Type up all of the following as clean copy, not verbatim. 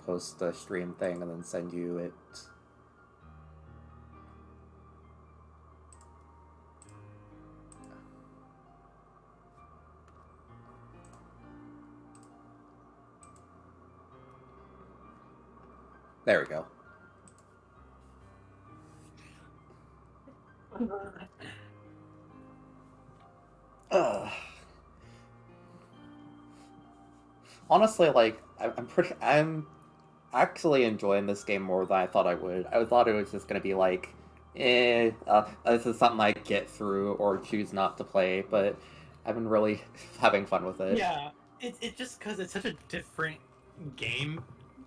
post the stream thing and then send you it. There we go. Honestly, like, I'm actually enjoying this game more than I thought I would. I thought it was just gonna be like, this is something I get through or choose not to play, but I've been really having fun with it. Yeah, it's just because it's such a different game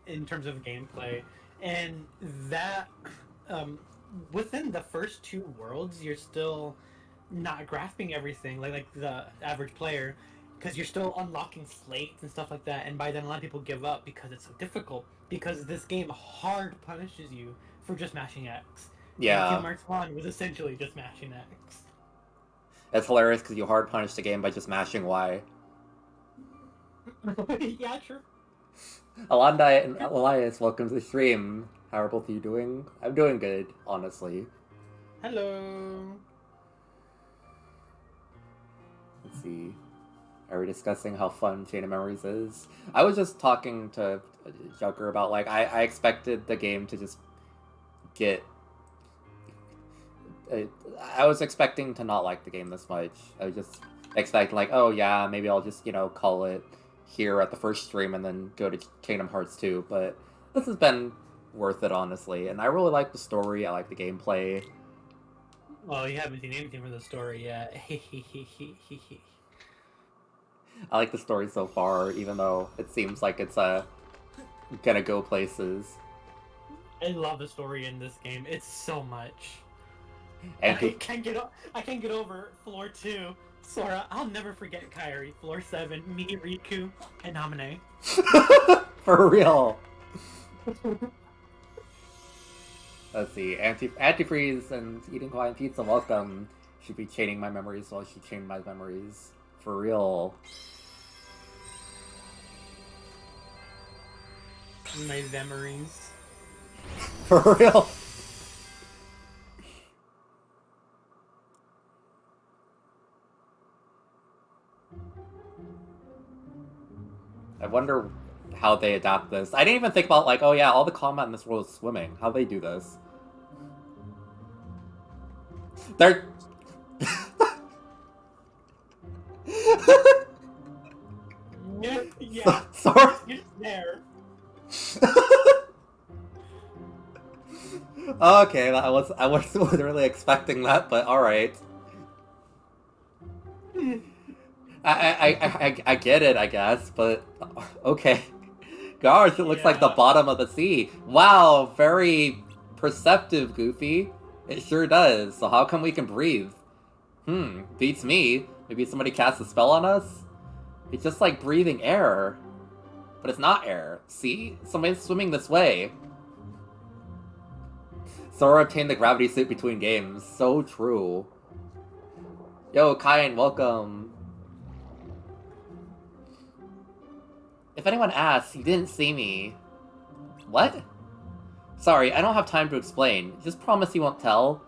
in terms of gameplay, and that within the first two worlds, you're still not grasping everything like the average player, because you're still unlocking slates and stuff like that. And by then, a lot of people give up because it's so difficult. Because this game hard punishes you for just mashing X. Yeah. And Kingdom Hearts 1 was essentially just mashing X. It's hilarious because you hard punish the game by just mashing Y. Yeah, true. Alondai and Elias, welcome to the stream. How are both of you doing? I'm doing good, honestly. Hello. Let's see. Are we discussing how fun Chain of Memories is? I was just talking to Jugger about, like, I expected the game to just get... I was expecting to not like the game this much. I was just expecting, like, oh yeah, maybe I'll just, call it here at the first stream and then go to Kingdom Hearts 2, but this has been worth it, honestly. And I really like the story, I like the gameplay. Well, you haven't seen anything from the story yet. I like the story so far, even though it seems like it's gonna go places. I love the story in this game. It's so much. And I can't get over floor 2. Sora, I'll never forget Kairi. Floor 7, me, Riku, and Namine. For real. Let's see. Antifreeze and Eating Hawaiian Pizza, welcome. Should be chaining my memories while she chained my memories. For real. My memories. For real. I wonder how they adapt this. I didn't even think about, like, oh yeah, all the combat in this world is swimming. How they do this? They're... Yeah. Sorry. You're there. Okay, I wasn't really expecting that, but alright. I get it, I guess, but okay. Gosh, it looks like the bottom of the sea. Wow, very perceptive, Goofy. It sure does. So how come we can breathe? Beats me. Maybe somebody cast a spell on us? It's just like breathing air. But it's not air. See? Somebody's swimming this way. Sora obtained the gravity suit between games. So true. Yo, Kyan, welcome. If anyone asks, you didn't see me. What? Sorry, I don't have time to explain. Just promise you won't tell.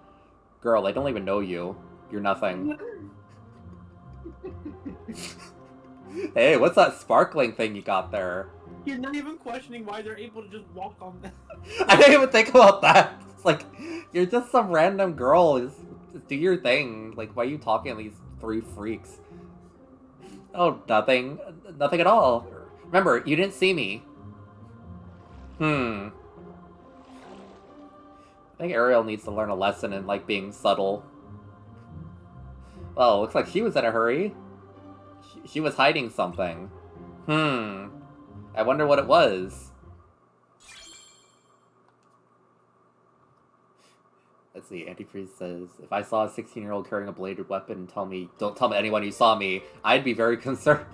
Girl, I don't even know you. You're nothing. Hey, what's that sparkling thing you got there? You're not even questioning why they're able to just walk on that. I didn't even think about that. It's like, you're just some random girl. Just do your thing. Like, why are you talking to these three freaks? Oh, nothing. Nothing at all. Remember, you didn't see me. I think Ariel needs to learn a lesson in, like, being subtle. Well, looks like she was in a hurry. She was hiding something. I wonder what it was. Let's see, Antifreeze says, if I saw a 16-year-old carrying a bladed weapon and don't tell me anyone you saw me, I'd be very concerned.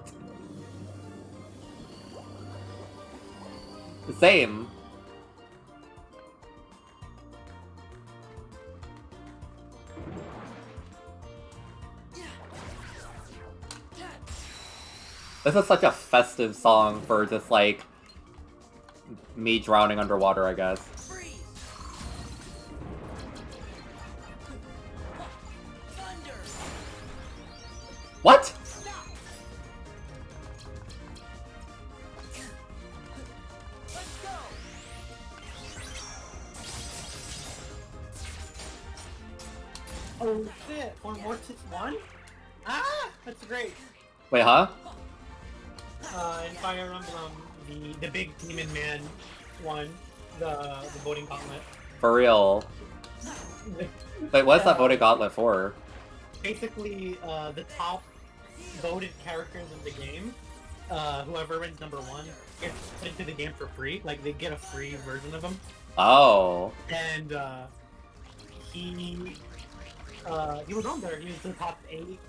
The same. This is such a festive song for just, like, me drowning underwater, I guess. Freeze. Thunder. What? Stop. Let's go. Oh shit! One more to one? Ah! That's great! Wait, huh? In Fire Emblem, the big demon man won the voting gauntlet. For real. Wait, what's that voting gauntlet for? Basically, the top voted characters in the game, whoever wins number one, gets put into the game for free. Like, they get a free version of them. Oh. And, he was on there. He was the top 8.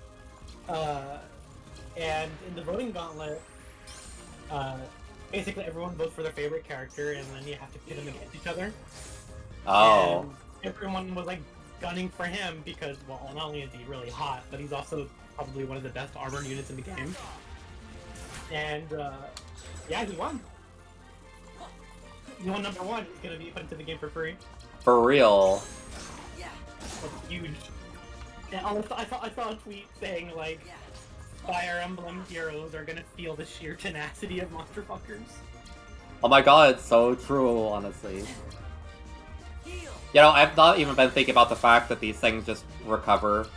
And in the voting gauntlet, basically everyone votes for their favorite character, and then you have to pit them against each other. Oh. And everyone was like gunning for him because, well, not only is he really hot, but he's also probably one of the best armored units in the game. And yeah, he won. He won number one. He's gonna be put into the game for free. For real. That's huge. And also, I saw a tweet saying like, Fire Emblem heroes are gonna feel the sheer tenacity of monster fuckers. Oh my god, it's so true, honestly. Heal. You know, I've not even been thinking about the fact that these things just recover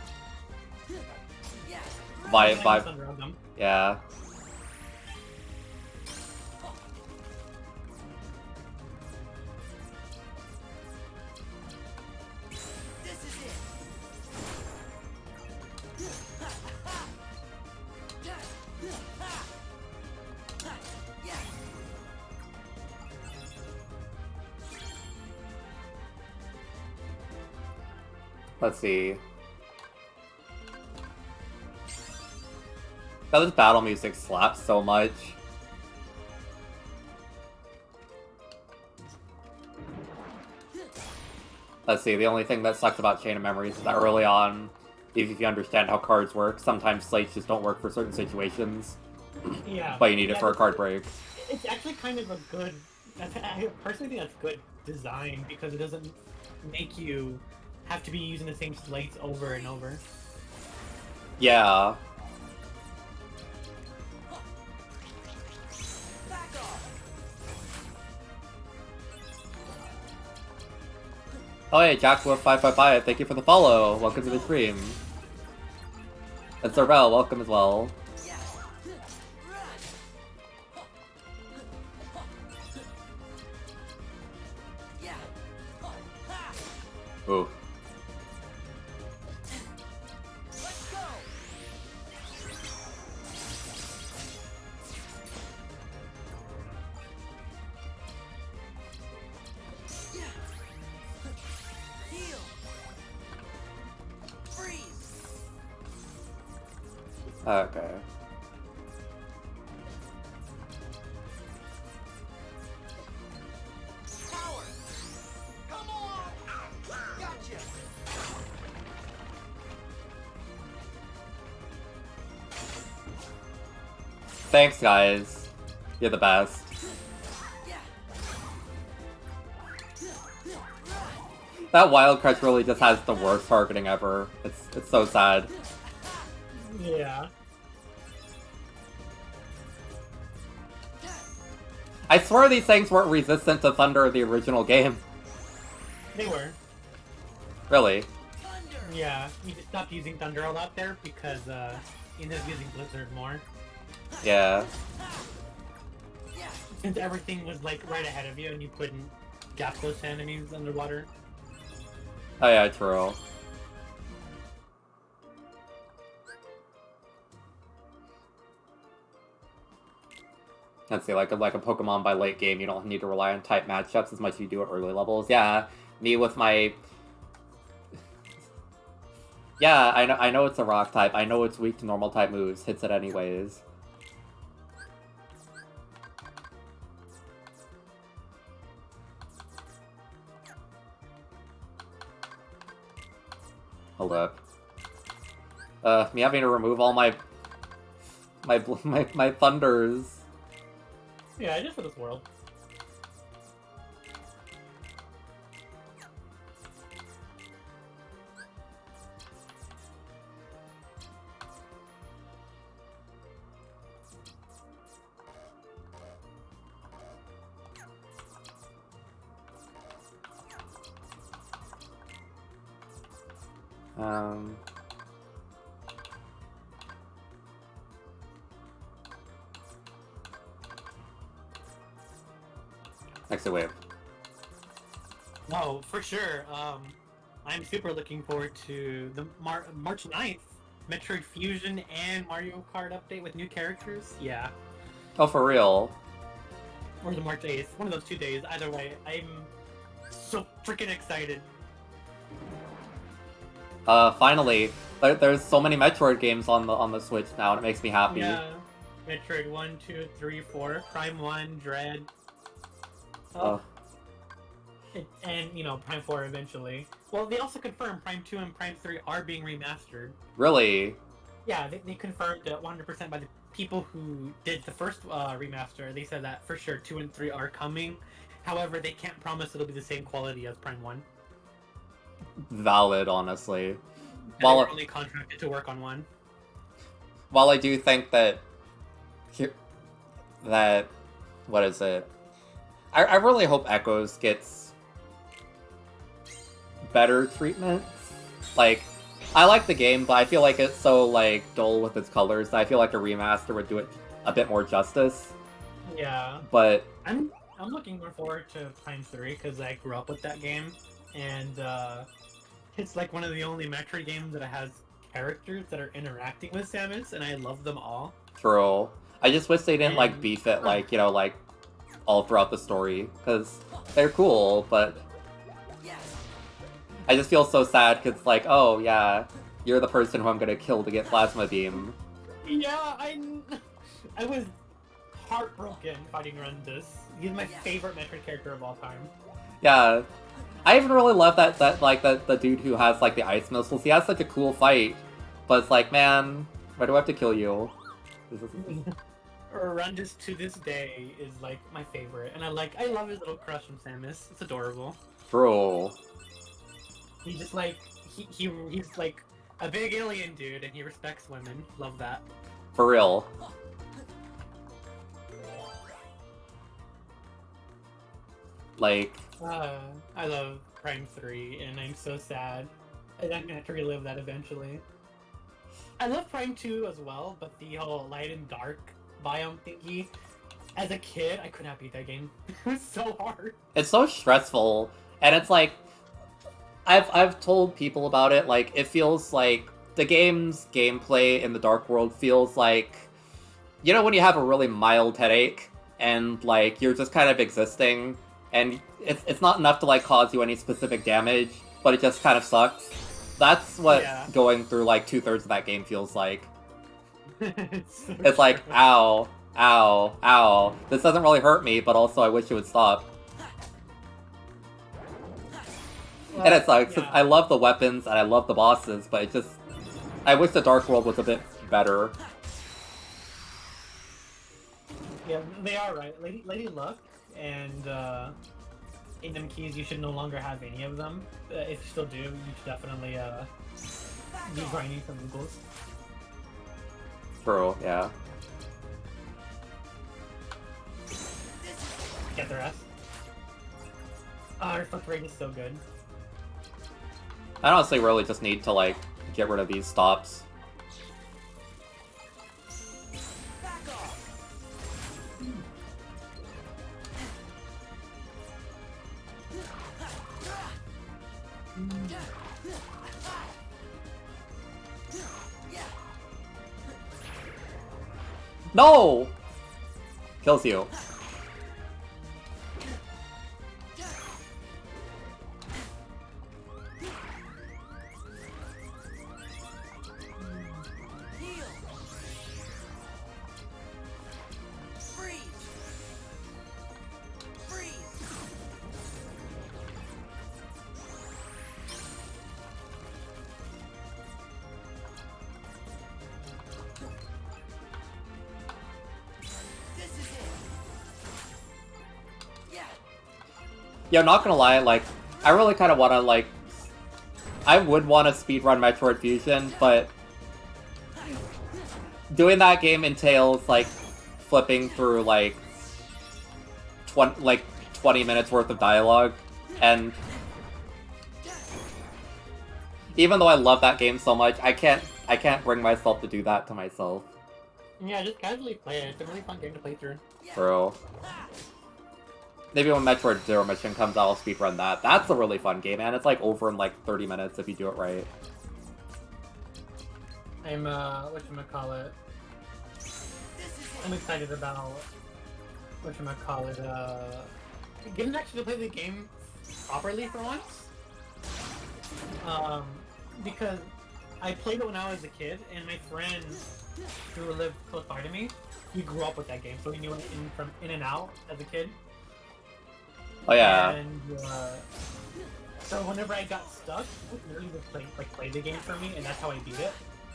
Yeah. by Around them. yeah. This is it. Yeah. Let's see. God, this battle music slaps so much. Let's see, the only thing that sucks about Chain of Memories is that early on, if you understand how cards work, sometimes slates just don't work for certain situations. Yeah. But you need it for a card break. It's actually kind of a good. I personally think that's good design because it doesn't make you have to be using the same slates over and over. Yeah. Back off. Oh hey, JackWolf555, thank you for the follow. Welcome to the stream. And Sorvel, welcome as well. Yeah. Yeah. Ooh. Let's go. Yeah. Heal. Freeze. Okay. Power. Come on. Gotcha. Thanks, guys. You're the best. Yeah. That Wild Crush really just has the worst targeting ever. It's so sad. Yeah. I swear these things weren't resistant to Thunder in the original game. They were. Really? Thunder. Yeah. You just stopped using Thunder a lot there because you ended up using Blizzard more. Yeah. Yeah. Since everything was like right ahead of you and you couldn't gap those enemies underwater. Oh yeah, true. Let's see, like a Pokemon by late game, you don't need to rely on type matchups as much as you do at early levels. Yeah, me with my... Yeah, I know it's a rock type. I know it's weak to normal type moves. Hits it anyways. Hold up. Me having to remove all my thunders. Yeah, just for this world. Um... Next wave. No, for sure. I'm super looking forward to the March 9th Metroid Fusion and Mario Kart update with new characters. Yeah. Oh, for real? Or the March 8th. One of those 2 days. Either way, I'm so freaking excited. Finally, there's so many Metroid games on the Switch now, and it makes me happy. Yeah. Metroid 1, 2, 3, 4, Prime 1, Dread. Oh. And, you know, Prime 4 eventually. Well, they also confirmed Prime 2 and Prime 3 are being remastered. Really? Yeah, they confirmed it 100% by the people who did the first remaster. They said that for sure 2 and 3 are coming. However, they can't promise it'll be the same quality as Prime 1. Valid, honestly. And While they were only contracted to work on 1. While I do think that... What is it? I really hope Echoes gets better treatment. Like, I like the game, but I feel like it's so, like, dull with its colors that I feel like a remaster would do it a bit more justice. Yeah. But... I'm looking more forward to Prime 3 because I grew up with that game. And it's like one of the only Metroid games that has characters that are interacting with Samus, and I love them all. True. I just wish they didn't, like, beef it, like, you know, like, all throughout the story, because they're cool, but I just feel so sad, because, like, oh, yeah, you're the person who I'm gonna kill to get Plasma Beam. Yeah, I was heartbroken fighting Rundus. He's my favorite Metroid character of all time. Yeah. I even really love that the dude who has, like, the ice missiles. He has such a cool fight, but it's like, man, why do I have to kill you? Rundus to this day is like my favorite, and I love his little crush on Samus. It's adorable. True. He just like he's like a big alien dude, and he respects women. Love that. For real. Like... I love Prime 3, and I'm so sad. And I'm gonna have to relive that eventually. I love Prime 2 as well, but the whole light and dark biome thingy, as a kid, I could not beat that game. It was so hard. It's so stressful, and it's like... I've told people about it, like, it feels like the game's gameplay in the Dark World feels like... You know when you have a really mild headache, and, like, you're just kind of existing, and it's not enough to, like, cause you any specific damage, but it just kind of sucks. That's what going through, like, 2/3 of that game feels like. It's like, ow, ow, ow. This doesn't really hurt me, but also I wish it would stop. And it sucks, 'cause I love the weapons, and I love the bosses, but it just... I wish the Dark World was a bit better. Yeah, they are right. Lady Luck and Kingdom Keys, you should no longer have any of them. If you still do, you should definitely be grinding for Moogles. True, yeah. Get their ass. Oh, reflect rate is so good. I honestly really just need to, like, get rid of these stops. No! Kills you. Yeah, I'm not gonna lie, like, I really kind of want to, like... I would want to speedrun Metroid Fusion, but... Doing that game entails, like, flipping through, like... 20 minutes worth of dialogue, and... Even though I love that game so much, I can't bring myself to do that to myself. Yeah, just casually play it. It's a really fun game to play through. Bro. Maybe when Metroid Zero Mission comes out, I'll speedrun that. That's a really fun game, man. It's like over in like 30 minutes if you do it right. I'm, whatchamacallit. I'm excited about, getting actually to play the game properly for once. Because I played it when I was a kid, and my friend who lived close by to me, he grew up with that game, so he knew it from in and out as a kid. Oh yeah. And so whenever I got stuck, he literally would play the game for me, and that's how I beat it.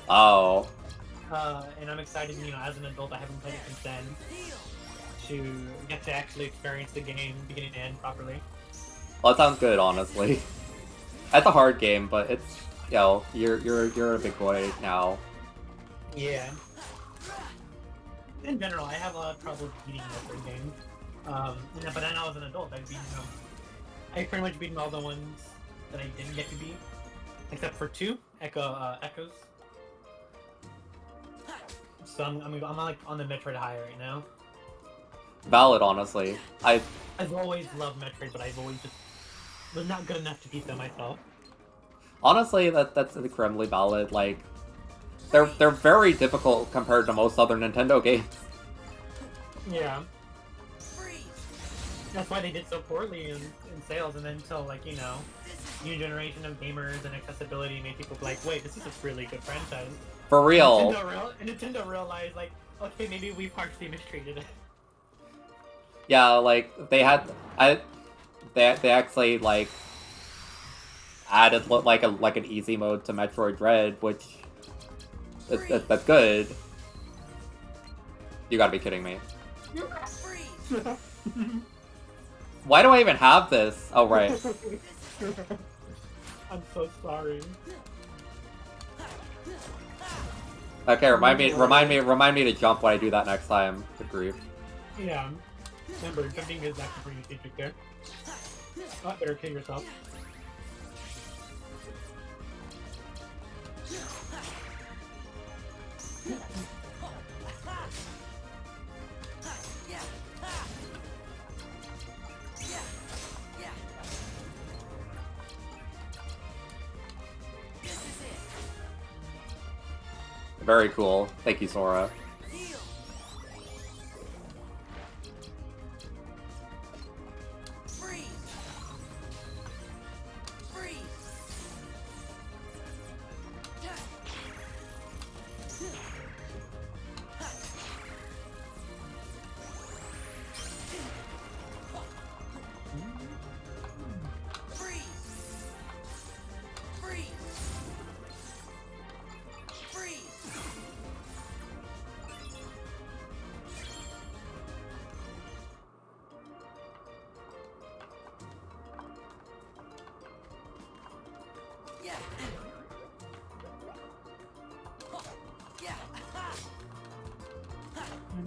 Oh. And I'm excited, you know, as an adult, I haven't played it since then, to get to actually experience the game beginning to end properly. Well, that sounds good, honestly. It's a hard game, but it's, you know, you're a big boy now. Yeah. In general, I have a lot of trouble beating Metroid games. But then I was an adult, I pretty much beaten all the ones that I didn't get to beat, except for 2 Echoes. So I'm like on the Metroid high right now. Valid, honestly. I've always loved Metroid, but I've always just was not good enough to beat them myself. Honestly, that's incredibly valid. Like, they're very difficult compared to most other Nintendo games. Yeah. That's why they did so poorly in sales, and then until, like, you know, new generation of gamers and accessibility made people be like, wait, this is a really good franchise. For real. Nintendo realized, like, okay, maybe we've harshly mistreated it. Yeah, like, they actually, like, added, like, an easy mode to Metroid Dread, which, that's good. You gotta be kidding me. Why do I even have this? Oh, right. I'm so sorry. Okay, remind me to jump when I do that next time. Good grief. Yeah. Remember, jumping is actually pretty strategic there. Oh, better kill yourself. Very cool. Thank you, Sora.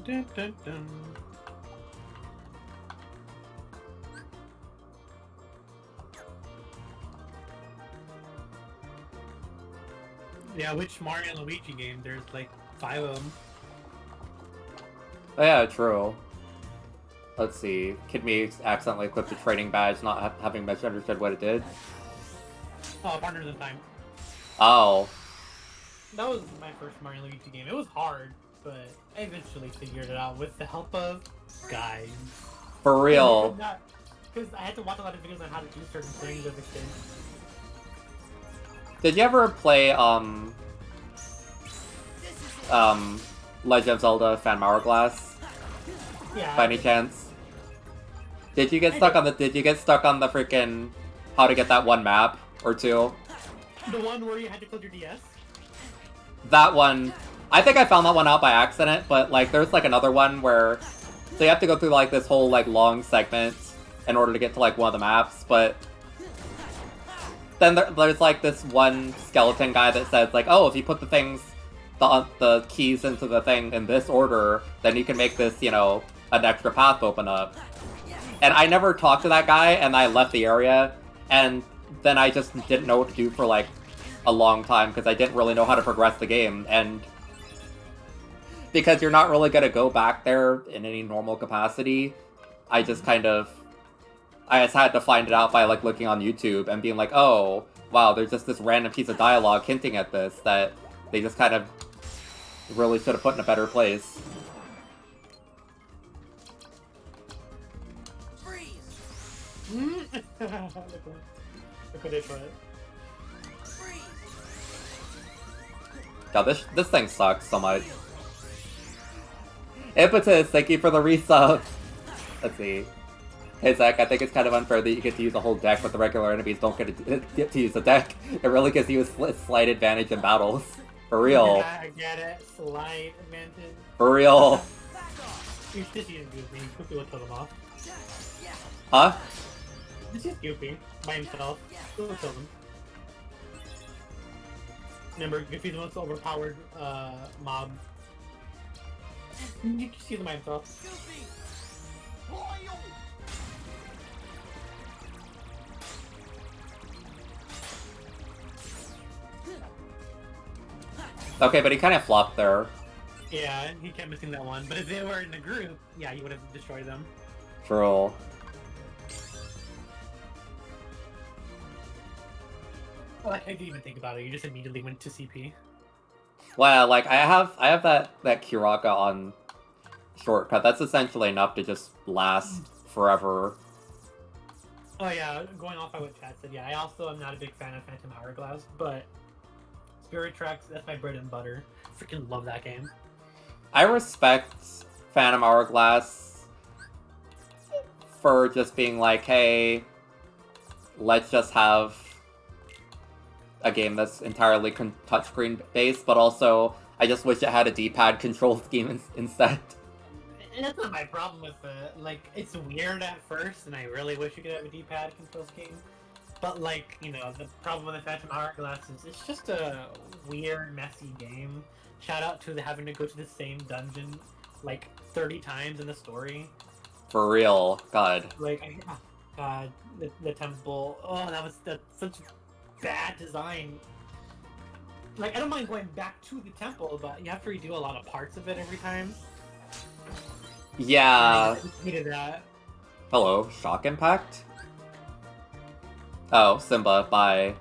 Dun, dun, dun. Yeah, which Mario and Luigi game? There's like 5 of them. Oh, yeah, true. Let's see. Kid Me accidentally equipped the training badge, not having misunderstood what it did. Oh, Partners in Time. Oh. That was my first Mario and Luigi game. It was hard, but I eventually figured it out with the help of guides. For real. Because I had to watch a lot of videos on how to do certain things as a kid. Did you ever play, Legend of Zelda Phantom Hourglass? Yeah. By any chance? Did you get stuck on the freaking how to get that one map or two? The one where you had to close your DS? That one, I think I found that one out by accident, but like there's like another one where so you have to go through like this whole like long segment in order to get to like one of the maps, but then there's like this one skeleton guy that says like, oh, if you put the things, the keys into the thing in this order, then you can make this, you know, an extra path open up. And I never talked to that guy, and I left the area, and then I just didn't know what to do for like a long time because I didn't really know how to progress the game, and because you're not really gonna go back there in any normal capacity, I just had to find it out by like looking on YouTube and being like, oh, wow, there's just this random piece of dialogue hinting at this that they just kind of really should have put in a better place. Look what they put. God, this thing sucks so much. Impetus, thank you for the resub. Let's see. Hey Zach, I think it's kind of unfair that you get to use a whole deck, but the regular enemies don't get to use the deck. It really gives you a slight advantage in battles. For real. Yeah, I get it. Slight advantage. For real. You should just use Goofy. Goofy will kill them off. Huh? Just use Goofy by himself. He will kill them. Remember, Goofy's the most overpowered mob. You can just use him by himself. Goofy! Loyal! Okay, but he kind of flopped there. Yeah, he kept missing that one. But if they were in a group, yeah, you would have destroyed them. True. Well, I didn't even think about it. You just immediately went to CP. Well, like I have that Kuraka on shortcut. That's essentially enough to just last forever. Oh yeah, going off by what Chad said, yeah, I also am not a big fan of Phantom Hourglass, but Spirit Tracks, that's my bread and butter. Freaking love that game. I respect Phantom Hourglass for just being like, hey, let's just have a game that's entirely touchscreen based, but also I just wish it had a D-pad control scheme instead. And that's not my problem with it. Like, it's weird at first, and I really wish you could have a D-pad control scheme. But, like, you know, the problem with the Phantom Hourglass is it's just a weird, messy game. Shout out to having to go to the same dungeon, like, 30 times in the story. For real. God. Like, oh, God, the temple. Oh, that's such bad design. Like, I don't mind going back to the temple, but you have to redo a lot of parts of it every time. Yeah. I hated that. Hello, Shock Impact? Oh, Simba, bye.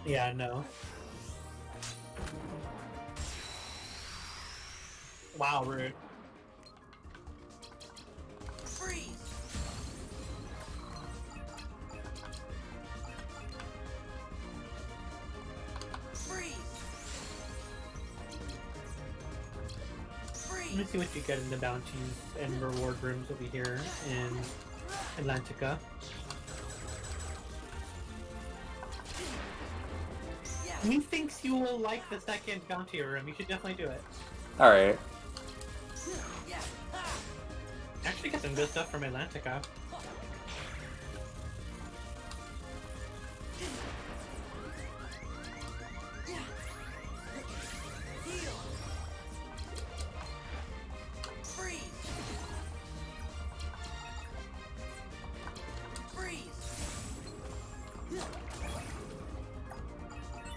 Yeah, no. Wow, rude. Freeze! Freeze! Let me see what you get in the bounties and reward rooms over here in Atlantica. Methinks you will like the second bounty room. You should definitely do it. Alright. Actually get some good stuff from Atlantica.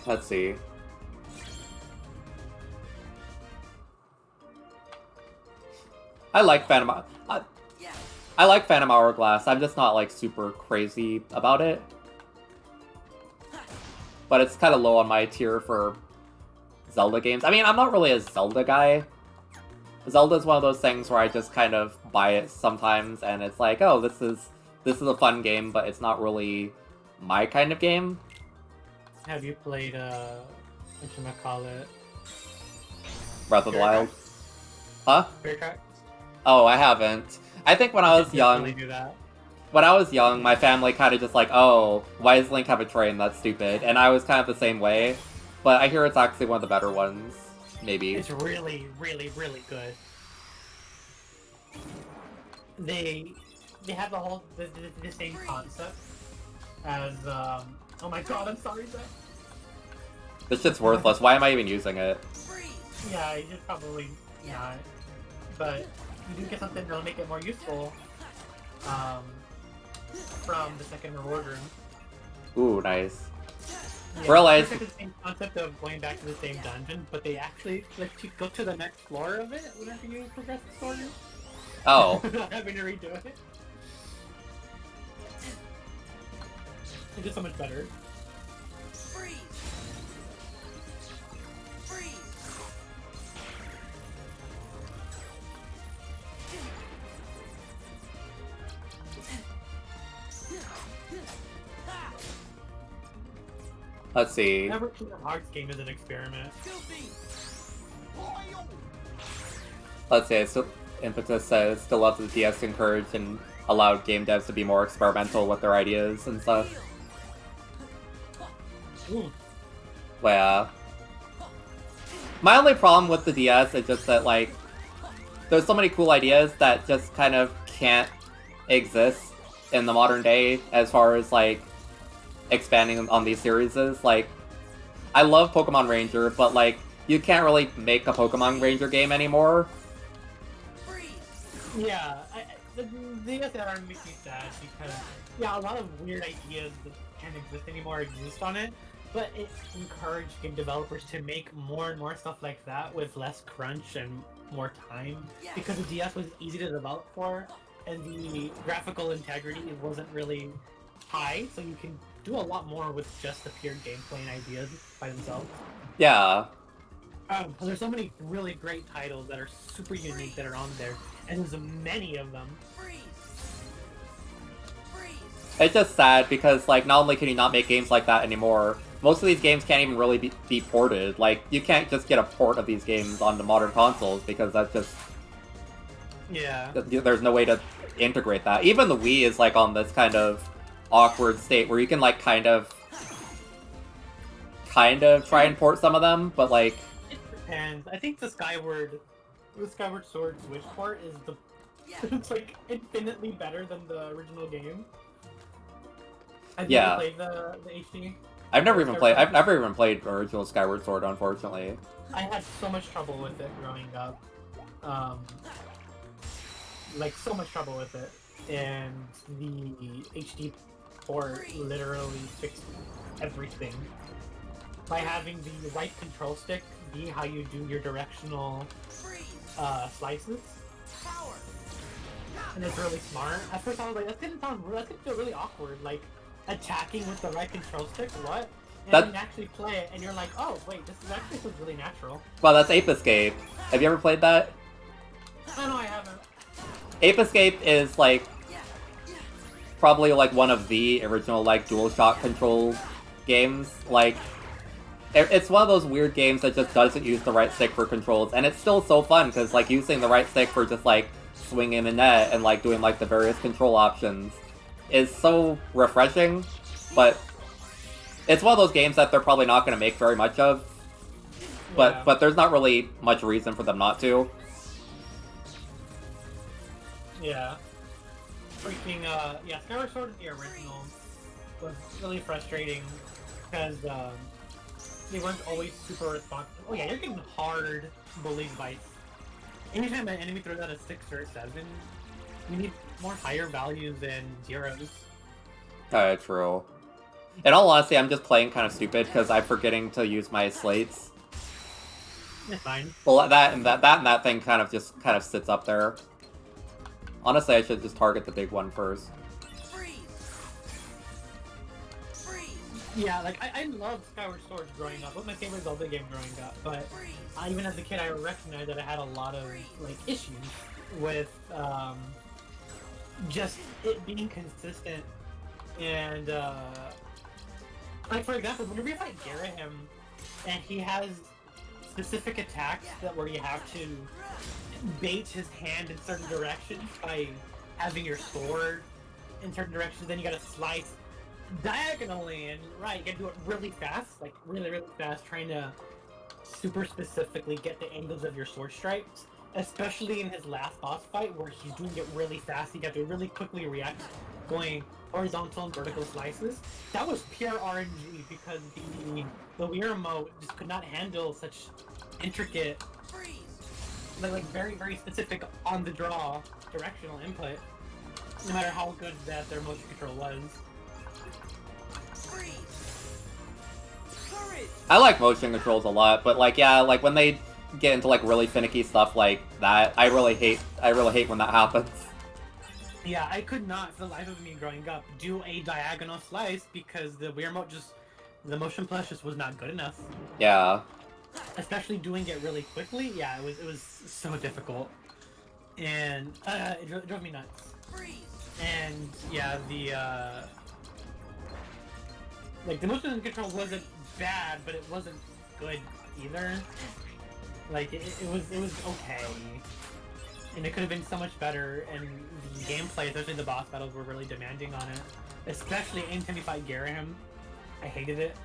Let's see. I like Phantom. I like Phantom Hourglass. I'm just not like super crazy about it. But it's kind of low on my tier for Zelda games. I mean, I'm not really a Zelda guy. Zelda's one of those things where I just kind of buy it sometimes, and it's like, oh, this is a fun game, but it's not really my kind of game. Have you played whatchamacallit? Breath of the Wild? Huh? Spirit Tracks? Oh, I haven't. I think when I was young, Do that. when I was young, my family kind of just like, oh, why does Link have a train? That's stupid. And I was kind of the same way. But I hear it's actually one of the better ones. Maybe. It's really, really, really good. They have the same concept as oh my god, I'm sorry, Zach. This shit's worthless. Why am I even using it? Yeah, you should probably not. But you do get something that'll make it more useful from the second reward room. Ooh, nice. Yeah, Realize- it's like the same concept of going back to the same dungeon, but they actually let you go to the next floor of it whenever you progress the story. Oh, Not having to redo it. It's just so much better. Freeze. Freeze. Ha! let's see. Every Kingdom Hearts game is an experiment. Goofy. Loyal. Let's see. So Impetus says still loves the DS to encourage and allowed game devs to be more experimental with their ideas and stuff. Ooh. But yeah. My only problem with the DS is just that, like, there's so many cool ideas that just kind of can't exist in the modern day as far as, like, expanding on these series. Like, I love Pokemon Ranger, but, like, you can't really make a Pokemon Ranger game anymore. Freeze. Yeah, the DS era makes me sad because, yeah, a lot of weird ideas that can't exist anymore exist on it, but it encouraged game developers to make more and more stuff like that with less crunch and more time, Yes. because the DS was easy to develop for, and the graphical integrity wasn't really high, so you can do a lot more with just the pure gameplay and ideas by themselves. Yeah. There's so many really great titles that are super unique that are on there, and there's many of them. Freeze. Freeze. It's just sad because, like, not only can you not make games like that anymore, most of these games can't even really be ported. Like, you can't just get a port of these games onto modern consoles because that's just... Yeah. There's no way to integrate that. Even the Wii is, like, on this kind of awkward state where you can, like, kind of try and port some of them, but, like... It depends. I think the Skyward Sword Switch port is the Yeah. it's like infinitely better than the original game. Have Yeah. you ever played the HD? I've never even played original Skyward Sword, unfortunately. I had so much trouble with it growing up. Like so much trouble with it, and the HD port literally fixed everything by having the right control stick be how you do your directional Freeze. slices, Power. and it's really smart. At first, I was like, that's gonna feel really awkward, like attacking with the right control stick. What? And That- then you actually play it, and you're like, oh wait, this is actually feels really natural. Well, that's Ape Escape. Have you ever played that? Oh no, I haven't. Ape Escape is, like, Yeah. probably, like, one of the original, like, DualShock control games. Like, it's one of those weird games that just doesn't use the right stick for controls, and it's still so fun, because, like, using the right stick for just, like, swinging the net and, like, doing, like, the various control options is so refreshing, but it's one of those games that they're probably not going to make very much of, Yeah. but there's not really much reason for them not to. Yeah. Freaking, yeah, Skyward Sword, the original, was really frustrating because, they weren't always super responsive. Oh yeah, you're getting hard bullied bites. Anytime an enemy throws out a 6 or a 7, you need more higher values than zeros. True. In all honesty, I'm just playing kind of stupid because I'm forgetting to use my slates. It's fine. Well, that thing kind of sits up there. Honestly, I should just target the big one first. Freeze. Freeze. Yeah, like, I loved Skyward Sword growing up. It was my favorite Zelda game growing up, but Freeze. even as a kid, I recognized that I had a lot of, like, issues with, just it being consistent, and, like, for example, whenever you fight Garahim, and he has specific attacks that where you have to bait his hand in certain directions by having your sword in certain directions, then you gotta slice diagonally, and right, you gotta do it really fast, like really, really fast, trying to super specifically get the angles of your sword strikes, especially in his last boss fight where he's doing it really fast. You got to really quickly react, going horizontal and vertical slices. That was pure RNG because the Wii remote just could not handle such intricate, Freeze. like very, very specific on the draw directional input, no matter how good that their motion control was. Freeze. Courage. I like motion controls a lot, but like yeah, like when they get into like really finicky stuff like that, I really hate when that happens. Yeah, I could not, for the life of me growing up, do a diagonal slice because the Wii remote the motion plus just was not good enough. Yeah. Especially doing it really quickly, yeah, it was so difficult. And it drove me nuts. Freeze. And yeah, like the motion control wasn't bad, but it wasn't good either. Like it was okay. And it could have been so much better, and the gameplay, especially the boss battles, were really demanding on it. Especially anytime you fight Garaham. I hated it.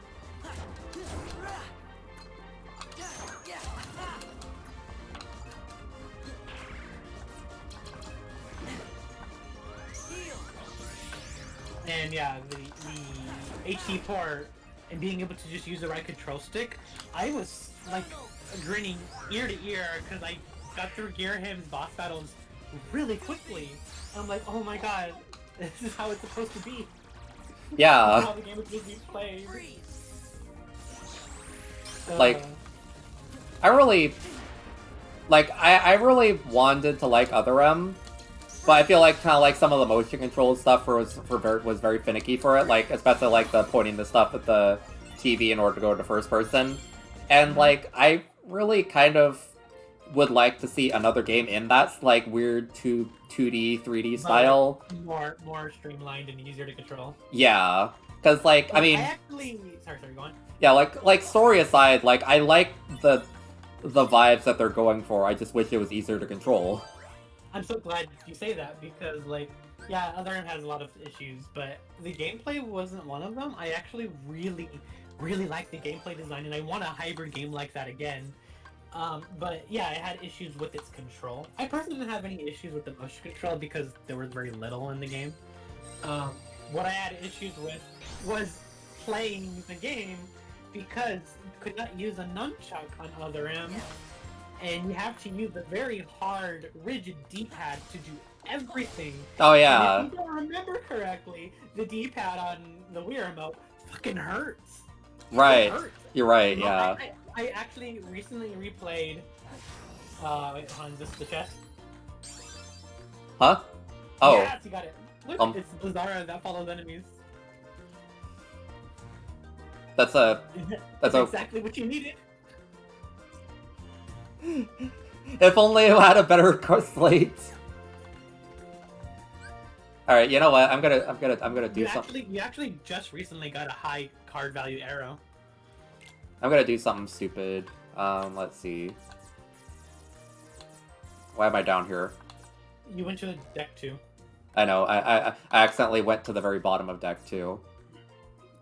And yeah, the HD port and being able to just use the right control stick, I was like grinning ear to ear because I got through Garaham's boss battles really quickly. I'm like, oh my god, this is how it's supposed to be. This is how Yeah. the game is supposed to be played. Like, I really wanted to like Other M, but I feel like kind of like some of the motion control stuff was very finicky for it, like especially like the pointing the stuff at the TV in order to go to first person. And like I really kind of would like to see another game in that like weird 2D 3D style. More streamlined and easier to control. Yeah, because like I mean, sorry, go on. yeah, like story aside, like I like the vibes that they're going for. I just wish it was easier to control. I'm so glad you say that because, like, yeah, Other M has a lot of issues, but the gameplay wasn't one of them. I actually really like the gameplay design, and I want a hybrid game like that again. But yeah, it had issues with its control. I personally didn't have any issues with the motion control because there was very little in the game. What I had issues with was playing the game because you could not use a nunchuck on Other M. And you have to use a very hard, rigid D-pad to do everything. Oh yeah. And if you don't remember correctly, the D-pad on the Wii remote fucking hurts. Right. It hurts. You're right. No, Yeah. I actually recently replayed. Wait, hold on, this is the chest. Huh? Oh. Yes, you got it. Look, it's Blizzara that follows enemies. That's exactly what you needed. If only it had a better slate. All right, you know what? I'm gonna do something. You actually just recently got a high card value arrow. I'm gonna do something stupid. Let's see. Why am I down here? You went to deck 2. I know. I accidentally went to the very bottom of deck 2.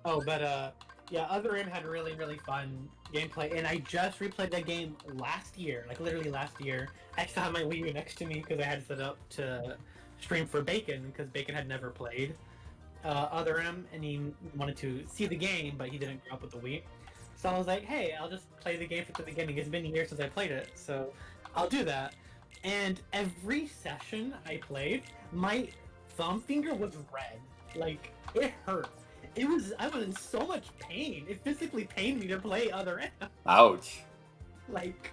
Oh, but yeah, Other M had really fun gameplay, and I just replayed that game last year, like literally last year. I still have my Wii U next to me because I had it set up to stream for Bacon because Bacon had never played Other M, and he wanted to see the game, but he didn't grow up with the Wii. So I was like, hey, I'll just play the game from the beginning. It's been years since I played it, so I'll do that. And every session I played, my thumb finger was red. Like, it hurt. I was in so much pain. It physically pained me to play Other M. Ouch. Like,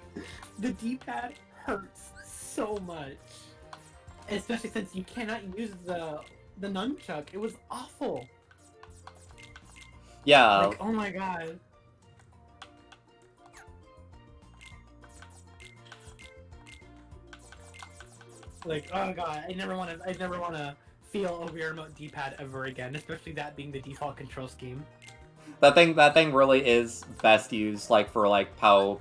the D-pad hurts so much. Especially since you cannot use the nunchuck. It was awful. Yeah. Like, oh my god. Like, oh god, I never wanna feel a Wii remote D-pad ever again, especially that being the default control scheme. That thing really is best used like for like how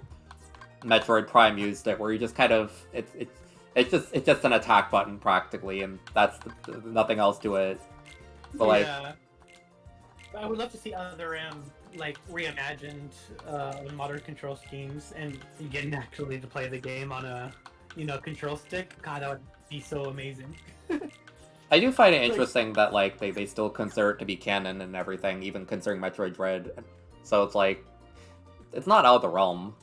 Metroid Prime used it, where you just kind of it's just an attack button practically, and that's nothing else to it. But like, yeah. I would love to see Other M like reimagined in modern control schemes, and getting actually to play the game on a control stick. God, that would be so amazing. I do find it interesting that like they still consider it to be canon and everything, even considering Metroid Dread. So it's like it's not out of the realm,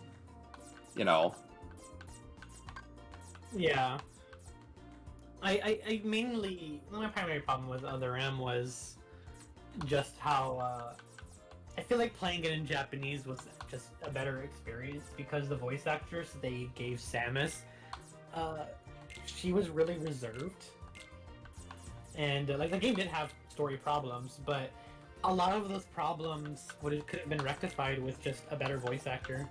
Yeah. I mainly my primary problem with Other M was just how I feel like playing it in Japanese was just a better experience because the voice actress they gave Samus, she was really reserved, and like the game did have story problems, but a lot of those problems could have been rectified with just a better voice actor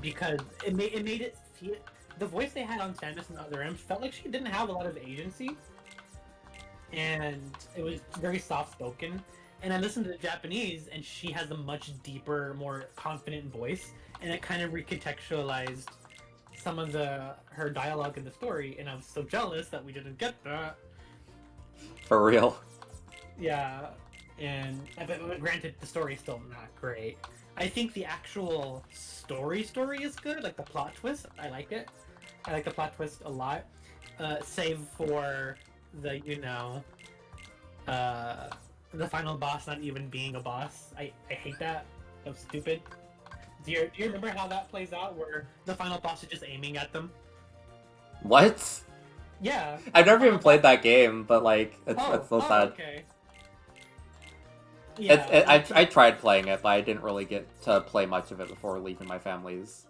because it made it feel the voice they had on Samus and Other M felt like she didn't have a lot of agency, and it was very soft spoken. And I listened to the Japanese, and she has a much deeper, more confident voice, and it kind of recontextualized some of her dialogue in the story. And I was so jealous that we didn't get that. For real. Yeah, but granted, the story's still not great. I think the actual story is good, like the plot twist. I like it. I like the plot twist a lot. Save for the the final boss not even being a boss. I hate that. That was stupid. Do you remember how that plays out, where the final boss is just aiming at them? What? Yeah. I've never even played that game, but like, it's so sad. Okay. Yeah. I tried playing it, but I didn't really get to play much of it before leaving my family's.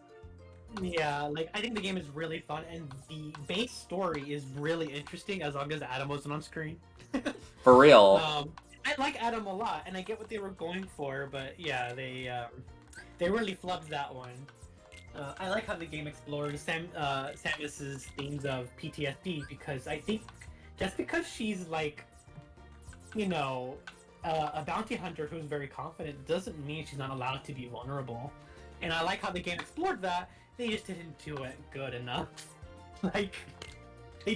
Yeah, like I think the game is really fun, and the base story is really interesting as long as Adam wasn't on screen. For real. I like Adam a lot, and I get what they were going for, but yeah, they really flubbed that one. I like how the game explores Samus's themes of PTSD, because I think just because she's like, a bounty hunter who's very confident doesn't mean she's not allowed to be vulnerable. And I like how the game explored that. They just didn't do it good enough. Like, they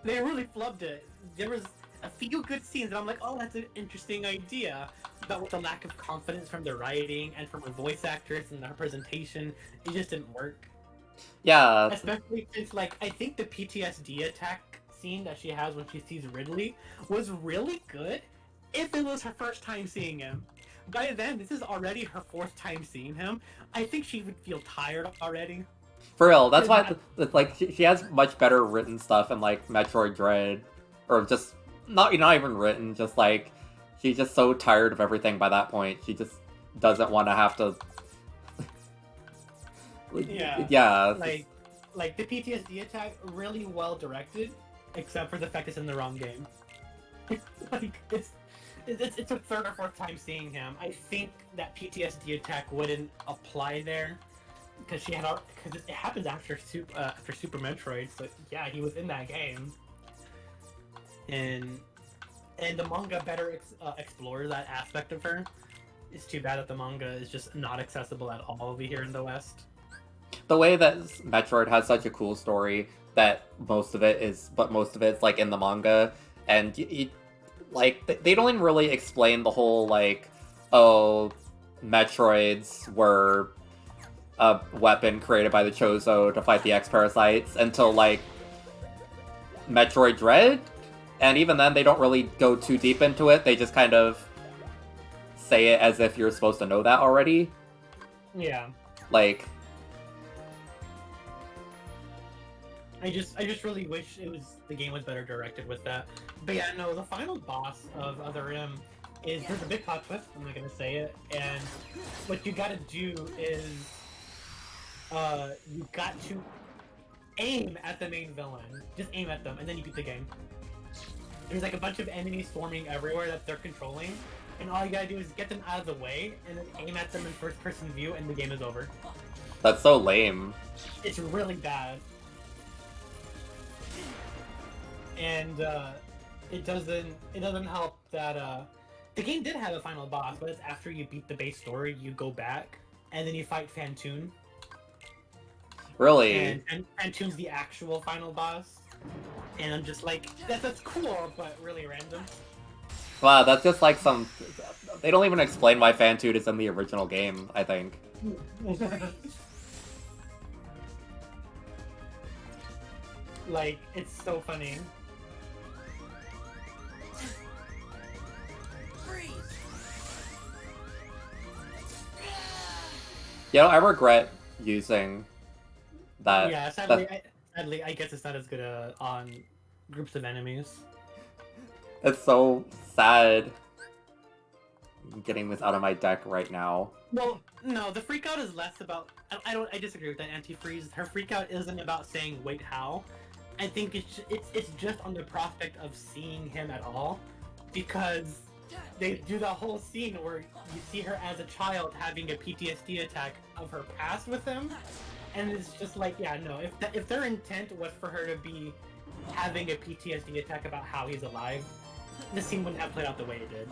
really flubbed it. There was a few good scenes, and I'm like, oh, that's an interesting idea. But with the lack of confidence from the writing and from the voice actress and the presentation, it just didn't work. Yeah. Especially since, like, I think the PTSD attack scene that she has when she sees Ridley was really good if it was her first time seeing him. By then, this is already her fourth time seeing him. I think she would feel tired already. For real, that's why it's like she has much better written stuff in like Metroid Dread, or just not even written, just like she's just so tired of everything by that point. She just doesn't want to have to. Yeah. Like the PTSD attack, really well directed, except for the fact it's in the wrong game. Like it's a third or fourth time seeing him. I think that PTSD attack wouldn't apply there because it happens after Super Metroid. So yeah, he was in that game, and the manga better explores that aspect of her. It's too bad that the manga is just not accessible at all over here in the West. The way that Metroid has such a cool story that most of it's like in the manga, and like, they don't even really explain the whole, like, oh, Metroids were a weapon created by the Chozo to fight the X-Parasites until, like, Metroid Dread? And even then, they don't really go too deep into it. They just kind of say it as if you're supposed to know that already. Yeah. Like... I just really wish the game was better directed with that. But yeah, no, the final boss of Other M is there's a big plot twist. I'm not gonna say it. And what you gotta do is, you got to aim at the main villain. Just aim at them, and then you beat the game. There's like a bunch of enemies swarming everywhere that they're controlling, and all you gotta do is get them out of the way, and then aim at them in first-person view, and the game is over. That's so lame. It's really bad. And it doesn't help that the game did have a final boss, but it's after you beat the base story, you go back and then you fight Phantoon. Really? And Phantoon's the actual final boss, and I'm just like, that's cool, but really random. Wow, that's just like some. They don't even explain why Phantoon is in the original game, I think. Like, it's so funny. You know, I regret using that. Yeah, sadly, I guess it's not as good on groups of enemies. It's so sad. getting this out of my deck right now. Well, no, the freak out is less about. I disagree with that antifreeze. Her freak out isn't about saying "wait, how." I think it's just on the prospect of seeing him at all, because they do the whole scene where you see her as a child having a PTSD attack of her past with him, and it's just like, yeah, no. If their intent was for her to be having a PTSD attack about how he's alive, the scene wouldn't have played out the way it did.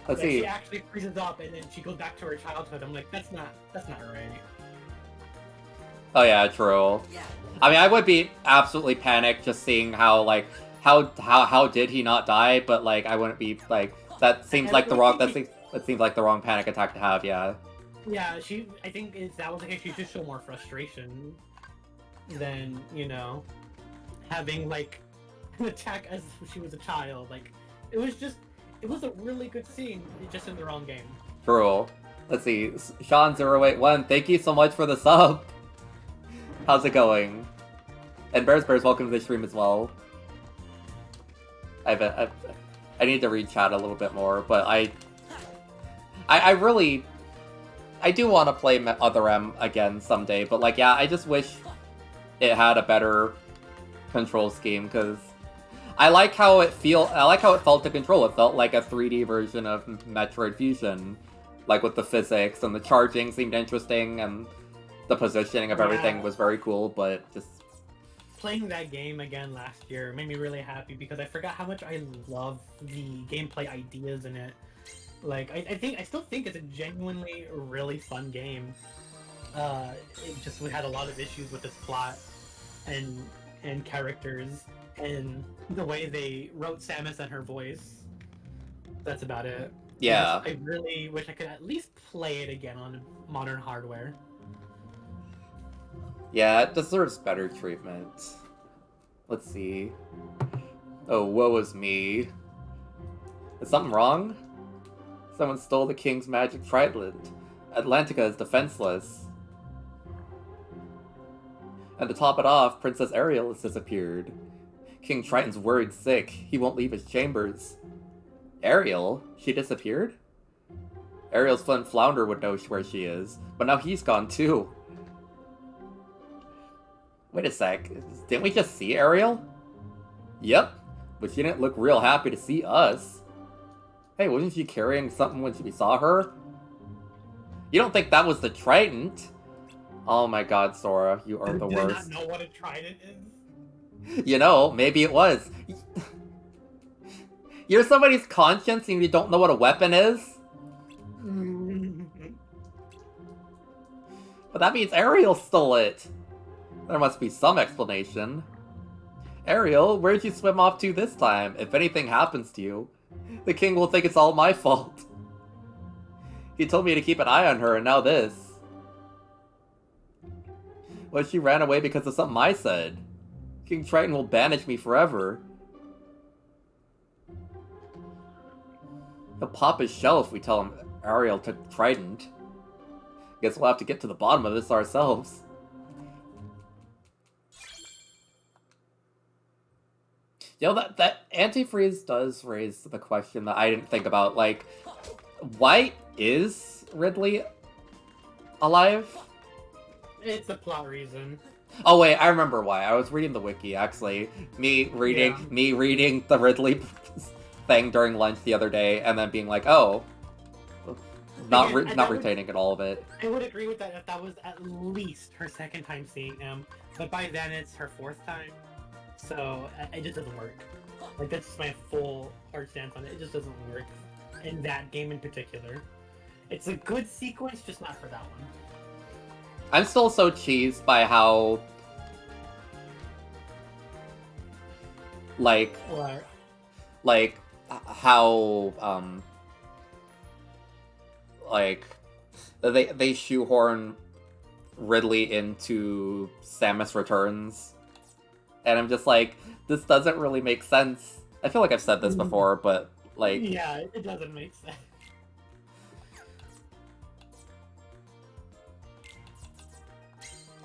Let's Like, see. she actually freezes up and then she goes back to her childhood. I'm like, that's not right. Oh yeah, true. Yeah. I mean, I would be absolutely panicked just seeing how like how did he not die? But like, I wouldn't be like that seems like the wrong that seems like the wrong panic attack to have. Yeah. Yeah, I think that was the case. She just showed more frustration than, you know, having like an attack as she was a child. Like, it was a really good scene, just in the wrong game. True. Let's see. Sean081, thank you so much for the sub. How's it going? And Bears, welcome to the stream as well. I need to read chat a little bit more, but I really do want to play Other M again someday, but like, yeah, I just wish it had a better control scheme, because I like how it felt to control. It felt like a 3D version of Metroid Fusion, like with the physics, and the charging seemed interesting, and the positioning of everything was very cool, but just... Playing that game again last year made me really happy, because I forgot how much I love the gameplay ideas in it. Like, I still think it's a genuinely really fun game. We had a lot of issues with its plot and characters, and the way they wrote Samus and her voice. That's about it. Yeah. I really wish I could at least play it again on modern hardware. Yeah, it deserves better treatment. Let's see. Oh, woe is me. Is something wrong? Someone stole the king's magic trident. Atlantica is defenseless. And to top it off, Princess Ariel has disappeared. King Triton's worried sick. He won't leave his chambers. Ariel? She disappeared? Ariel's friend Flounder would know where she is, but now he's gone too. Wait a sec, didn't we just see Ariel? Yep, but she didn't look real happy to see us. Hey, wasn't she carrying something when we saw her? You don't think that was the trident? Oh my god, Sora, you are the worst. Did not know what a trident is? You know, maybe it was. You're somebody's conscience and you don't know what a weapon is? But that means Ariel stole it. There must be some explanation. Ariel, where'd you swim off to this time? If anything happens to you, the king will think it's all my fault. He told me to keep an eye on her, and now this. Well, she ran away because of something I said. King Triton will banish me forever. He'll pop his shell if we tell him Ariel took Trident. Guess we'll have to get to the bottom of this ourselves. You know, that antifreeze does raise the question that I didn't think about. Like, why is Ridley alive? It's a plot reason. Oh wait, I remember why. I was reading the wiki, actually. Me reading the Ridley thing during lunch the other day, and then being like, oh, not retaining all of it. I would agree with that if that was at least her second time seeing him, but by then it's her fourth time. So it just doesn't work. Like, that's my full hard stance on it. It just doesn't work in that game in particular. It's a good sequence, just not for that one. I'm still so cheesed by how, like, What? like how like they shoehorn Ridley into Samus Returns. And I'm just like, this doesn't really make sense. I feel like I've said this before, but, like... Yeah, it doesn't make sense.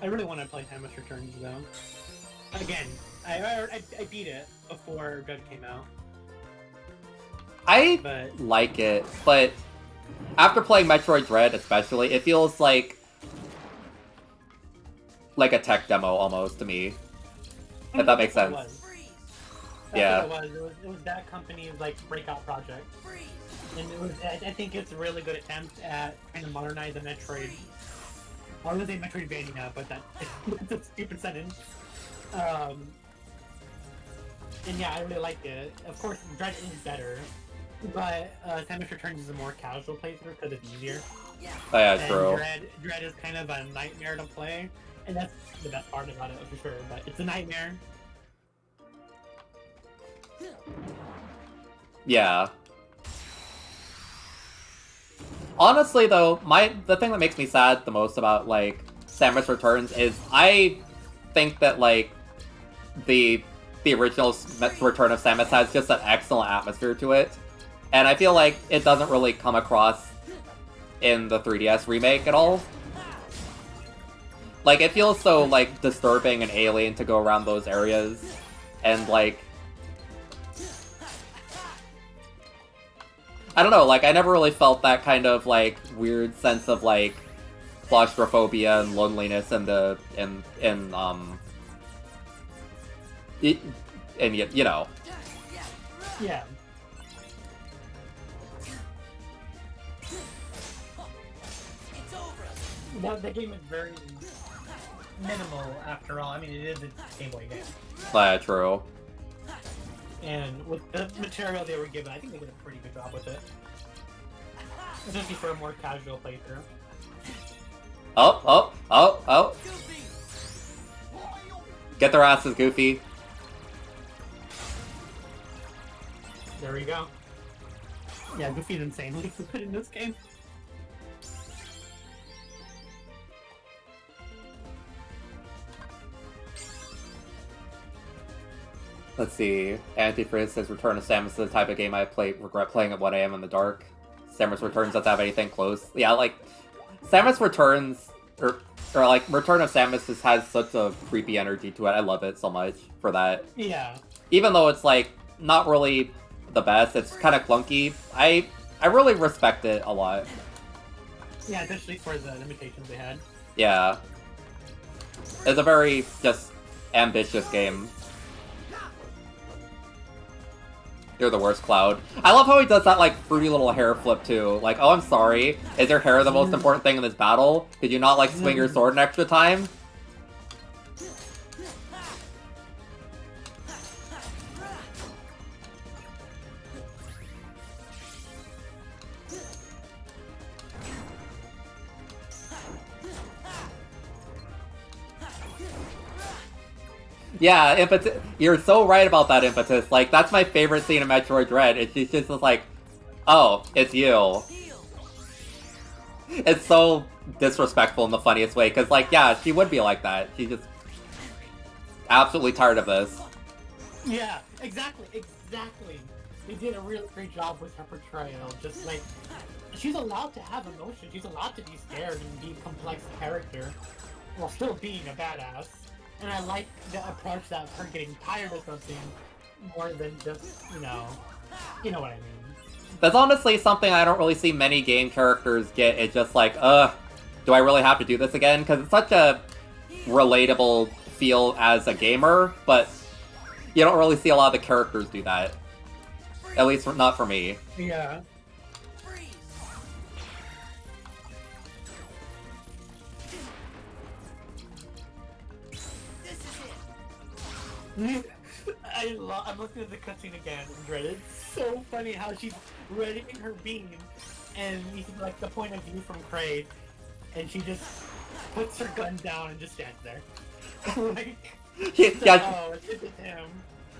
I really want to play Samus Returns, though. Again, I beat it before Good came out. I But like it, but after playing Metroid Dread especially, it feels like a tech demo almost to me. If that makes that's sense. what it was. Freeze. That's Yeah. what it was. It was that company's like breakout project, Freeze. and it was. I think it's a really good attempt at kind of modernizing Metroid. Freeze. I was gonna say Metroidvania, but that's a stupid sentence. And yeah, I really liked it. Of course, Dread is better, but Samus Returns is a more casual playthrough because it's easier. Yeah. Oh yeah, And true. Dread is kind of a nightmare to play, and that's the best part about it for sure. But it's a nightmare. Yeah. Honestly, though, the thing that makes me sad the most about like Samus Returns is I think that like the original Return of Samus has just an excellent atmosphere to it, and I feel like it doesn't really come across in the 3DS remake at all. Like it feels so like disturbing and alien to go around those areas, and like I don't know, like I never really felt that kind of like weird sense of like claustrophobia and loneliness and and yet, you know. Yeah. It's over. The game is very minimal after all. I mean, it is a Game Boy game. True. And with the material they were given, I think they did a pretty good job with it. Especially for a more casual playthrough. Oh. Goofy. Get their asses, Goofy. There we go. Yeah, Goofy's insanely good in this game. Let's see. Antifrizz says Return of Samus is the type of game I regret playing at 1 AM in the dark. Samus Returns doesn't have anything close. Yeah, like Samus Returns or like Return of Samus just has such a creepy energy to it. I love it so much for that. Yeah. Even though it's like not really the best, it's kind of clunky. I really respect it a lot. Yeah, especially for the limitations they had. Yeah. It's a very just ambitious game. You're the worst, Cloud. I love how he does that, like, fruity little hair flip, too. Like, oh, I'm sorry. Is your hair the most important thing in this battle? Did you not, like, swing your sword an extra time? Yeah, impetus. You're so right about that, Impetus. Like, that's my favorite scene in Metroid Dread. It's just like, oh, it's you. Heal. It's so disrespectful in the funniest way, because, like, yeah, she would be like that. She's just absolutely tired of this. Yeah, exactly. They did a really great job with her portrayal. Just like, she's allowed to have emotion. She's allowed to be scared and be a complex character, while still being a badass. And I like the approach that her getting tired of something more than just, you know what I mean. That's honestly something I don't really see many game characters get. It's just like, do I really have to do this again? Because it's such a relatable feel as a gamer, but you don't really see a lot of the characters do that. At least not for me. Yeah. Freeze. This is it. I'm looking at the cutscene again in Dread. It's so funny how she's readying her beam, and you see like the point of view from Kraid, and she just puts her gun down and just stands there. Like, Yeah, oh, it's him.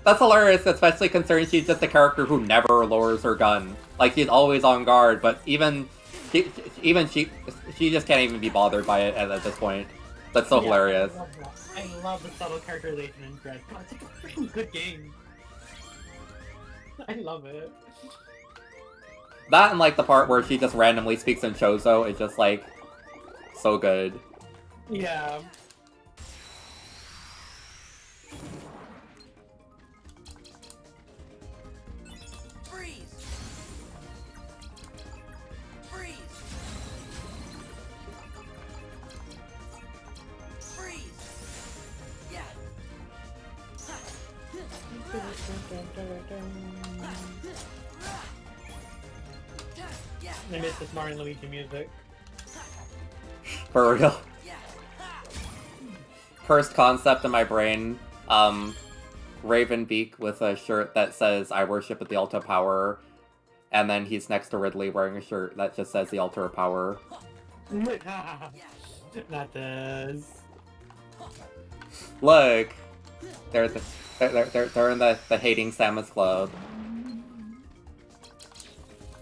that's hilarious, especially considering she's just a character who never lowers her gun. Like, she's always on guard, but she just can't even be bothered by it at this point. That's so hilarious. I love the subtle characterization in Dread. God, it's such a freaking good game. I love it. That and, like, the part where she just randomly speaks in Chozo is just, like, so good. Yeah. Freeze. I miss this Mario and Luigi music. For real. First concept in my brain, Ravenbeak with a shirt that says, I worship at the altar of power, and then he's next to Ridley wearing a shirt that just says the altar of power. Not this. Look! They're in the Hating Samus Club.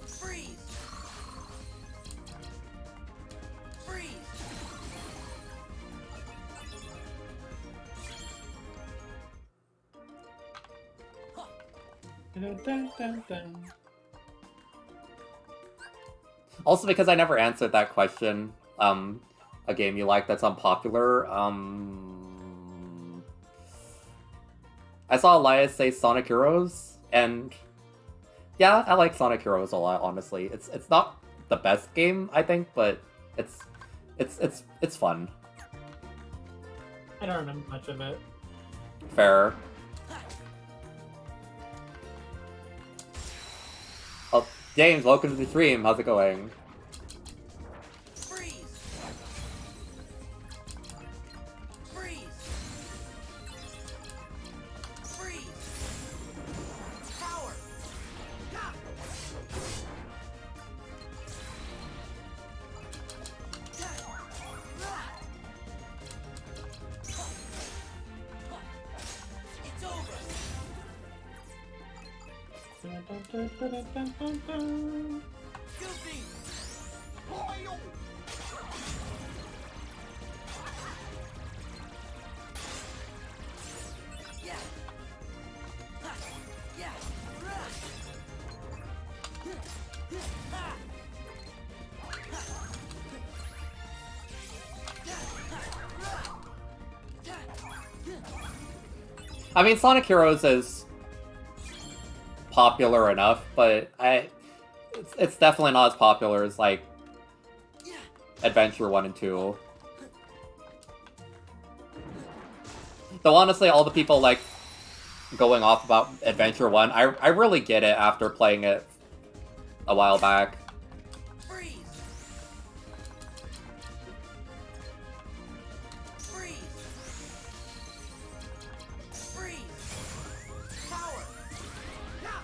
Freeze! Freeze! Also, because I never answered that question, a game you like that's unpopular, I saw Elias say Sonic Heroes, and yeah, I like Sonic Heroes a lot, honestly. It's not the best game, I think, but it's fun. I don't remember much of it. Fair. Oh, James, welcome to the stream. How's it going? Freeze! Freeze! Freeze! Power! Ha! It's over! Goofy! Yeah! Ha! Yeah! Ha! I mean, Sonic Heroes is popular enough, but it's definitely not as popular as, like, Adventure 1 and 2. Though honestly, all the people, like, going off about Adventure 1, I really get it after playing it a while back. Freeze! Freeze! Freeze! Power! Ha!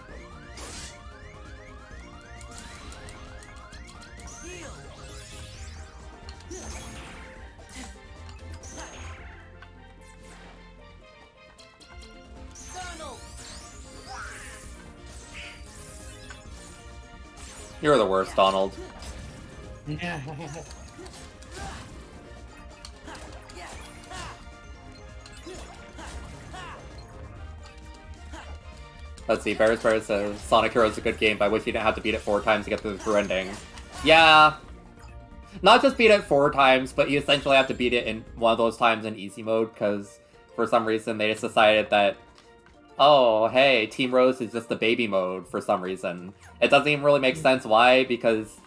Heal! Donald! You're the worst, Donald. Yeah. Let's see, Bears says, Sonic Heroes is a good game, but I wish you didn't have to beat it 4 times to get to the true ending. Yeah. Not just beat it 4 times, but you essentially have to beat it in one of those times in easy mode, because for some reason they just decided that, oh, hey, Team Rose is just the baby mode for some reason. It doesn't even really make sense why, because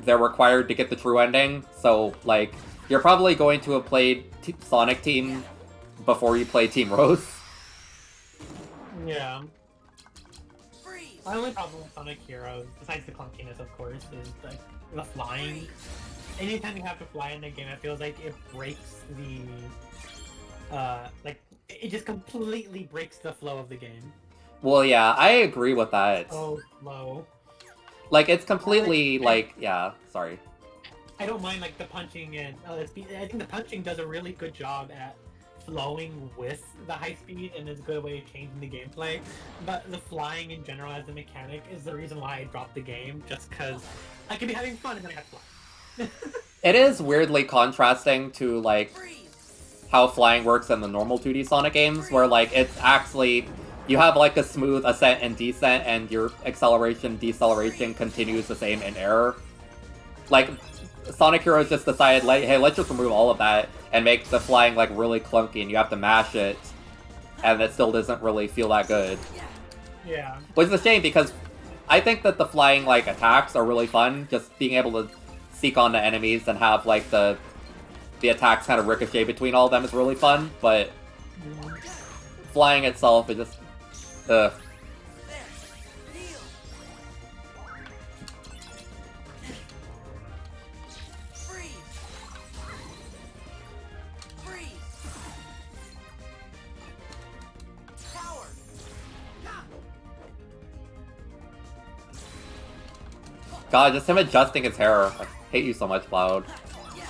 they're required to get the true ending, so, like, you're probably going to have played Sonic Team before you play Team Rose. Yeah. Freeze! My only problem with Sonic Heroes, besides the clunkiness, of course, is like the flying. Anytime you have to fly in a game, it feels like it breaks the, like, it just completely breaks the flow of the game. Well, yeah, I agree with that. Oh, low. Like, it's completely, like, yeah, sorry. I don't mind, like, the punching and I think the punching does a really good job at flowing with the high speed and is a good way of changing the gameplay. But the flying in general as a mechanic is the reason why I dropped the game, just because I could be having fun and then I have to fly. It is weirdly contrasting to, like, Freeze! how flying works in the normal 2D Sonic games, where, like, it's actually... You have, like, a smooth ascent and descent, and your acceleration, deceleration continues the same in air. Like, Sonic Heroes just decided, like, hey, let's just remove all of that and make the flying, like, really clunky, and you have to mash it, and it still doesn't really feel that good. Yeah. Which is a shame, because I think that the flying, like, attacks are really fun, just being able to seek onto enemies and have, like, the attacks kind of ricochet between all of them is really fun, but flying itself is just... Ugh. There. Heal. Freeze. Freeze. Power. Ha. God, just him adjusting his hair. I hate you so much, Cloud. Yeah.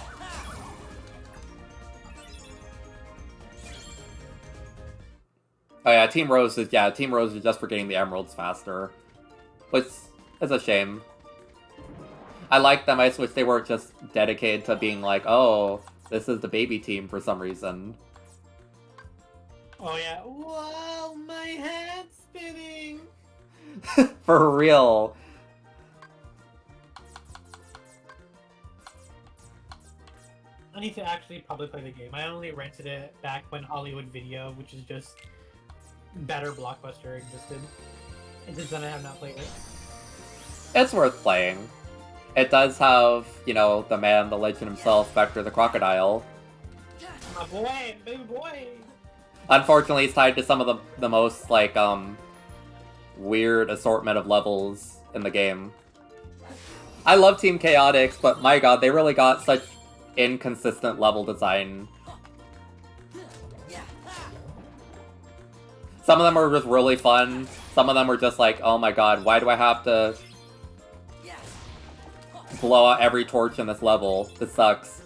Oh yeah, Team Rose is just for getting the emeralds faster. Which is a shame. I like them, I just wish they weren't just dedicated to being like, oh, this is the baby team for some reason. Oh yeah. Whoa, my head's spinning. For real. I need to actually probably play the game. I only rented it back when Hollywood Video, which is just better Blockbuster, existed. And since then I have not played it. It's worth playing. It does have, you know, the man, the legend himself, Vector the Crocodile. My boy, baby boy. Unfortunately, it's tied to some of the most, like, weird assortment of levels in the game. I love Team Chaotix, but my god, they really got such inconsistent level design. Yeah. Some of them are just really fun. Some of them are just like, oh my god, why do I have to Yeah. blow out every torch in this level? This sucks.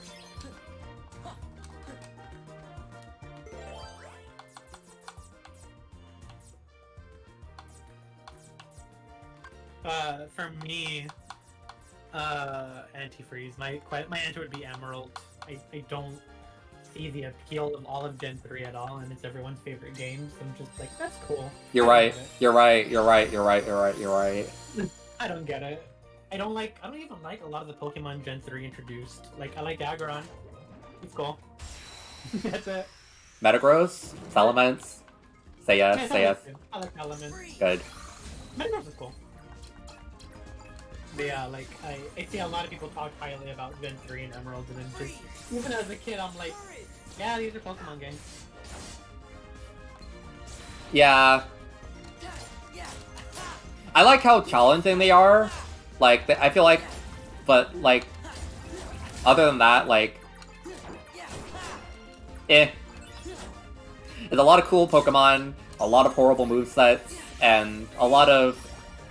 For me, antifreeze. My answer would be Emerald. I don't see the appeal of all of Gen 3 at all, and it's everyone's favorite game, so I'm just like, that's cool. You're I right. don't get You're right. You're right. You're right. You're right. You're right. it. I don't get it. I don't even like a lot of the Pokemon Gen 3 introduced. Like, I like Aggron. It's cool. That's it. Metagross? Elements? Say yes. Yeah, Say yes. I like Elements. Good. Metagross is cool. But yeah, like, I see a lot of people talk highly about Gen 3 and Emerald, and then just, even as a kid, I'm like, yeah, these are Pokemon games. Yeah. Yeah. I like how challenging they are. Like, I feel like, but like, other than that, like, eh. There's a lot of cool Pokemon, a lot of horrible movesets, and a lot of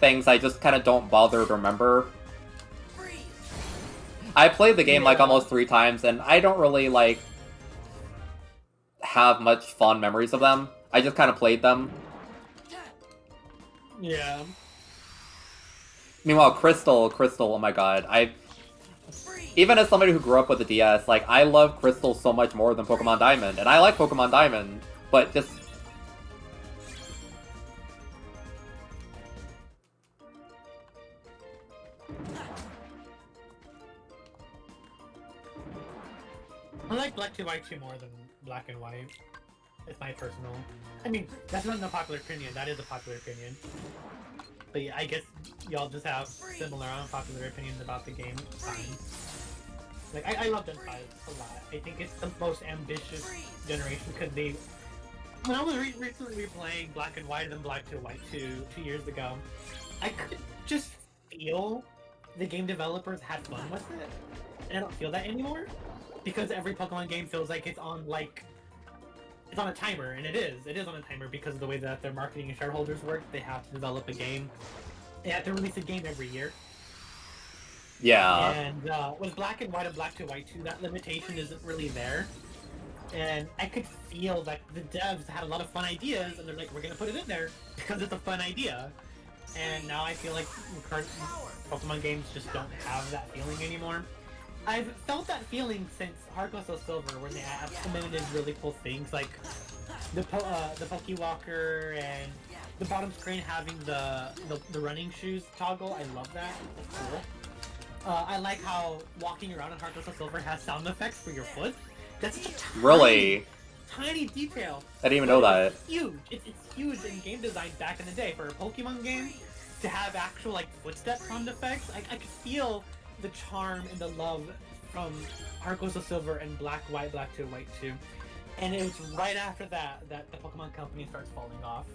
things I just kind of don't bother to remember. I played the game like almost 3 times, and I don't really like have much fond memories of them. I just kind of played them. Yeah. Meanwhile, Crystal, oh my god, even as somebody who grew up with the DS, like, I love Crystal so much more than Pokemon Diamond, and I like Pokemon Diamond, but just... I like Black 2 White 2 more than Black and White. It's my personal... I mean, that's not a popular opinion, that is a popular opinion. But yeah, I guess y'all just have similar unpopular opinions about the game. Fine. Like, I love Gen 5 a lot. I think it's the most ambitious generation because they... When I was recently replaying Black and White and Black 2 White 2 years ago, I could just feel the game developers had fun with it. And I don't feel that anymore. Because every Pokemon game feels like it's on, like... It's on a timer, and it is. It is on a timer because of the way that their marketing and shareholders work. They have to develop a game. They have to release a game every year. Yeah. And with Black and White and Black 2 White 2, that limitation isn't really there. And I could feel that the devs had a lot of fun ideas, and they're like, we're gonna put it in there because it's a fun idea. And now I feel like current Pokemon games just don't have that feeling anymore. I've felt that feeling since Heart Gold Soul Silver, where they implemented really cool things like the Pokewalker and the bottom screen having the running shoes toggle. I love that. That's cool. I like how walking around in Heart Gold Soul Silver has sound effects for your foot. That's such a tiny detail. I didn't even know that. It's huge. It's huge in game design back in the day for a Pokemon game to have actual like footstep sound effects. I could feel the charm and the love from Heart Gold Soul Silver and Black 2 White 2. And it was right after that that the Pokemon Company starts falling off.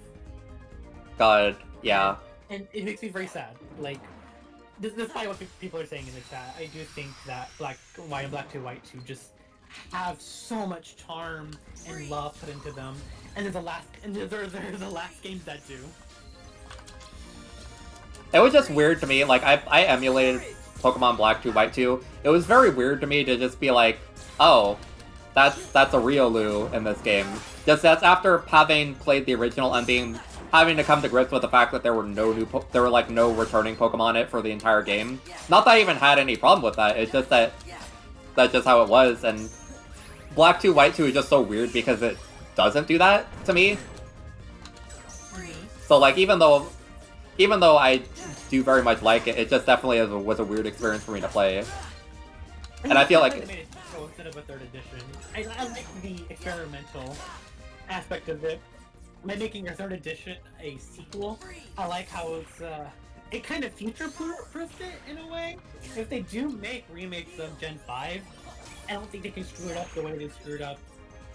God, yeah. And it makes me very sad. Like, this is probably what people are saying in the chat. I do think that White and Black 2, White 2 just have so much charm and love put into them. And there's the last games that do. It was just weird to me. Like, I emulated Pokemon Black 2, White 2. It was very weird to me to just be like, oh, that's a Riolu in this game. Just that's after having played the original and having to come to grips with the fact that there were no returning Pokemon in it for the entire game. Not that I even had any problem with that. It's just that that's just how it was. And Black 2, White 2 is just so weird because it doesn't do that to me. So like even though I do very much like it, it just definitely was a weird experience for me to play. And I feel like made it so instead of a third edition. I like the experimental aspect of it. By making your third edition a sequel, I like how it kind of future-proofed it in a way. If they do make remakes of Gen 5, I don't think they can screw it up the way they screwed up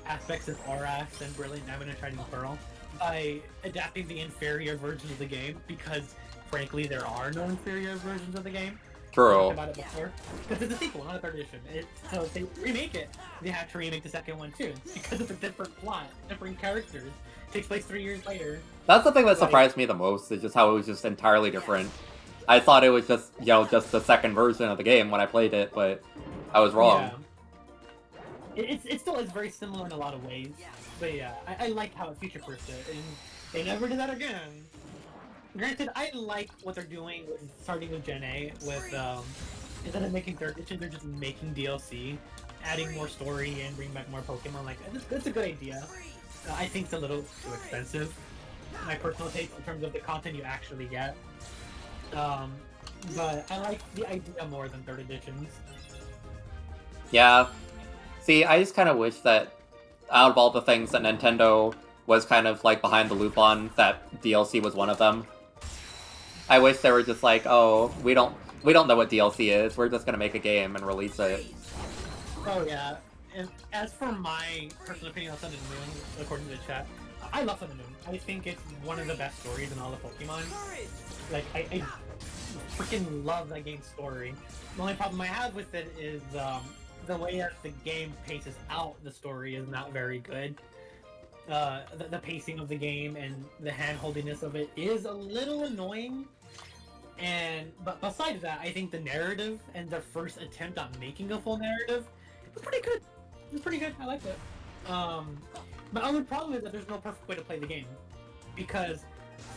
aspects of Aurax and Brilliant Diamond and Shining Pearl by adapting the inferior versions of the game, because frankly there are no inferior versions of the game. true. About it before, because it's a sequel, not a third edition. So if they remake it, they have to remake the second one too, because it's a different plot, different characters. It takes place 3 years later. That's the thing that surprised me the most, is just how it was just entirely different. I thought it was just, just the second version of the game when I played it, but I was wrong. Yeah. It still is very similar in a lot of ways, but yeah, I like how it future-proofed it, and they never did that again. Granted, I like what they're doing, starting with Gen A, with, instead of making third edition, they're just making DLC, adding more story and bringing back more Pokemon. Like, that's a good idea. I think it's a little too expensive, my personal take, in terms of the content you actually get. But I like the idea more than third editions. Yeah. See, I just kind of wish that out of all the things that Nintendo was kind of like behind the loop on, that DLC was one of them. I wish they were just like, oh, we don't know what DLC is. We're just gonna make a game and release it. Oh yeah. And as for my personal opinion on Sun and Moon, according to the chat, I love Sun and Moon. I think it's one of the best stories in all of Pokemon. Like, I freaking love that game's story. The only problem I have with it is the way that the game paces out the story is not very good. The pacing of the game and the hand-holdiness of it is a little annoying. But besides that, I think the narrative and their first attempt on making a full narrative was pretty good. It was pretty good. I liked it. My only problem is that there's no perfect way to play the game, because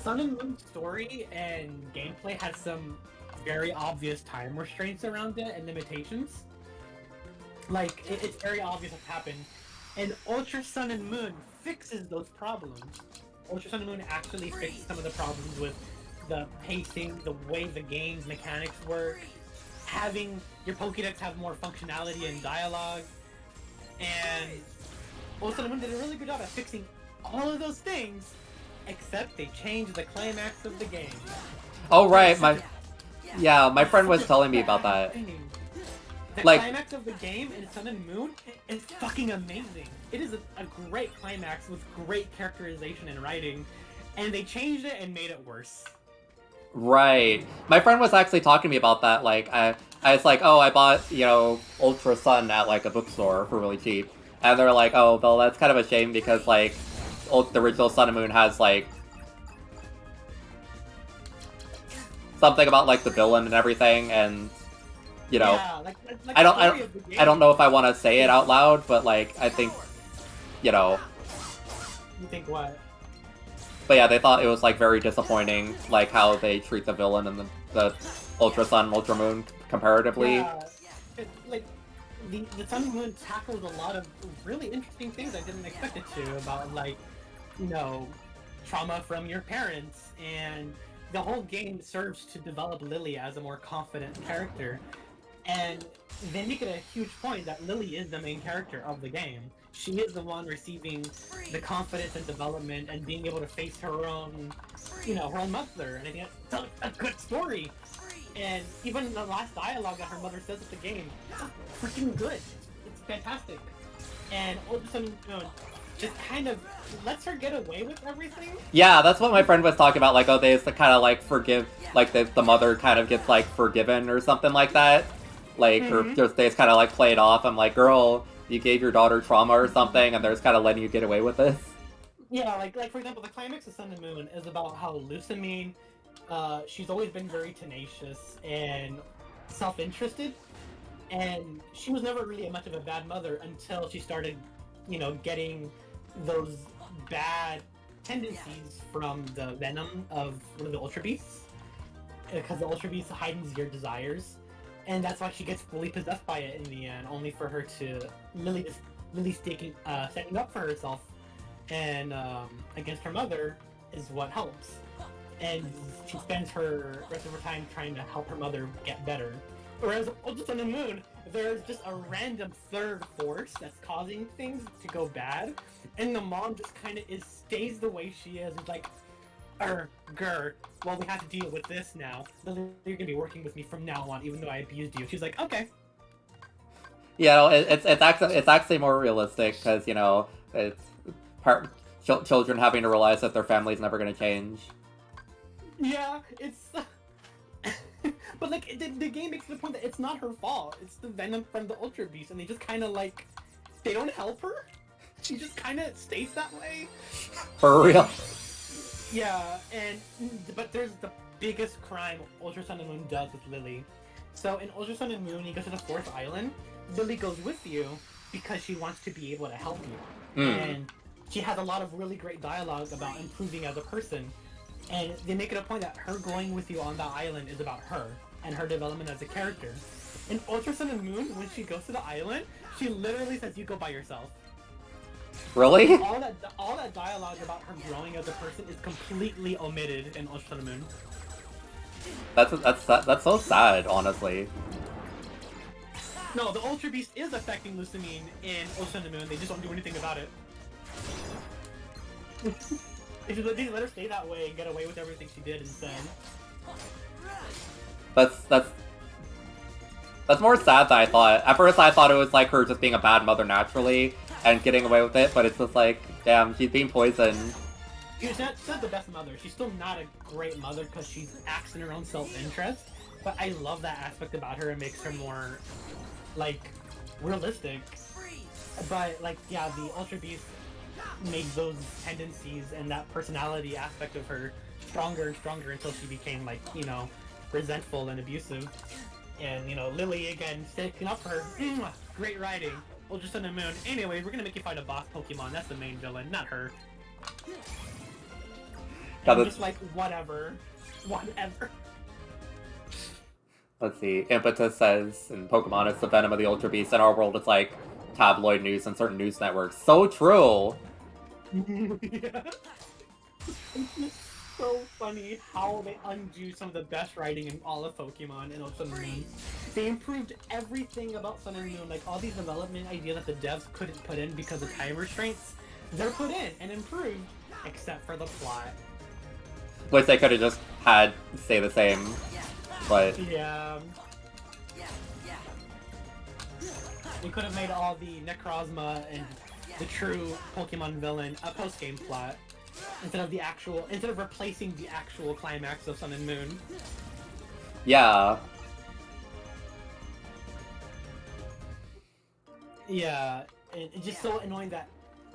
Sun and Moon's story and gameplay has some very obvious time restraints around it and limitations. Like, it's very obvious what's happened, and Ultra Sun and Moon fixes those problems. Ultra Sun and Moon actually fixes some of the problems with the pacing, the way the game's mechanics work, having your Pokédex have more functionality and dialogue, and Ultra Sun and Moon did a really good job at fixing all of those things, except they changed the climax of the game. Oh right, my friend was telling me about that. The Like, climax of the game in Sun and Moon is fucking amazing. It is a great climax with great characterization and writing, and they changed it and made it worse. Right. My friend was actually talking to me about that. Like, I was like, oh, I bought, Ultra Sun at, like, a bookstore for really cheap. And they're like, oh, well, that's kind of a shame because, like, the original Sun and Moon has, like, something about, like, the villain and everything, and, Yeah, like I the story of the I don't game. know if I want to say it out loud, but, like, I think, You think what? But yeah, they thought it was, like, very disappointing, like, how they treat the villain in the Ultra Sun, Ultra Moon comparatively. Yeah, the Sun and Moon tackles a lot of really interesting things I didn't expect it to, about, like, trauma from your parents, and the whole game serves to develop Lily as a more confident character. And they make it a huge point that Lily is the main character of the game. She is the one receiving the confidence and development and being able to face her own, her own mother. And I think that's a good story. And even the last dialogue that her mother says at the game, it's freaking good. It's fantastic. and all of a sudden, just kind of lets her get away with everything. Yeah, that's what my friend was talking about. Like, oh, they used to kind of like forgive, like the mother kind of gets like forgiven or something like that. Like, or just they just kind of like play it off. I'm like, girl, you gave your daughter trauma or something, and they're just kind of letting you get away with this. Yeah, like for example, the climax of Sun and Moon is about how Lusamine, she's always been very tenacious and self-interested, and she was never really much of a bad mother until she started, getting those bad tendencies from the venom of one of the Ultra Beasts, because the Ultra Beast hidens your desires, and that's why she gets fully possessed by it in the end, only for her to really standing up for herself and against her mother is what helps. And she spends her rest of her time trying to help her mother get better. Whereas Ultra Sun and Moon, there's just a random third force that's causing things to go bad, and the mom just kind of stays the way she is. It's like, grr, well, we have to deal with this now. You're gonna be working with me from now on, even though I abused you. She's like, okay. Yeah, it's actually more realistic because it's children having to realize that their family's never going to change. Yeah, it's. But like the game makes the point that it's not her fault. It's the venom from the Ultra Beast, and they just kind of like they don't help her. She just kind of stays that way. For real. Yeah, but there's the biggest crime Ultra Sun and Moon does with Lily. So in Ultra Sun and Moon, you go to the 4th island. Lily goes with you because she wants to be able to help you, and she has a lot of really great dialogue about improving as a person. And they make it a point that her going with you on that island is about her and her development as a character. In Ultra Sun and Moon, when she goes to the island, she literally says, "You go by yourself." Really? All that dialogue about her growing as a person is completely omitted in Ultra Sun and Moon. That's so sad, honestly. No, the Ultra Beast is affecting Lusamine in Ultra Sun and Moon. They just don't do anything about it. They let her stay that way and get away with everything she did instead. That's more sad than I thought. At first I thought it was like her just being a bad mother naturally and getting away with it, but it's just like, damn, she's being poisoned. She's not the best mother. She's still not a great mother because she acts in her own self-interest. But I love that aspect about her. It makes her more, like, realistic. But, like, yeah, the Ultra Beast made those tendencies and that personality aspect of her stronger and stronger until she became, like, resentful and abusive. And, Lily, again, sticking up for her. Great writing. Ultra Sun and Moon. Anyways, we're gonna make you fight a boss Pokemon. That's the main villain, not her. I'm just like, whatever. Let's see. Impetus says in Pokemon it's the venom of the Ultra Beast. In our world it's like tabloid news and certain news networks. So true! Yeah. It's just so funny how they undo some of the best writing in all of Pokemon and Sun and Moon. They improved everything about Sun and Moon, like all these development ideas that the devs couldn't put in because of time restraints. They're put in and improved, except for the plot. Which they could have just had stay the same, but... Yeah. They could have made all the Necrozma and the true Pokemon villain a post-game plot, instead of replacing the actual climax of Sun and Moon. Yeah. Yeah, and it's just so annoying that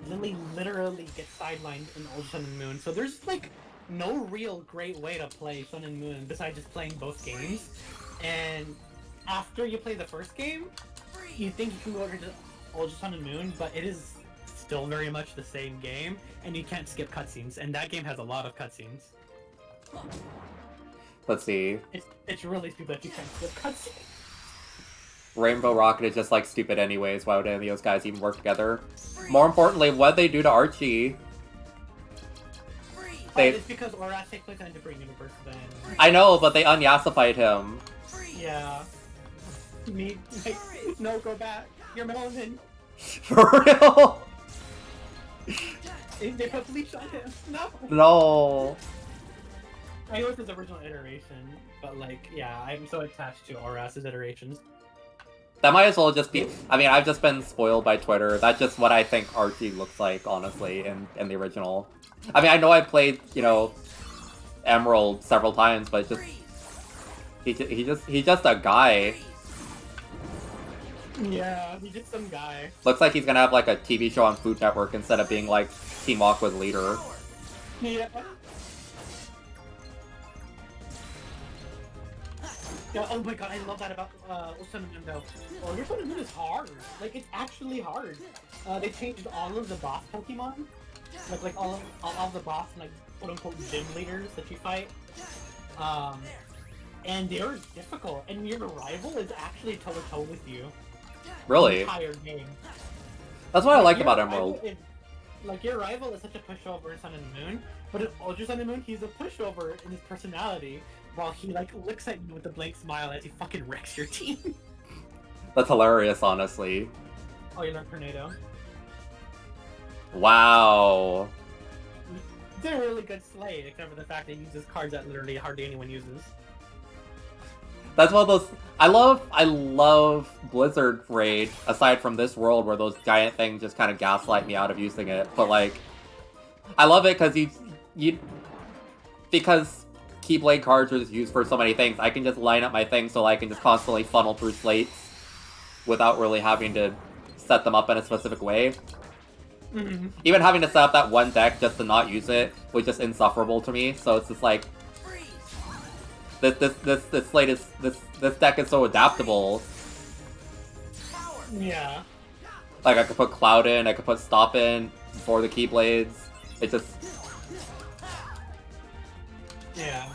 Lily literally gets sidelined in Ultra Sun and Moon. So there's like no real great way to play Sun and Moon besides just playing both games. And after you play the first game, you think you can go over to Ultra Sun and Moon, but it is still very much the same game, and you can't skip cutscenes. And that game has a lot of cutscenes. Let's see. It's really stupid that you can't skip cutscenes. Rainbow Rocket is just like stupid anyways. Why would any of those guys even work together? More importantly, what'd they do to Archie? It's because Oras takes place in a different universe then. I know, but they unyasified him. Yeah. No, go back. You're melanin. For real? They put bleach on him. No. No. I know it's his original iteration, but like, yeah, I'm so attached to Oras's iterations. That might as well just be... I mean, I've just been spoiled by Twitter. That's just what I think Archie looks like, honestly, in the original. I mean, I know I played, you know, Emerald several times, but just... He's just a guy. Yeah, he's just some guy. Looks like he's gonna have, like, a TV show on Food Network instead of being, like, Team Aqua's leader. Yeah. Yeah, oh my god, I love that about Sun and Moon though. Your Sun and Moon is hard. Like, it's actually hard. They changed all of the boss Pokemon. Like all of the boss, like, quote-unquote gym leaders that you fight. And they're difficult. And your rival is actually toe-to-toe with you. Really? The entire game. That's what I liked Your about rival Emerald. Like, your rival is such a pushover in Sun and Moon, but in Ultra Sun and Moon, he's a pushover in his personality, while he, like, looks at you with a blank smile as he fucking wrecks your team. That's hilarious, honestly. Oh, you learned Tornado. Wow. It's a really good Slade, except for the fact that he uses cards that literally hardly anyone uses. That's one of those... I love Blizzard Raid, aside from this world where those giant things just kind of gaslight me out of using it. But, like, I love it because because Keyblade cards are just used for so many things. I can just line up my things so I can just constantly funnel through slates without really having to set them up in a specific way. Mm-hmm. Even having to set up that one deck just to not use it was just insufferable to me. So it's just like, this slate is this deck is so adaptable. Yeah. Like, I could put Cloud in, I could put Stop in before the Keyblades. It just... Yeah.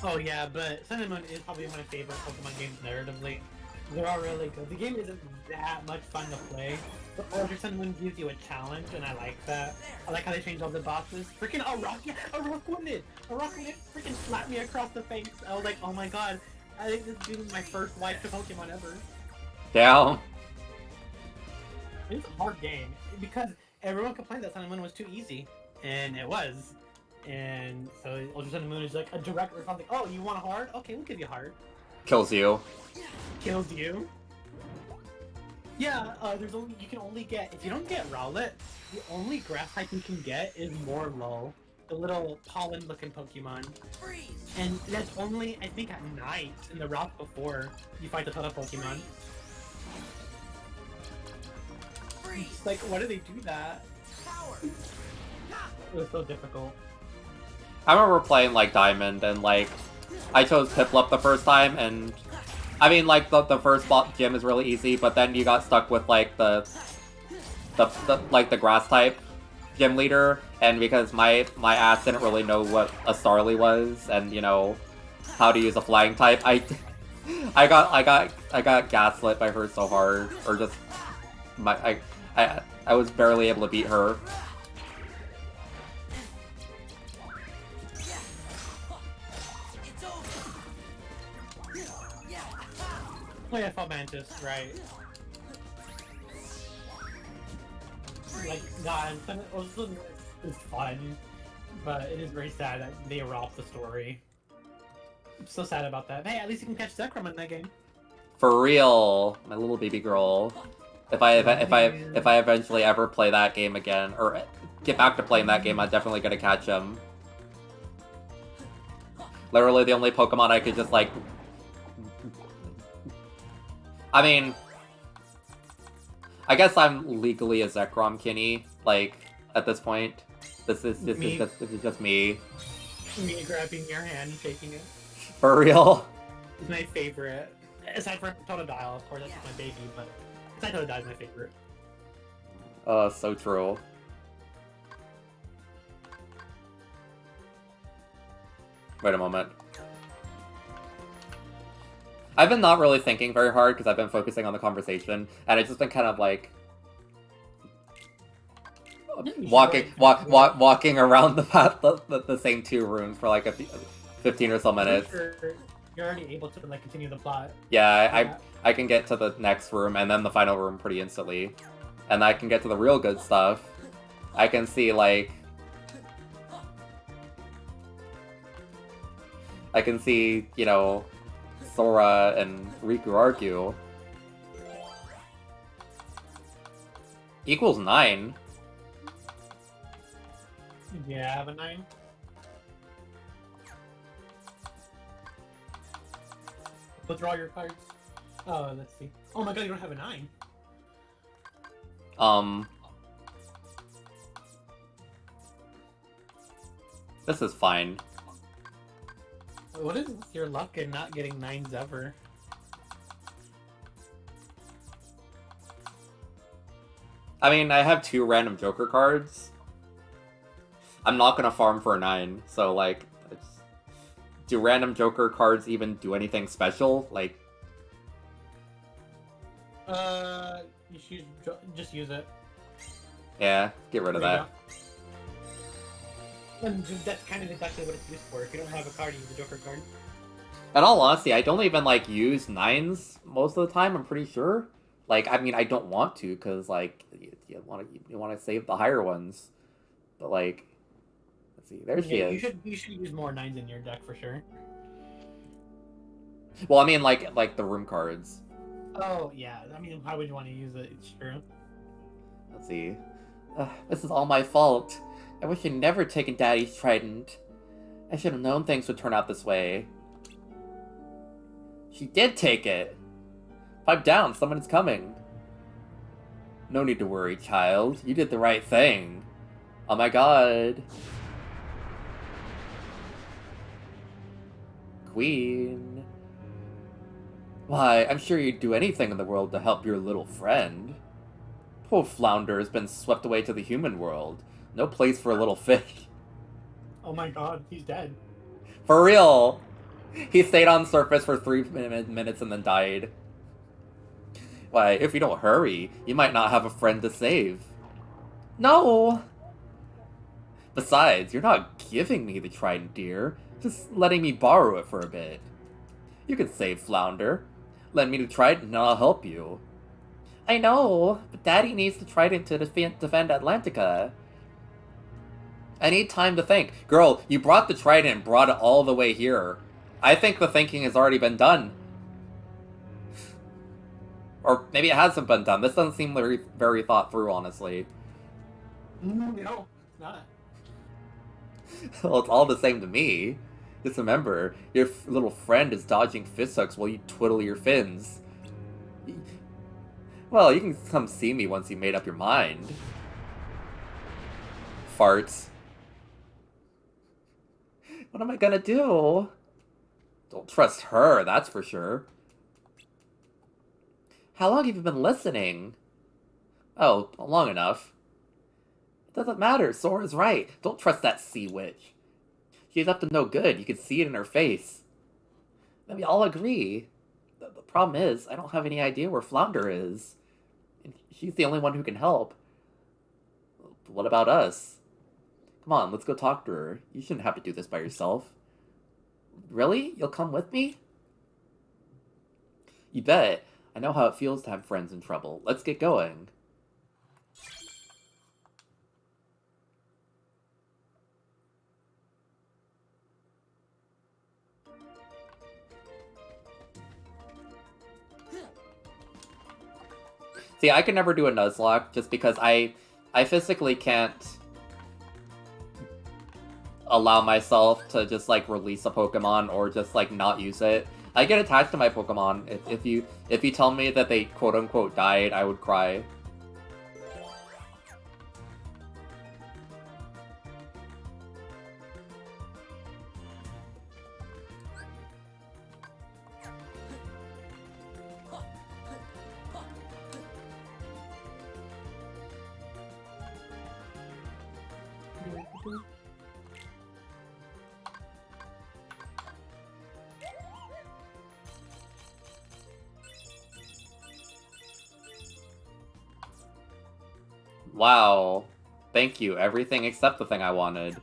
Oh yeah, but Sun and Moon is probably my favorite Pokemon games narratively. They're all really good. The game isn't that much fun to play, but Ultra Sun and Moon gives you a challenge, and I like that. I like how they changed all the bosses. Freaking a Rockwooded! A Rockwooded freaking slapped me across the face. I was like, oh my god, I think this dude is my first wife to Pokemon ever. Down. It's a hard game, because everyone complained that Sun and Moon was too easy, and it was. And so Ultra Sun and Moon is like a direct response, like, oh, you want hard? Okay, we'll give you hard. Kills you. Kills you. Yeah, there's only you can only get if you don't get Rowlet, the only grass type you can get is Morlow, the little pollen-looking Pokemon. And that's only I think at night in the route before you fight the Tota Pokemon. It's like, why do they do that? It was so difficult. I remember playing, like, Diamond, and, like, I chose Piplup the first time, and... I mean, like, the first gym is really easy, but then you got stuck with, like, the grass type gym leader, and because my ass didn't really know what a Starly was, and, you know, how to use a flying type, I got gaslit by her so hard, or just... I was barely able to beat her. Oh yeah, I fought Mantis, right. Like, God, it's fun, but it is very sad that they robbed the story. I'm so sad about that. Hey, at least you can catch Zekrom in that game. For real, my little baby girl. If I eventually ever play that game again, or get back to playing that game, I'm definitely gonna catch him. Literally the only Pokemon I could just, like... I mean... I guess I'm legally a Zekrom Kinney, like, at this point. This is just me. Me grabbing your hand and shaking it. For real? It's my favorite. Aside from Totodile, of course, that's my baby, but... Totodile is my favorite. So true. Wait a moment. I've been not really thinking very hard because I've been focusing on the conversation, and it's just been kind of like walking around the same two rooms for like 15 or so minutes. You're already able to like continue the plot. Yeah, I can get to the next room and then the final room pretty instantly, and I can get to the real good stuff. I can see like. I can see, you know, Sora and Riku argue. Equals 9. Yeah, I have a 9. Withdraw your cards. Oh, let's see. Oh my god, you don't have a 9. This is fine. What is your luck in not getting 9s ever? I mean, I have 2 random Joker cards. I'm not gonna farm for a 9, so like, do random Joker cards even do anything special? Like, you should just use it. yeah, get rid of that. And that's kind of exactly what it's used for. If you don't have a card, use the Joker card. In all honesty, I don't even like use 9s most of the time. I'm pretty sure. Like, I mean, I don't want to because like you want to save the higher ones, but like, let's see, there she is. You should use more 9s in your deck for sure. Well, I mean, like the room cards. Oh yeah, I mean, how would you want to use it? It's true. Let's see. This is all my fault. I wish I'd never taken Daddy's trident. I should have known things would turn out this way. She did take it. Pipe down, someone is coming. No need to worry, child. You did the right thing. Oh my god. Queen. Why, I'm sure you'd do anything in the world to help your little friend. Poor Flounder has been swept away to the human world. No place for a little fish. Oh my god, he's dead. For real! He stayed on the surface for 3 minutes and then died. Why, if you don't hurry, you might not have a friend to save. No! Besides, you're not giving me the trident, dear. Just letting me borrow it for a bit. You can save Flounder. Lend me the trident and I'll help you. I know, but Daddy needs the trident to defend Atlantica. I need time to think. Girl, you brought the trident and brought it all the way here. I think the thinking has already been done. Or maybe it hasn't been done. This doesn't seem very, very thought through, honestly. No, it's not. Well, it's all the same to me. Just remember, your little friend is dodging fisshooks while you twiddle your fins. Well, you can come see me once you made up your mind. Farts. What am I gonna do? Don't trust her, that's for sure. How long have you been listening? Oh, long enough. It doesn't matter, Sora's right. Don't trust that sea witch. She's up to no good, you can see it in her face. Then we all agree. The problem is, I don't have any idea where Flounder is. And she's the only one who can help. What about us? Come on, let's go talk to her. You shouldn't have to do this by yourself. Really? You'll come with me? You bet. I know how it feels to have friends in trouble. Let's get going. See, I can never do a Nuzlocke just because I physically can't allow myself to just like release a Pokemon or just like not use it. I get attached to my Pokemon. If you tell me that they quote unquote died, I would cry. Wow. Thank you. Everything except the thing I wanted.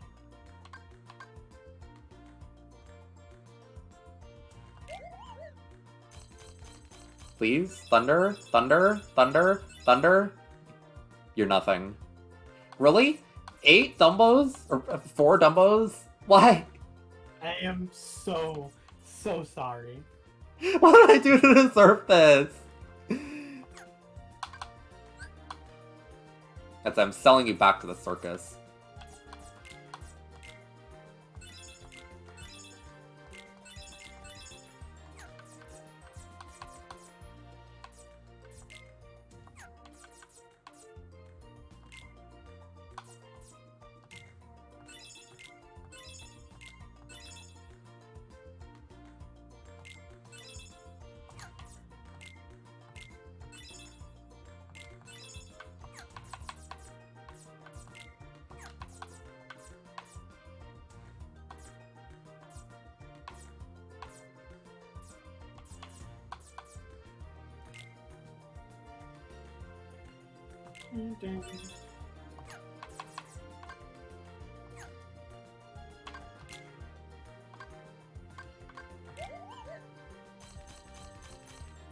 Please? Thunder? Thunder? Thunder? Thunder? You're nothing. Really? 8 Dumbos? Or 4 Dumbos? Why? I am so sorry. What did I do to deserve this? As I'm selling you back to the circus.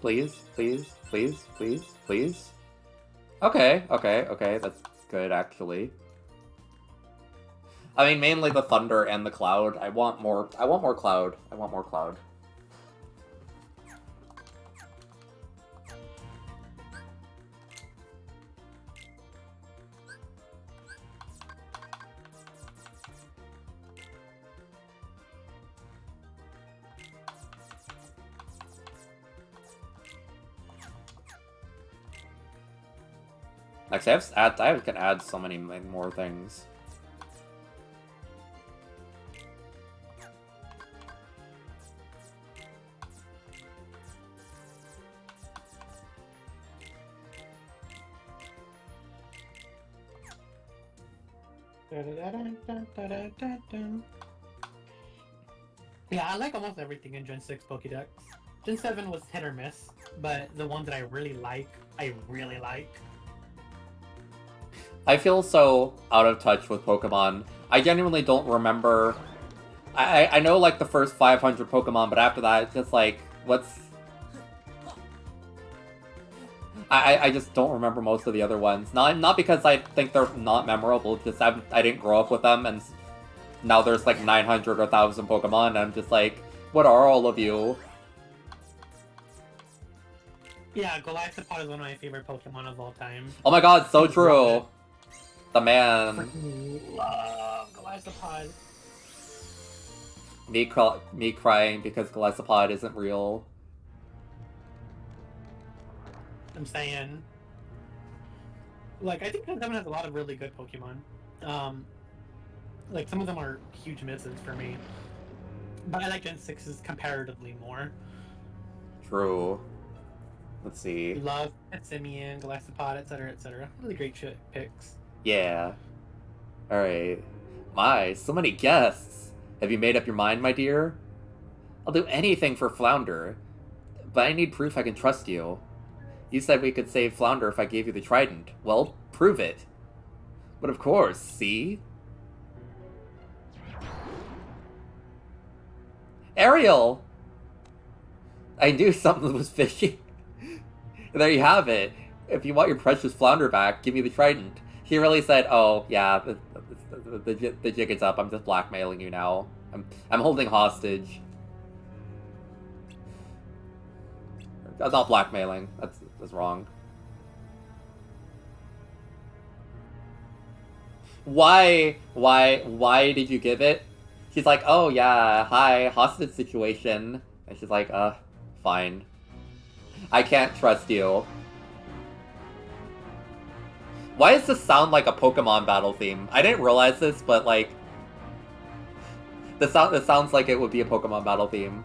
Please, please, please, please, please. Okay, okay, okay, that's good actually. I mean, mainly the thunder and the cloud. I want more cloud. I want more cloud. Actually, I can add so many more things. Yeah, I like almost everything in Gen 6 Pokédex. Gen 7 was hit or miss, but the ones that I really like, I really like. I feel so out of touch with Pokemon. I genuinely don't remember. I know like the first 500 Pokemon, but after that, it's just like, what's... I just don't remember most of the other ones. Not because I think they're not memorable, just I didn't grow up with them, and now there's like 900 or 1,000 Pokemon, and I'm just like, what are all of you? Yeah, Goliathopod is one of my favorite Pokemon of all time. Oh my god, so true! The man. Freaking love Goliathopod. Me crying because Goliathopod isn't real. I'm saying. Like, I think Gen 7 has a lot of really good Pokemon. Like, some of them are huge misses for me. But I like Gen 6's comparatively more. True. Let's see. Love, Simeon, Goliathopod, etc., etc. Really great picks. Yeah. Alright. My, so many guests! Have you made up your mind, my dear? I'll do anything for Flounder. But I need proof I can trust you. You said we could save Flounder if I gave you the trident. Well, prove it. But of course, see? Ariel! I knew something was fishy. There you have it. If you want your precious Flounder back, give me the trident. He really said, oh, yeah, the jig is up. I'm just blackmailing you now. I'm holding hostage. That's not blackmailing. That's wrong. Why did you give it? She's like, oh yeah, hi, hostage situation. And she's like, fine. I can't trust you. Why does this sound like a Pokemon battle theme? I didn't realize this, but like... This sounds like it would be a Pokemon battle theme.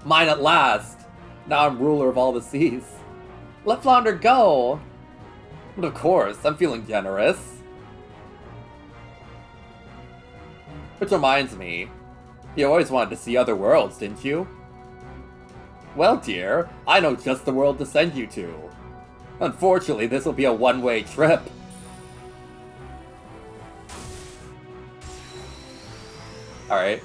Mine at last! Now I'm ruler of all the seas. Let Flounder go! But of course, I'm feeling generous. Which reminds me, you always wanted to see other worlds, didn't you? Well, dear, I know just the world to send you to. Unfortunately, this will be a one-way trip. Alright.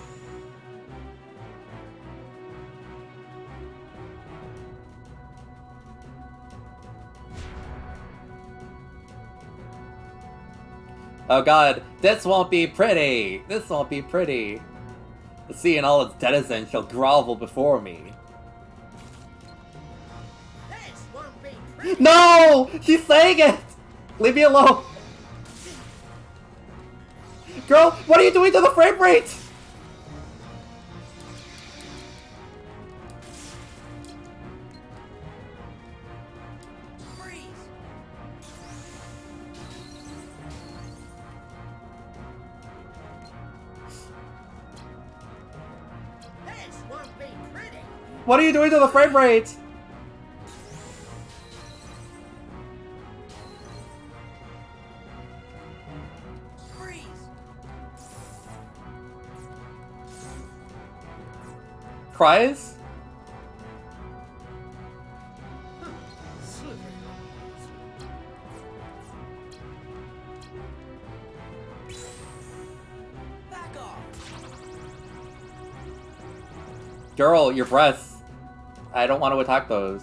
Oh god, this won't be pretty! This won't be pretty! The sea and all its denizens shall grovel before me. This won't be pretty. No! She's saying it! Leave me alone! Girl, what are you doing to the frame rate? Freeze. This won't be pretty. What are you doing to the frame rate? Freeze. Cries? Back off. Girl, your breasts. I don't want to attack those.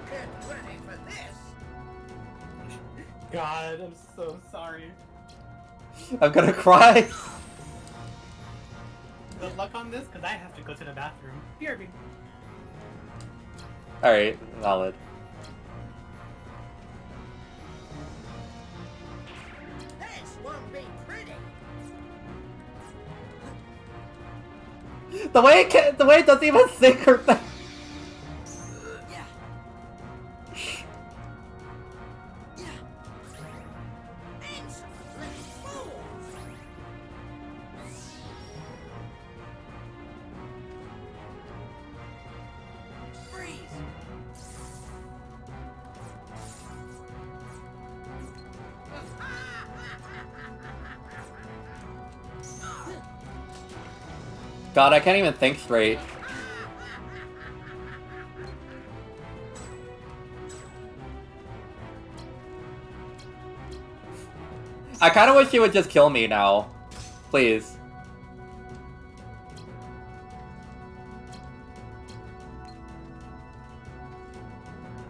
Get ready for this. God, I'm so sorry. I'm gonna cry. Good luck on this, because I have to go to the bathroom. BRB. Alright, valid. This won't be pretty. The way it doesn't even sing her thing. Yeah. Yeah. Instantly fool. Freeze. God, I can't even think straight. I kind of wish she would just kill me now. Please.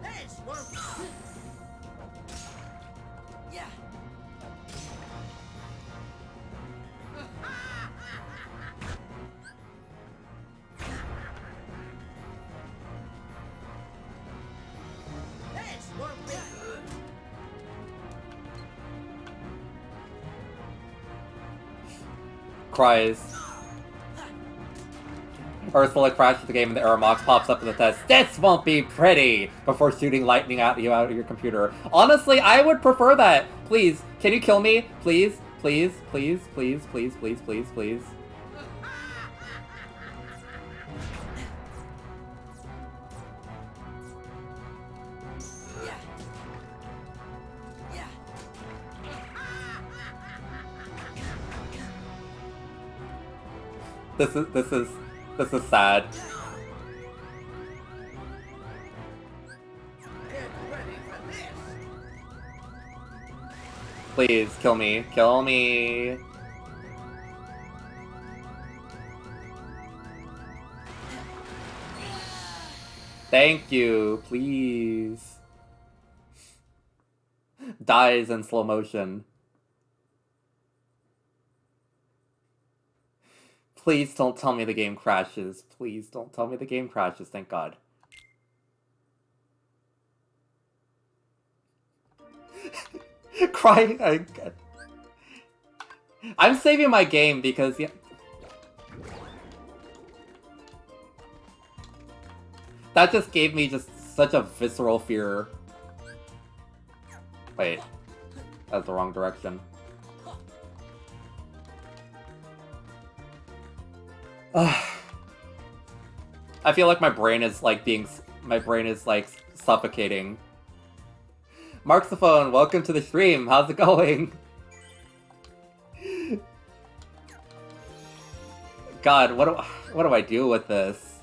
This won't. Yeah. This won't be. Cries. Ursula crashes the game and the error box pops up in the test. This won't be pretty! Before shooting lightning at you out of your computer. Honestly, I would prefer that. Please, can you kill me? Please, please, please, please, please, please, please, please. Yeah. Yeah. This is sad. Get ready for this. Please, kill me. Kill me. Thank you, please. Dies in slow motion. Please don't tell me the game crashes. Please don't tell me the game crashes, thank God. Crying. I'm saving my game because yeah. That just gave me just such a visceral fear. Wait. That's the wrong direction. I feel like my brain is like suffocating. Mark's the phone, welcome to the stream. How's it going? God, what do I do with this?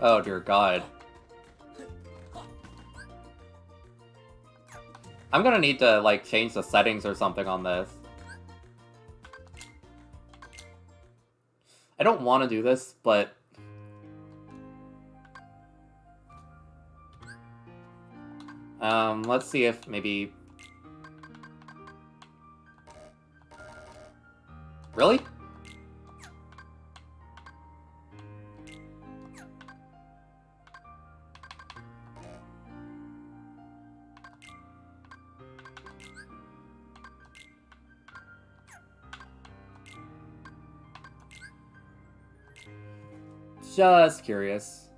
Oh dear God. I'm gonna need to like change the settings or something on this. I don't want to do this, but Let's see if maybe... Really? Just curious.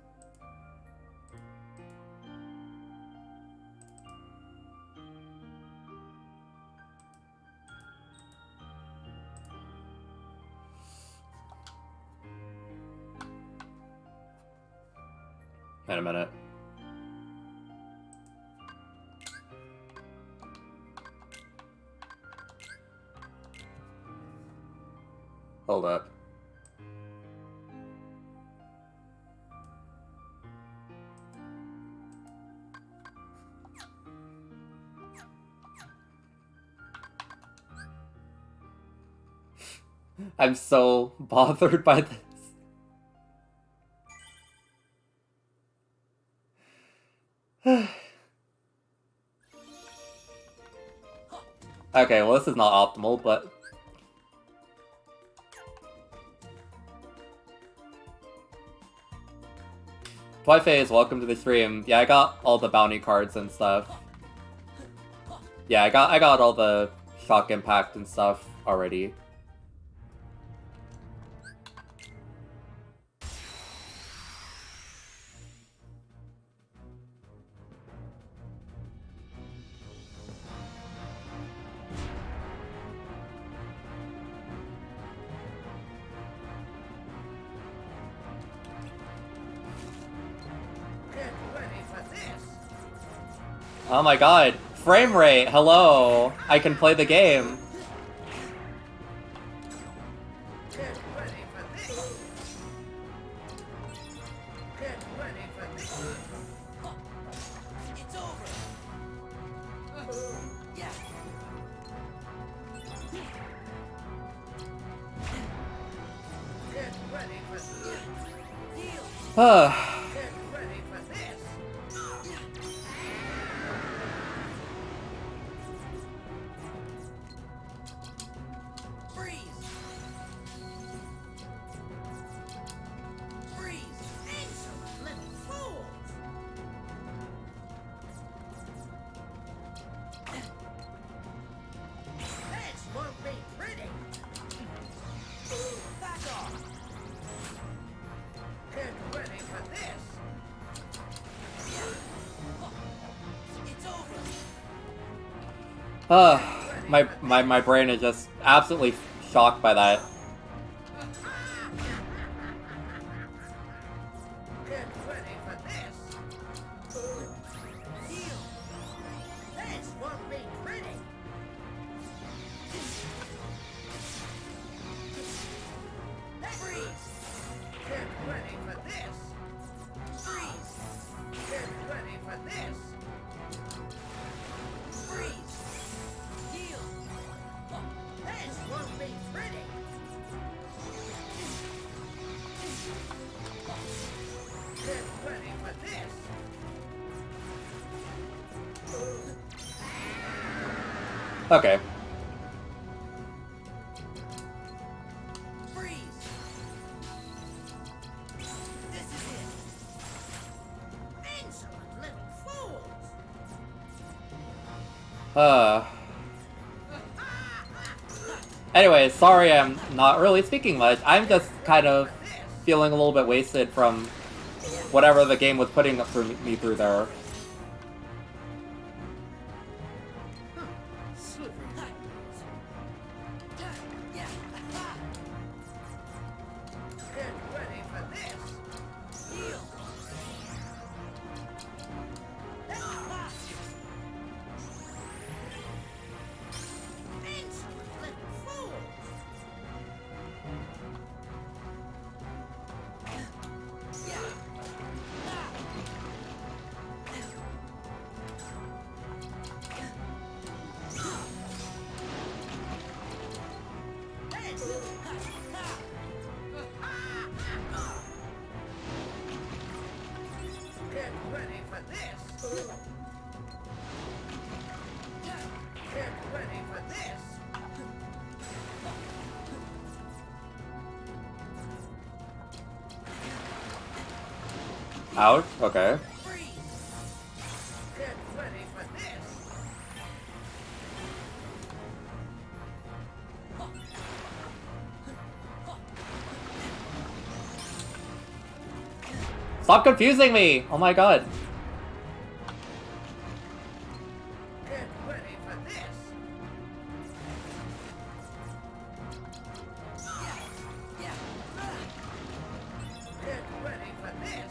Wait a minute. Hold up. I'm so bothered by this. Okay, well this is not optimal, but... Twi-Phase, welcome to the stream. Yeah, I got all the bounty cards and stuff. Yeah, I got all the shock impact and stuff already. Get ready for this. Oh my god. Frame rate, hello. I can play the game. Get ready for this. Get ready for this. It's over. Yeah. Get ready for this. Heal. Get ready for this. Freeze. Freeze. Excellent little fools. This won't be pretty. Back off. Get ready for this. It's over. My brain is just absolutely shocked by that. Get ready for this. Heal. This won't be pretty. Freeze. Get ready for this. Freeze. Get ready for this. Freeze. Heal. This won't be pretty. Get ready for this. Okay. Freeze. This is it. Insolent little fools. Anyway, sorry I'm not really speaking much. I'm just kind of feeling a little bit wasted from whatever the game was putting me through there. Get ready for this. Heal. Insolent little fools. Get ready for this. Ouch, okay. Freeze! Get ready for this! Stop confusing me! Oh my god. Get ready for this! Get ready for this!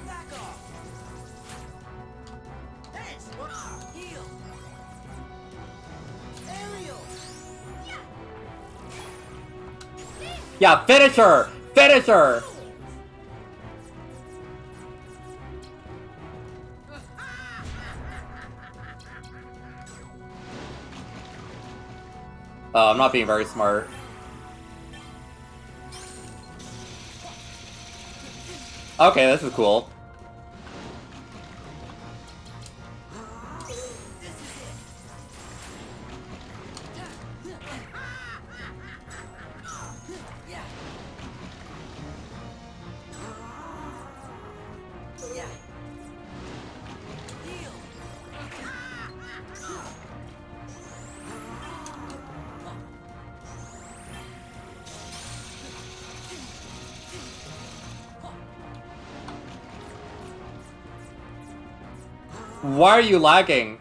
Back off! Thanks, wow! Heal! Aerial! Yeah, finish her! Finish her! Oh, I'm not being very smart. Okay, this is cool. Why are you lagging?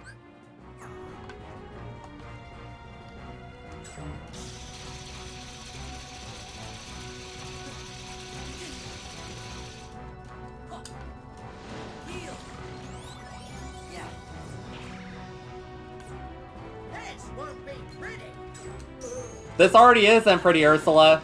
This won't be pretty! This already isn't pretty, Ursula.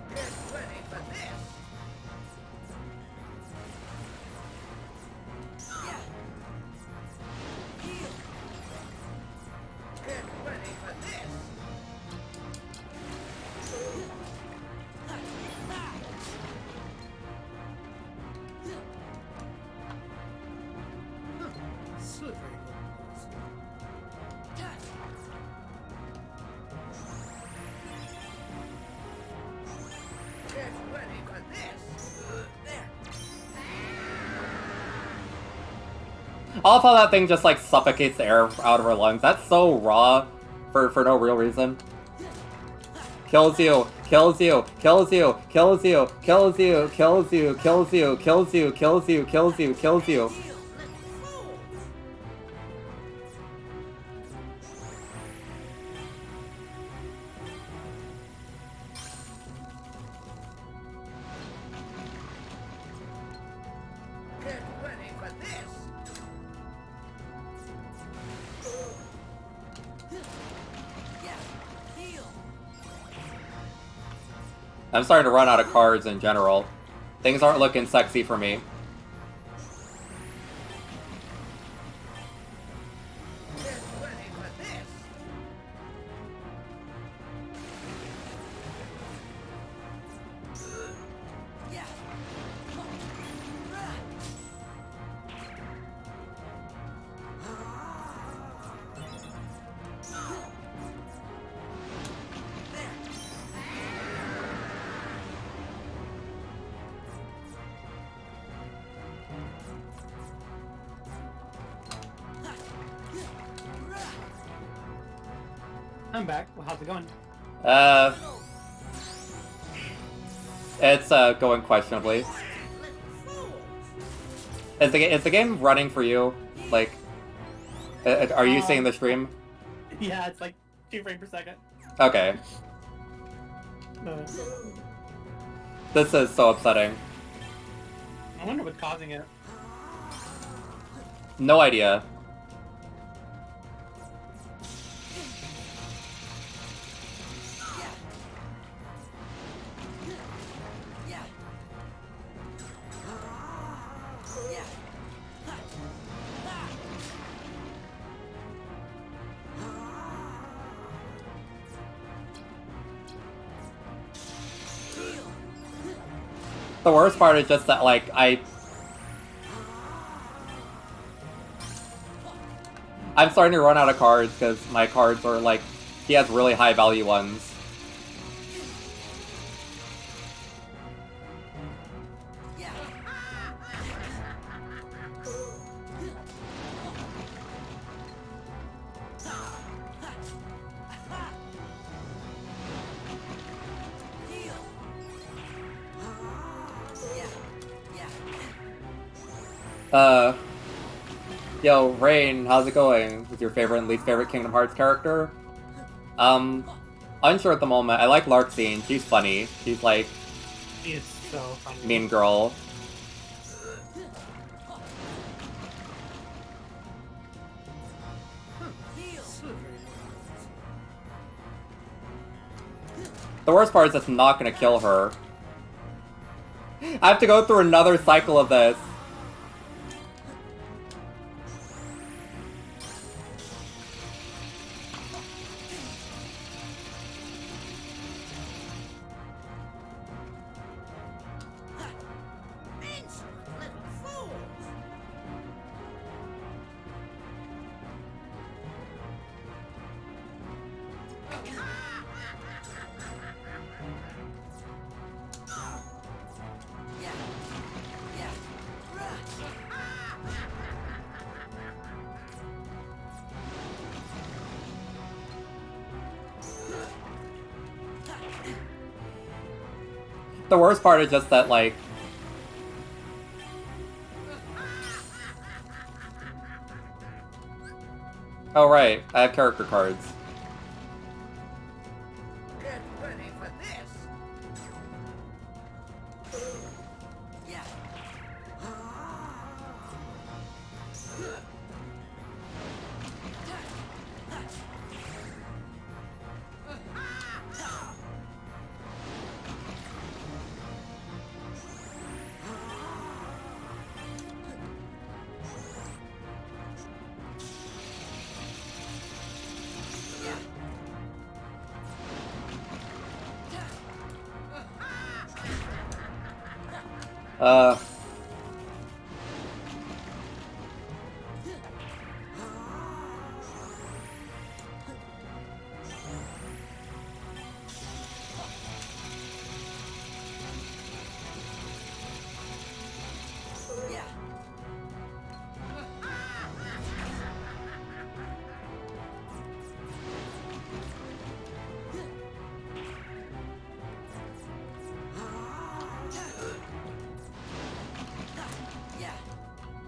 Get ready for this! Get ready for this! Get ready for this! There! I love how that thing just like suffocates the air out of her lungs. That's so raw for no real reason. Kills you, kills you, kills you, kills you, kills you, kills you, kills you, kills you, kills you, kills you, kills you. Get ready for this! I'm starting to run out of cards in general. Things aren't looking sexy for me. Get ready for this! I'm back. Well, how's it going? It's going questionably. Is the game running for you? Like, are you seeing the stream? Yeah, it's like 2 frames per second. Okay. This is so upsetting. I wonder what's causing it. No idea. The worst part is just that, like, I'm starting to run out of cards because my cards are, like, he has really high value ones. Yo, Rain, how's it going? Who's your favorite and least favorite Kingdom Hearts character? Unsure at the moment. I like Larxene. She's funny. She's like He's so funny. mean girl. The worst part is that's not gonna kill her. I have to go through another cycle of this. Insolent little fools! The worst part is just that, like... Oh right, I have character cards. Get ready for this! Uh...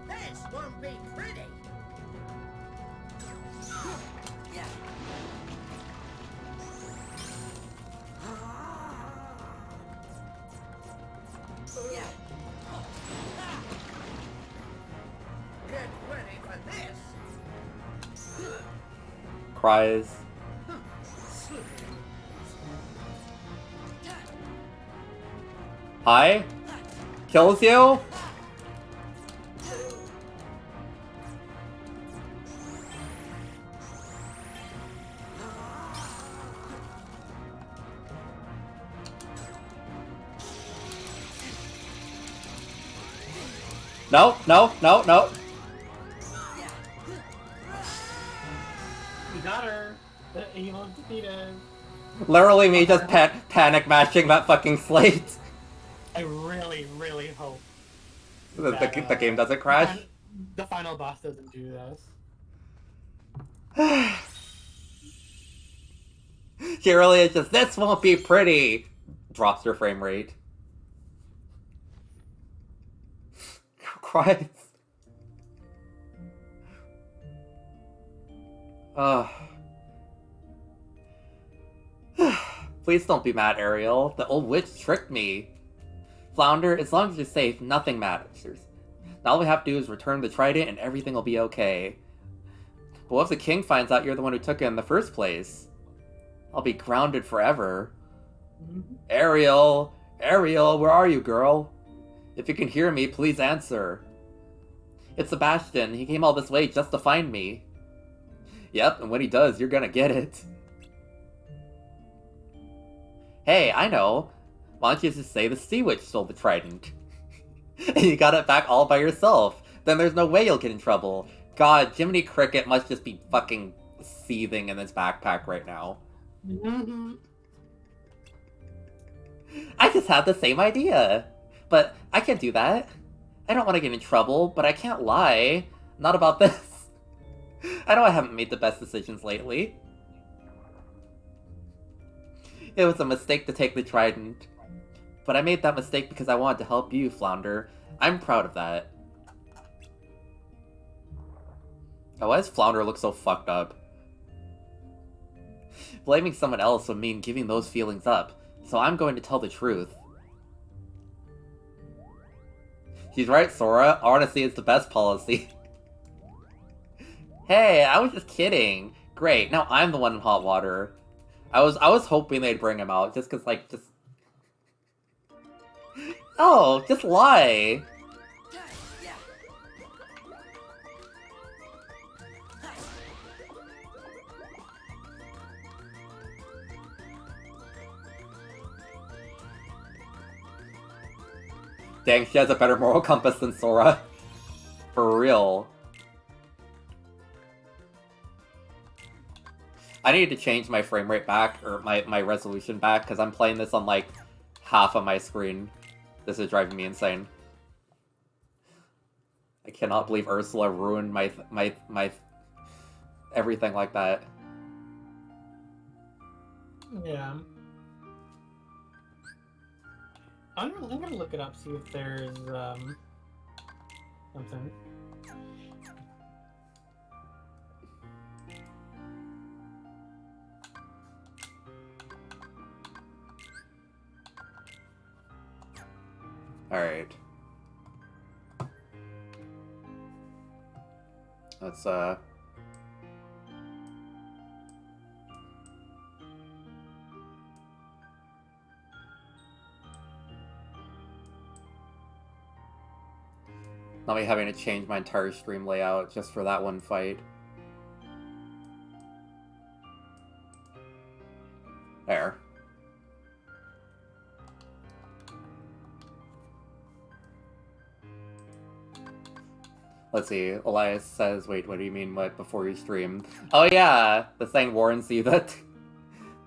This won't be pretty! Get ready for this! Cries. Hi? Kills you? No, no, no, no. You got her. The evil defeated. Literally me just panic mashing that fucking slate. I really, really hope The game doesn't crash. the final boss doesn't do this. She really is just, this won't be pretty. Drops her frame rate. Cries. Please don't be mad, Ariel. The old witch tricked me. Flounder, as long as you're safe, nothing matters. Now all we have to do is return the trident and everything will be okay. But what if the king finds out you're the one who took it in the first place? I'll be grounded forever. Ariel! Ariel, where are you, girl? If you can hear me, please answer. It's Sebastian. He came all this way just to find me. Yep, and when he does, you're gonna get it. Hey, I know. Why don't you just say the Sea Witch stole the trident? And you got it back all by yourself. Then there's no way you'll get in trouble. God, Jiminy Cricket must just be fucking seething in his backpack right now. Mm-hmm. I just had the same idea. But I can't do that. I don't want to get in trouble, but I can't lie. Not about this. I know I haven't made the best decisions lately. It was a mistake to take the trident. But I made that mistake because I wanted to help you, Flounder. I'm proud of that. Oh, why does Flounder look so fucked up? Blaming someone else would mean giving those feelings up, so I'm going to tell the truth. She's right, Sora. Honesty is the best policy. Hey, I was just kidding. Great, now I'm the one in hot water. I was hoping they'd bring him out, just cause, like, just... Oh, just lie! Dang, she has a better moral compass than Sora. For real. I need to change my frame rate back, or my resolution back, because I'm playing this on, like, half of my screen. This is driving me insane. I cannot believe Ursula ruined my everything like that. Yeah. I'm gonna look it up, see if there's something. Alright. Let's, not me having to change my entire stream layout just for that one fight. There. Let's see, Elias says, wait, what do you mean, what, before you stream? Oh yeah, the thing warns you that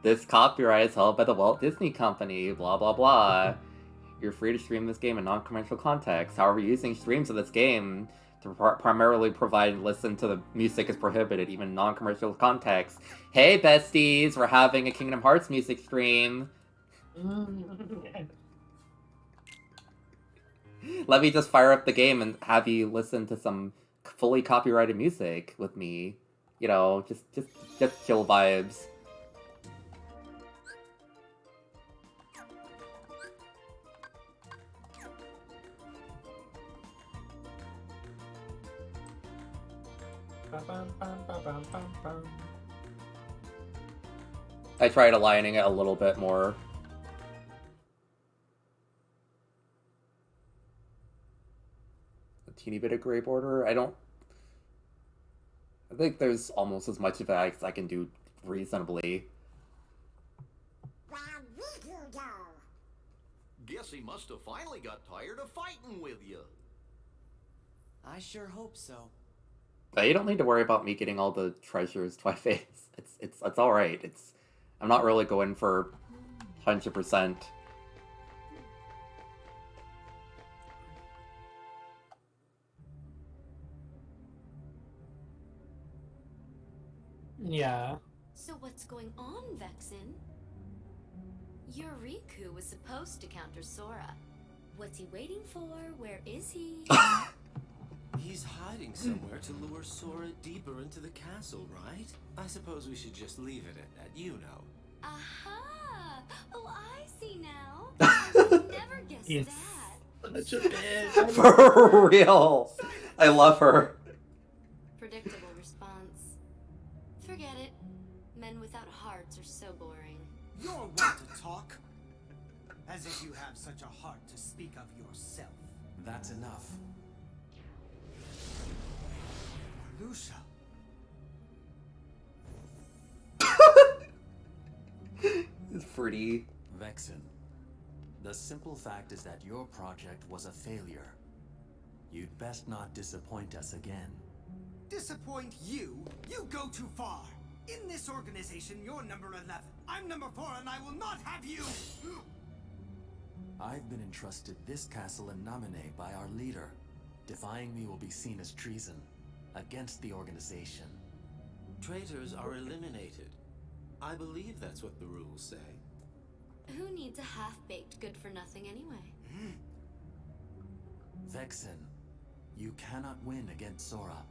this copyright is held by the Walt Disney Company, blah blah blah. You're free to stream this game in non-commercial context. However, using streams of this game to primarily provide and listen to the music is prohibited, even in non-commercial context. Hey besties, we're having a Kingdom Hearts music stream. Let me just fire up the game and have you listen to some fully copyrighted music with me. You know, just chill vibes. I tried aligning it a little bit more. A teeny bit of gray border. I think there's almost as much of that as I can do reasonably. Guess he must have finally got tired of fighting with you. I sure hope so. But you don't need to worry about me getting all the treasures twice. It's all right. I'm not really going for 100%. Yeah. So what's going on, Vexen? Your Riku was supposed to counter Sora. What's he waiting for? Where is he? He's hiding somewhere to lure Sora deeper into the castle, right? I suppose we should just leave it at that, you know. Aha! Oh, I see now. I never guessed Yes. that. Such a bitch. For real. I love her. Predictable response. Forget it. Men without hearts are so boring. You're one to talk. As if you have such a heart to speak of yourself. That's enough. Lucia. It's pretty. Vexen, The simple fact is that your project was a failure. You'd best not disappoint us again. Disappoint you? You go too far. In this organization, you're number 11. I'm number 4, and I will not have you! I've been entrusted this castle in Namine by our leader. Defying me will be seen as treason against the organization. Traitors are eliminated. I believe that's what the rules say. Who needs a half-baked good-for-nothing anyway? Vexen, you cannot win against Sora.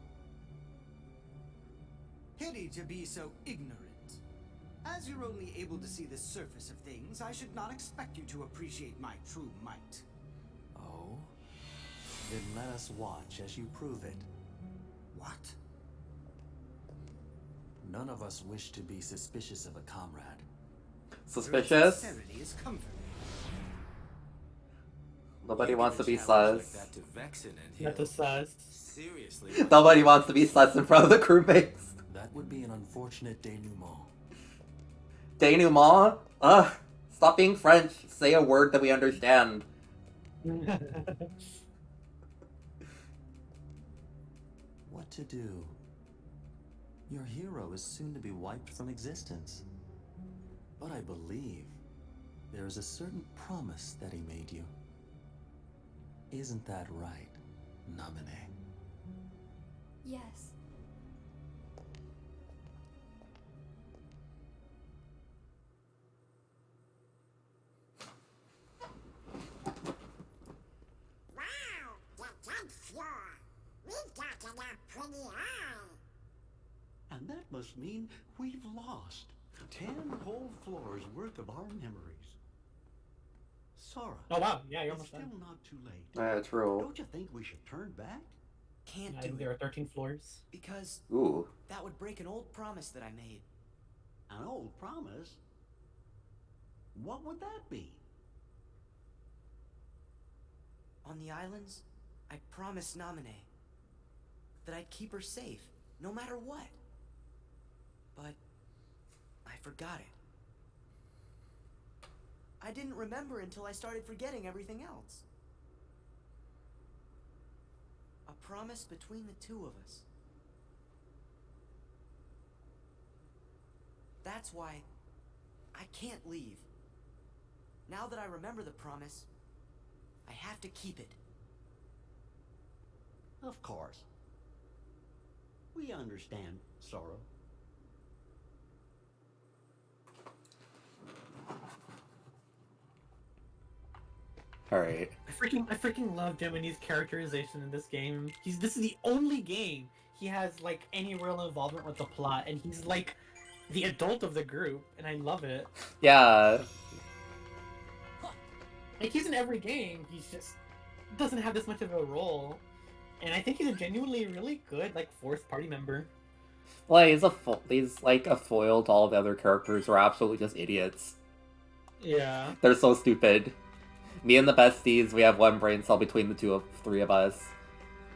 Pity to be so ignorant. As you're only able to see the surface of things, I should not expect you to appreciate my true might. Oh? Then let us watch as you prove it. What? None of us wish to be suspicious of a comrade. Suspicious? Sincerity is comforting. Nobody wants to be Challenge sus. like that to Vexen and Not he'll- the sus. Seriously. Nobody wants to be sus in front of the crewmates. That would be an unfortunate denouement. Denouement? Ugh. Stop being French. Say a word that we understand. What to do? Your hero is soon to be wiped from existence. But I believe there is a certain promise that he made you. Isn't that right, Namine? Yes. Wow, the 10th floor. We've got enough pretty eye. And that must mean we've lost 10 whole floors worth of our memories. Sora. Oh wow, yeah, you're It's almost still done. not too late. That's true. Don't you think we should turn back? Can't I do think it there are 13 floors. because Ooh. that would break an old promise that I made. An old promise? What would that be? On the islands, I promised Namine that I'd keep her safe, no matter what. But I forgot it. I didn't remember until I started forgetting everything else. A promise between the two of us. That's why I can't leave. Now that I remember the promise, I have to keep it. Of course. We understand, Sora. Alright. I freaking love Gemini's characterization in this game. This is the only game he has like any real involvement with the plot, and he's like the adult of the group, and I love it. Yeah. Like he's in every game, he's just doesn't have this much of a role, and I think he's a genuinely really good like fourth party member. Well, he's like a foil to all the other characters who are absolutely just idiots. Yeah. They're so stupid. Me and the besties, we have one brain cell between the three of us.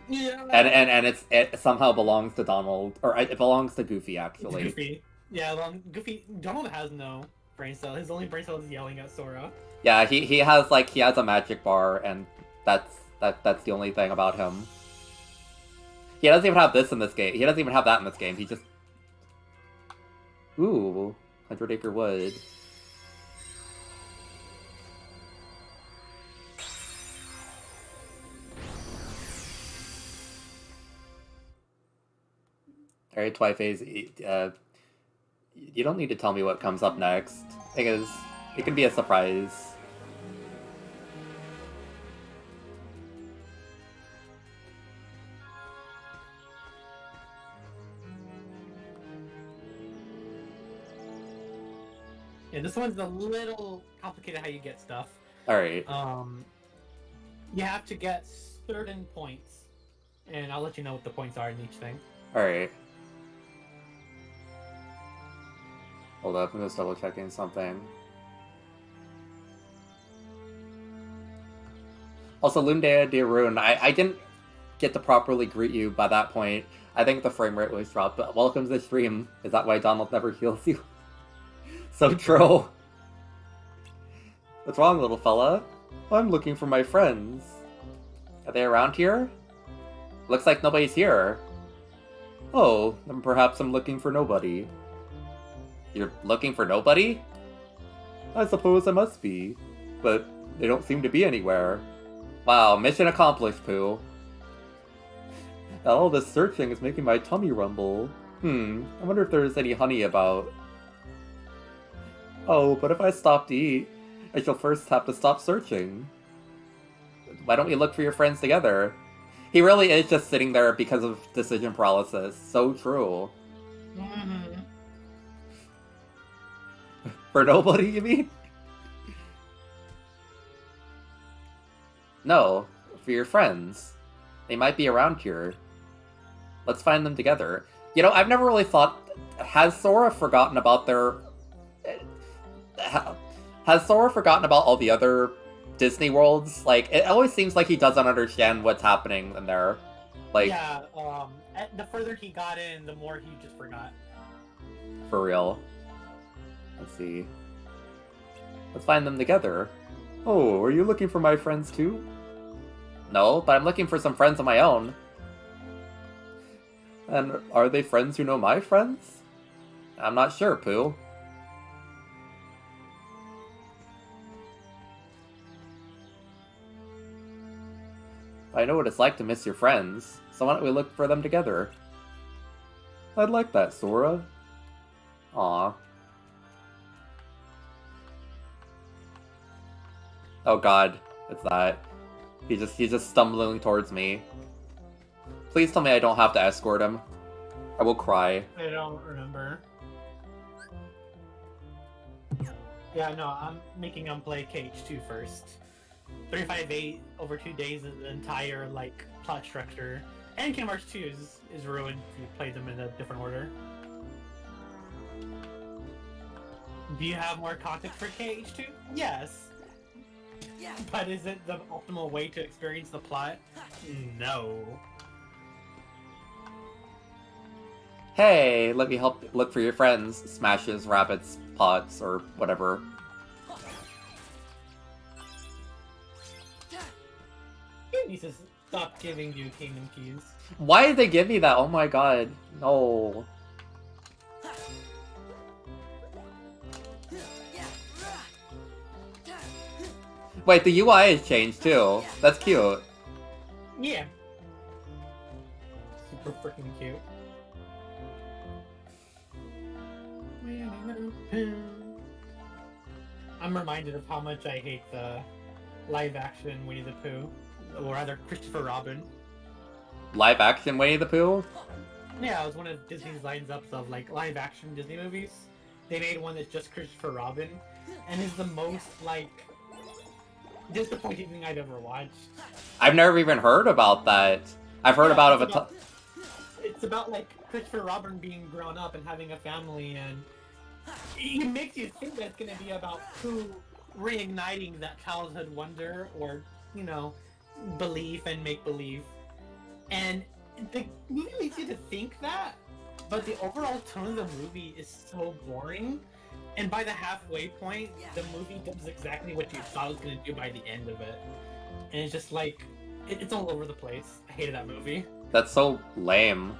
Yeah. And it somehow belongs to Donald, or it belongs to Goofy actually. Goofy. Yeah, well, Goofy. Donald has no brain cell. His only brain cell is yelling at Sora. Yeah, he has a magic bar, and that's the only thing about him. He doesn't even have this in this game. He doesn't even have that in this game. He just... Ooh, 100 Acre Wood. Alright, Twiface, you don't need to tell me what comes up next. Thing is, it can be a surprise. Yeah, this one's a little complicated how you get stuff. Alright. You have to get certain points, and I'll let you know what the points are in each thing. Alright. Hold up, I'm just double checking something. Also, Lunde Dirun, I didn't get to properly greet you by that point. I think the frame rate was dropped, but welcome to the stream. Is that why Donald never heals you? So true. What's wrong, little fella? I'm looking for my friends. Are they around here? Looks like nobody's here. Oh, then perhaps I'm looking for nobody. You're looking for nobody? I suppose I must be, but they don't seem to be anywhere. Wow, mission accomplished, Pooh. All this searching is making my tummy rumble. I wonder if there's any honey about. Oh, but if I stop to eat, I shall first have to stop searching. Why don't we look for your friends together? He really is just sitting there because of decision paralysis. So true. For nobody, you mean? No, for your friends. They might be around here. Let's find them together. You know, I've never really thought... Has Sora forgotten about their... Has Sora forgotten about all the other Disney worlds? Like, it always seems like he doesn't understand what's happening in there. Like... Yeah, the further he got in, the more he just forgot. For real. Let's see. Let's find them together. Oh, are you looking for my friends too? No, but I'm looking for some friends of my own. And are they friends who know my friends? I'm not sure, Pooh. I know what it's like to miss your friends, so why don't we look for them together? I'd like that, Sora. Aw. Oh god, it's that. He's just stumbling towards me. Please tell me I don't have to escort him. I will cry. I don't remember. Yeah, no, I'm making him play KH2 first. 358 over 2 days is the entire, like, plot structure. And Kingdom Hearts 2 is ruined if you play them in a different order. Do you have more context for KH2? Yes. But is it the optimal way to experience the plot? No. Hey, let me help look for your friends. Smashes, rabbits, pots, or whatever. You need to stop giving you Kingdom Keys. Why did they give me that? Oh my god. No. Wait, the UI has changed too. That's cute. Yeah. Super freaking cute. I'm reminded of how much I hate the live action Winnie the Pooh, or rather Christopher Robin. Live action Winnie the Pooh? Yeah, it was one of Disney's lineups of like live action Disney movies. They made one that's just Christopher Robin, and is the most like disappointing thing I've ever watched. I've never even heard about that. I've heard about it. It's about like Christopher Robin being grown up and having a family, and it makes you think that it's gonna be about Pooh reigniting that childhood wonder, or you know, belief and make believe. And the movie makes you to think that, but the overall tone of the movie is so boring. And by the halfway point, the movie does exactly what you thought it was going to do by the end of it. And it's just like, it's all over the place. I hated that movie. That's so lame.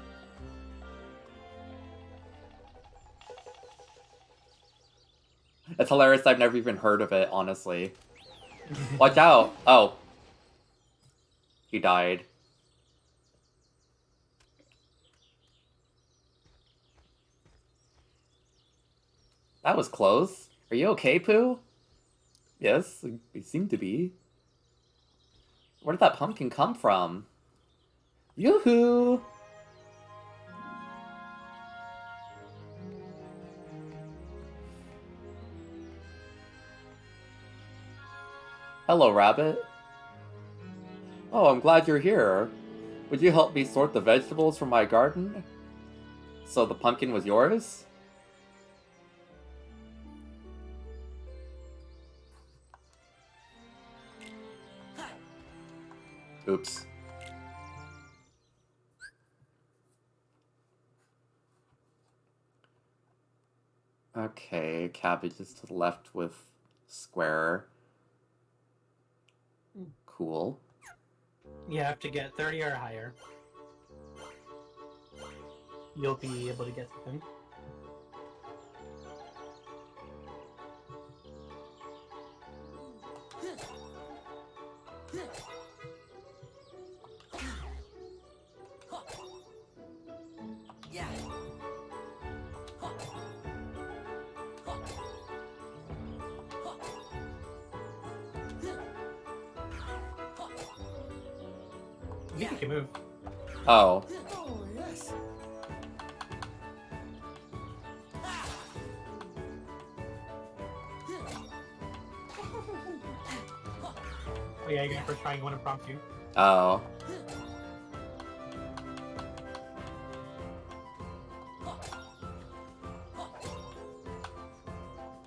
It's hilarious I've never even heard of it, honestly. Watch out! Oh. He died. That was close. Are you okay, Pooh? Yes, we seem to be. Where did that pumpkin come from? Yoo-hoo! Hello, Rabbit. Oh, I'm glad you're here. Would you help me sort the vegetables from my garden? So the pumpkin was yours? Oops. Okay, cabbage is to the left with square. Cool. You have to get 30 or higher. You'll be able to get something. Yeah. You can move. Oh. Oh, yes. Oh yeah, you're gonna first try and want to prompt you. Oh.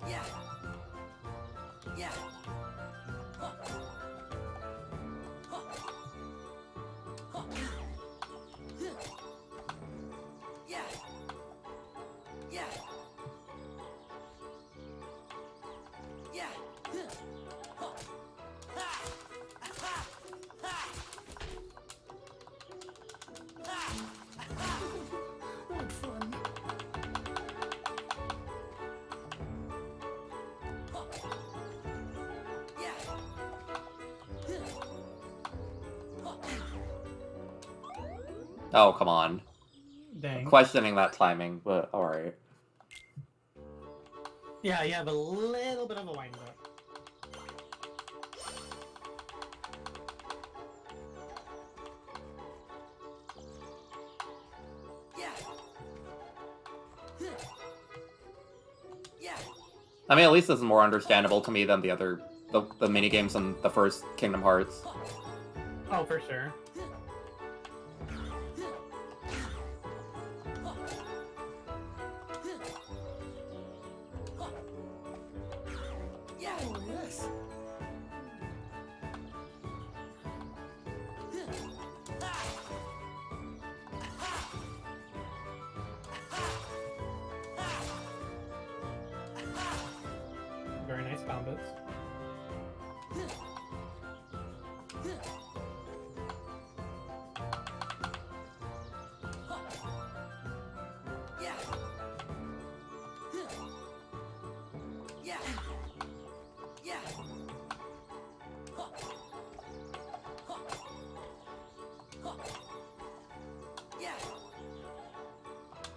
Yeah. Yeah. Yeah. Yeah. Yeah. What fun. Oh, come on. Dang. Questioning that timing, but alright. Yeah, you have a little bit of a wind up. Yeah. Yeah. I mean, at least this is more understandable to me than the other, the minigames in the first Kingdom Hearts. Oh, for sure. Yeah. Oh, yes. Very nice combos. Yeah. Yeah. Yeah. Yeah.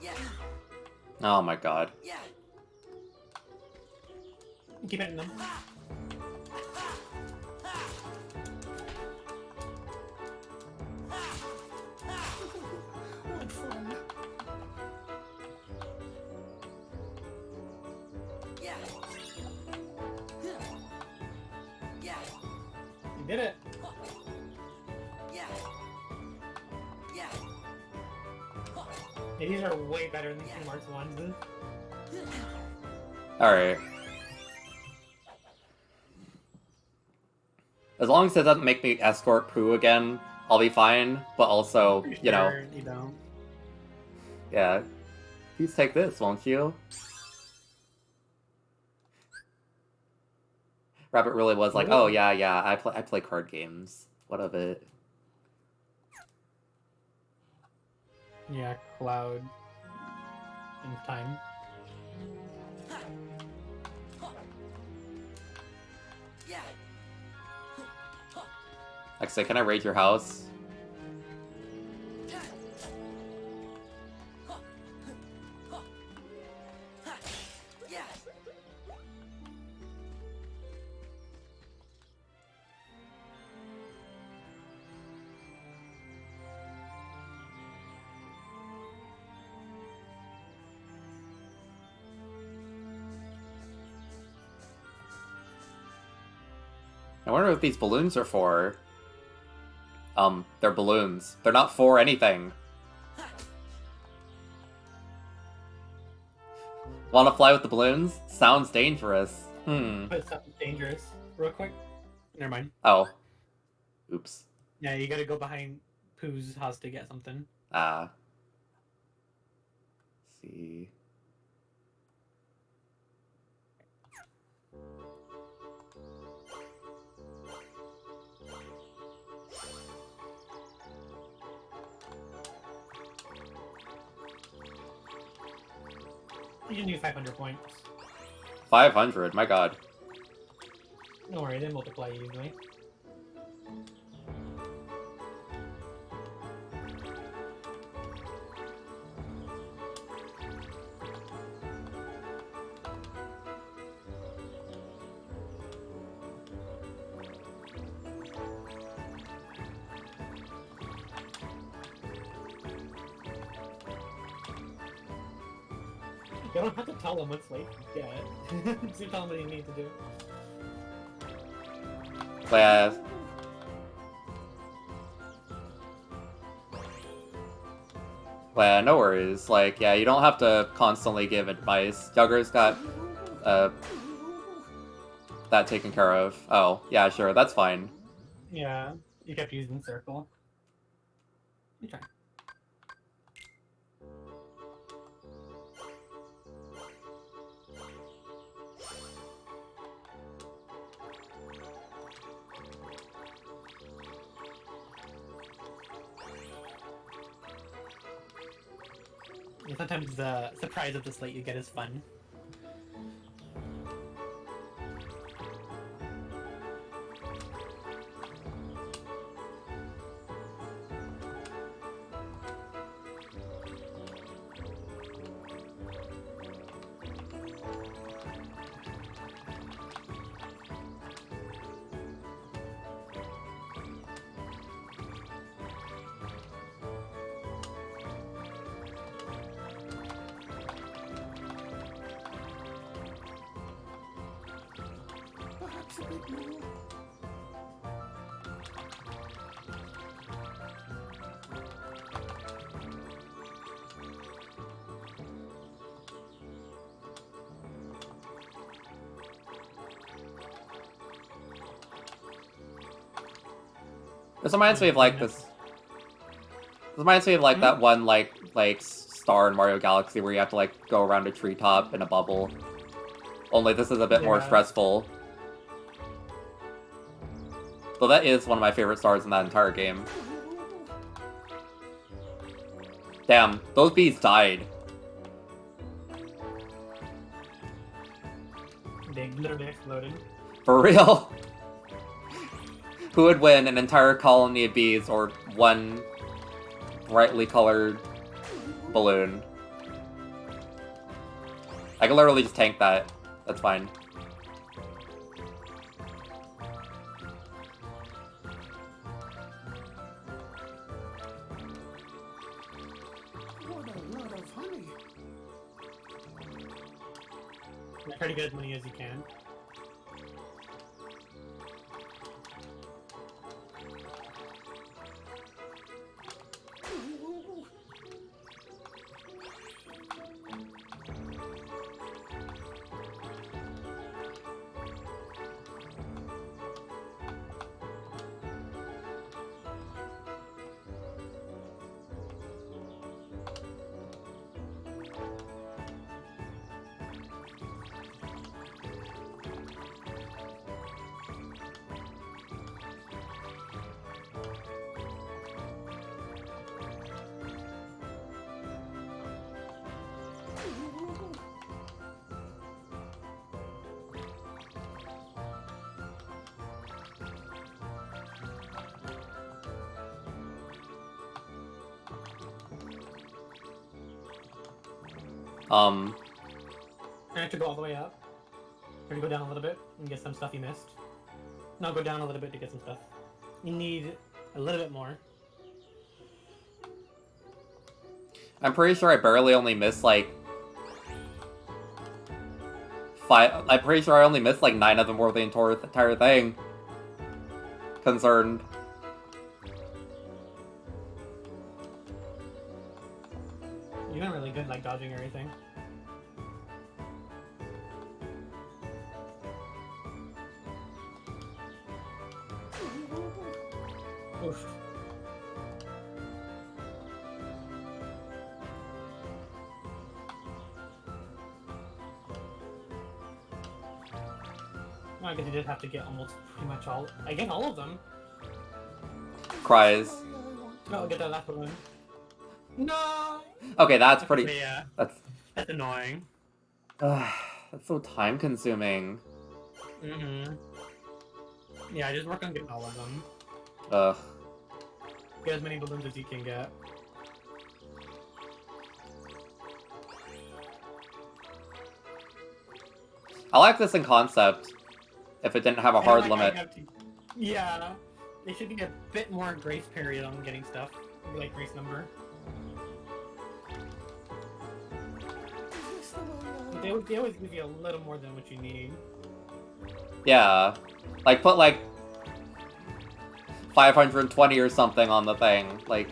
Yeah. Oh my god. Yeah. Keep hitting them. What fun. Yeah. Yeah. You did it. Yeah. Yeah. Yeah, these are way better than Kingdom Hearts 1's. Alright. As long as it doesn't make me escort Pooh again, I'll be fine, but also, you know, Sure, you don't. yeah. Please take this, won't you? Rabbit really was like, oh yeah, yeah, I play card games. What of it? Yeah, Cloud. In time. Yeah. Like, say, can I raid your house? Yeah. I wonder what these balloons are for. They're balloons. They're not for anything. Wanna fly with the balloons? Sounds dangerous. But something dangerous. Real quick. Never mind. Oh. Oops. Yeah, you gotta go behind Pooh's house to get something. Ah. See. You can do 500 points. 500, my god. Don't worry, they multiply usually. You don't have to tell them what's late yet. Just tell them what you need to do. Yeah. Well, no worries. Like, yeah, you don't have to constantly give advice. Jugger's got, that taken care of. Oh, yeah, sure, that's fine. Yeah, you kept using circle. You try. Yeah, sometimes the surprise of the slate you get is fun. Perhaps a bit more. This reminds me of like this. This reminds me of like that one like star in Mario Galaxy where you have to like go around a treetop in a bubble. Only this is a bit more stressful. Though that is one of my favorite stars in that entire game. Damn, those bees died. They literally exploded. For real. Who would win, an entire colony of bees or one brightly colored balloon? I can literally just tank that. That's fine. What a lot of honey. Try to get as many as you can. I have to go all the way up. Try to go down a little bit and get some stuff you missed. No, go down a little bit to get some stuff. You need a little bit more. I'm pretty sure I barely only missed like 5. I'm pretty sure I only missed like 9 of them over the entire thing. Concerned. You've been really good like dodging everything. Oof. Well, I guess you did have to get almost pretty much all. I get all of them. Cries. No, get that last one. No. Okay, that's pretty. Yeah. That's annoying. That's so time consuming. Mm-hmm. Yeah, just work on getting all of them. Ugh. Get as many balloons as you can get. I like this in concept. If it didn't have a And hard like, limit. Yeah, they should get a bit more grace period on getting stuff, like grace number. They always give you a little more than what you need. Yeah. Like, put like 520 or something on the thing. Like,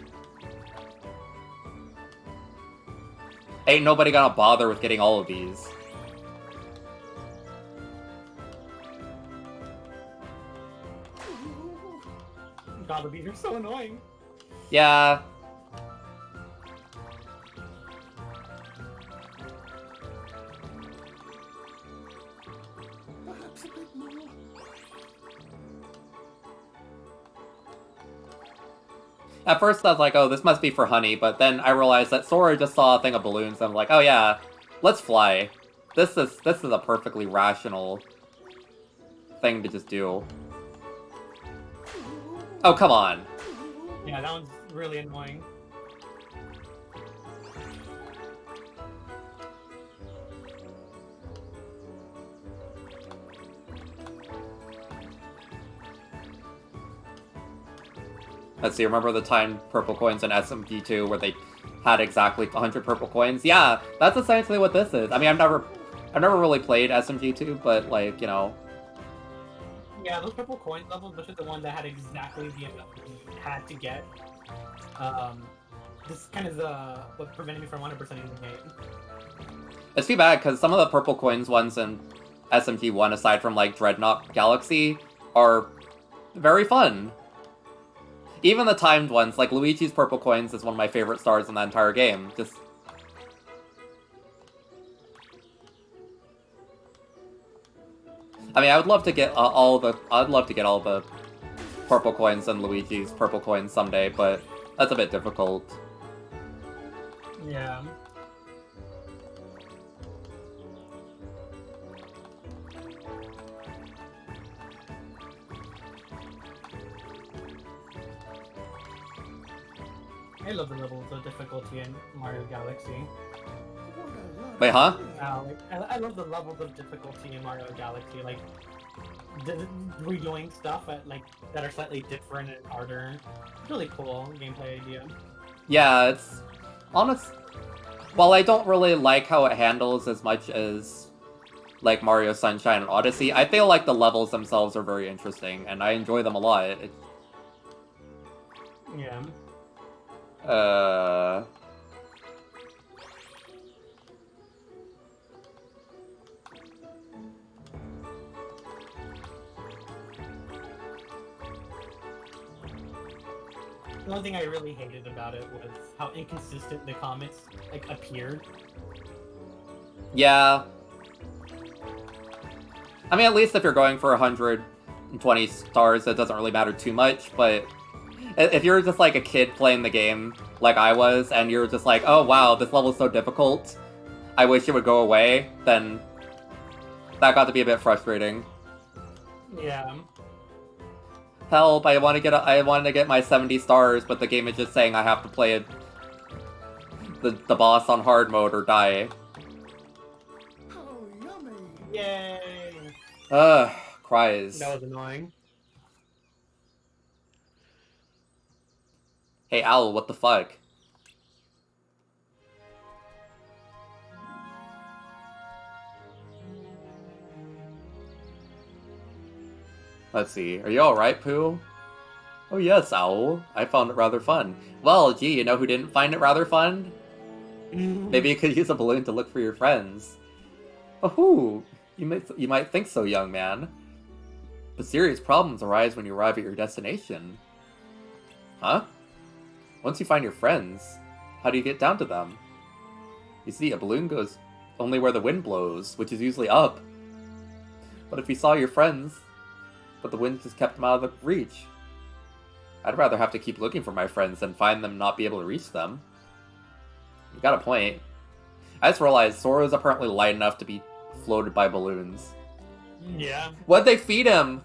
ain't nobody gonna bother with getting all of these. God, the bees are so annoying. Yeah. Perhaps a bit more. At first I was like, oh, this must be for honey, but then I realized that Sora just saw a thing of balloons, and I'm like, oh yeah, let's fly. This is a perfectly rational thing to just do. Oh, come on. Yeah, that one's really annoying. Let's see, remember the timed purple coins in SMG2 where they had exactly 100 purple coins? Yeah, that's essentially what this is. I mean, I've never really played SMG2, but like, you know. Yeah, those purple coin levels, especially the one that had exactly the amount you had to get. This kind of what prevented me from 100%ing the game. It's too bad, because some of the purple coins ones in SMG1, aside from like Dreadnought Galaxy, are very fun. Even the timed ones, like Luigi's purple coins is one of my favorite stars in the entire game. Just... I mean, I would love to get I'd love to get all the purple coins and Luigi's purple coins someday, but that's a bit difficult. Yeah. I love the levels of difficulty in Mario Galaxy. Wait, huh? I love the levels of difficulty in Mario Galaxy, like redoing stuff that are slightly different and harder. It's really cool gameplay idea. Yeah, it's honest. While I don't really like how it handles as much as like Mario Sunshine and Odyssey, I feel like the levels themselves are very interesting, and I enjoy them a lot. Yeah. The only thing I really hated about it was how inconsistent the comments appeared. Yeah. I mean, at least if you're going for 120 stars, it doesn't really matter too much, but if you're just like a kid playing the game like I was, and you're just like, oh wow, this level's so difficult, I wish it would go away, then that got to be a bit frustrating. Yeah. Help, I wanted to get my 70 stars, but the game is just saying I have to play the boss on hard mode or die. Oh, yummy! Yay! Cries. That was annoying. Hey, Owl, what the fuck? Let's see, are you alright, Pooh? Oh yes, Owl. I found it rather fun. Well, gee, you know who didn't find it rather fun? Maybe you could use a balloon to look for your friends. Oh, you might think so, young man. But serious problems arise when you arrive at your destination. Huh? Once you find your friends, how do you get down to them? You see, a balloon goes only where the wind blows, which is usually up. But if you saw your friends, but the wind just kept them out of reach. I'd rather have to keep looking for my friends than find them and not be able to reach them. You got a point. I just realized Sora's apparently light enough to be floated by balloons. Yeah. What'd they feed him?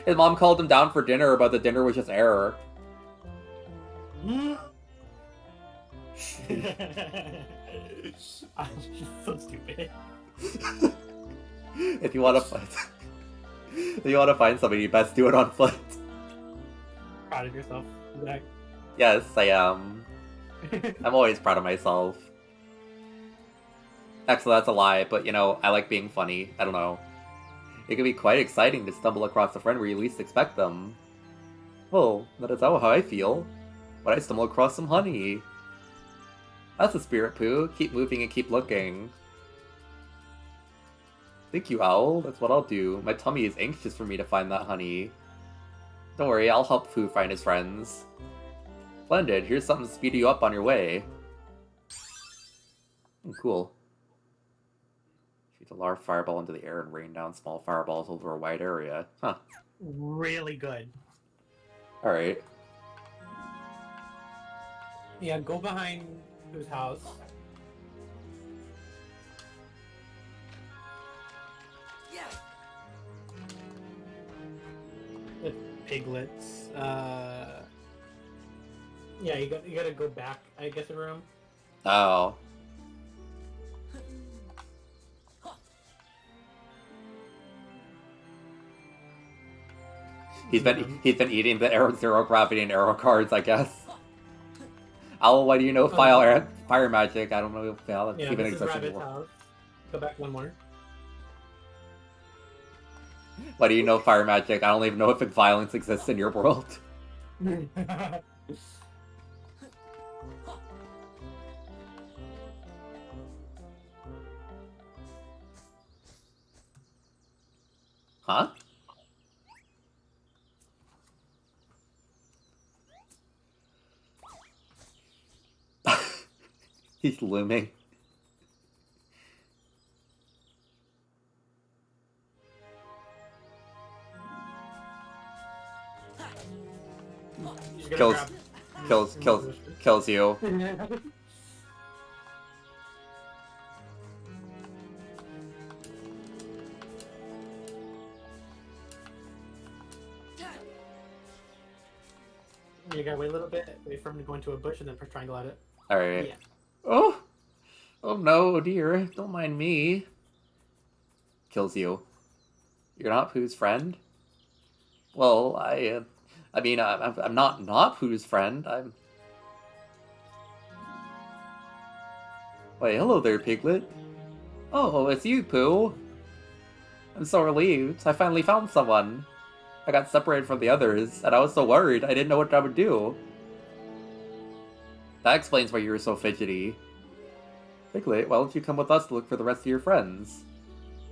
His mom called him down for dinner, but the dinner was just air. I'm so stupid. If you want to find, if you want to find somebody, you best do it on foot. Proud of yourself, Zach. Yes, I am. I'm always proud of myself. Actually, that's a lie, but you know, I like being funny. I don't know. It can be quite exciting to stumble across a friend where you least expect them. Well, that is how I feel. When I stumble across some honey. That's a spirit, Pooh. Keep moving and keep looking. Thank you, Owl. That's what I'll do. My tummy is anxious for me to find that honey. Don't worry, I'll help Pooh find his friends. Splendid, here's something to speed you up on your way. Oh, cool. Shoot a large fireball into the air and rain down small fireballs over a wide area. Huh. Really good. Alright. Yeah, go behind whose house? Yeah. The piglets. Yeah, you gotta go back, I guess, a room. Oh. He's been eating the zero gravity and arrow cards, I guess. Owl, why do you know fire magic? I don't know if that Yeah, even this is exists Rabbit's anymore. house. Go back one more. Why do you know fire magic? I don't even know if violence exists in your world. Huh? He's looming. Kills you. You gotta wait a little bit, wait for him to go into a bush, and then press triangle at it. Alright. Yeah. Oh! Oh no, dear. Don't mind me. Kills you. You're not Pooh's friend? Well, I'm not Pooh's friend. Wait, hello there, Piglet. Oh, it's you, Pooh. I'm so relieved. I finally found someone. I got separated from the others, and I was so worried I didn't know what I would do. That explains why you were so fidgety. Piglet, why don't you come with us to look for the rest of your friends?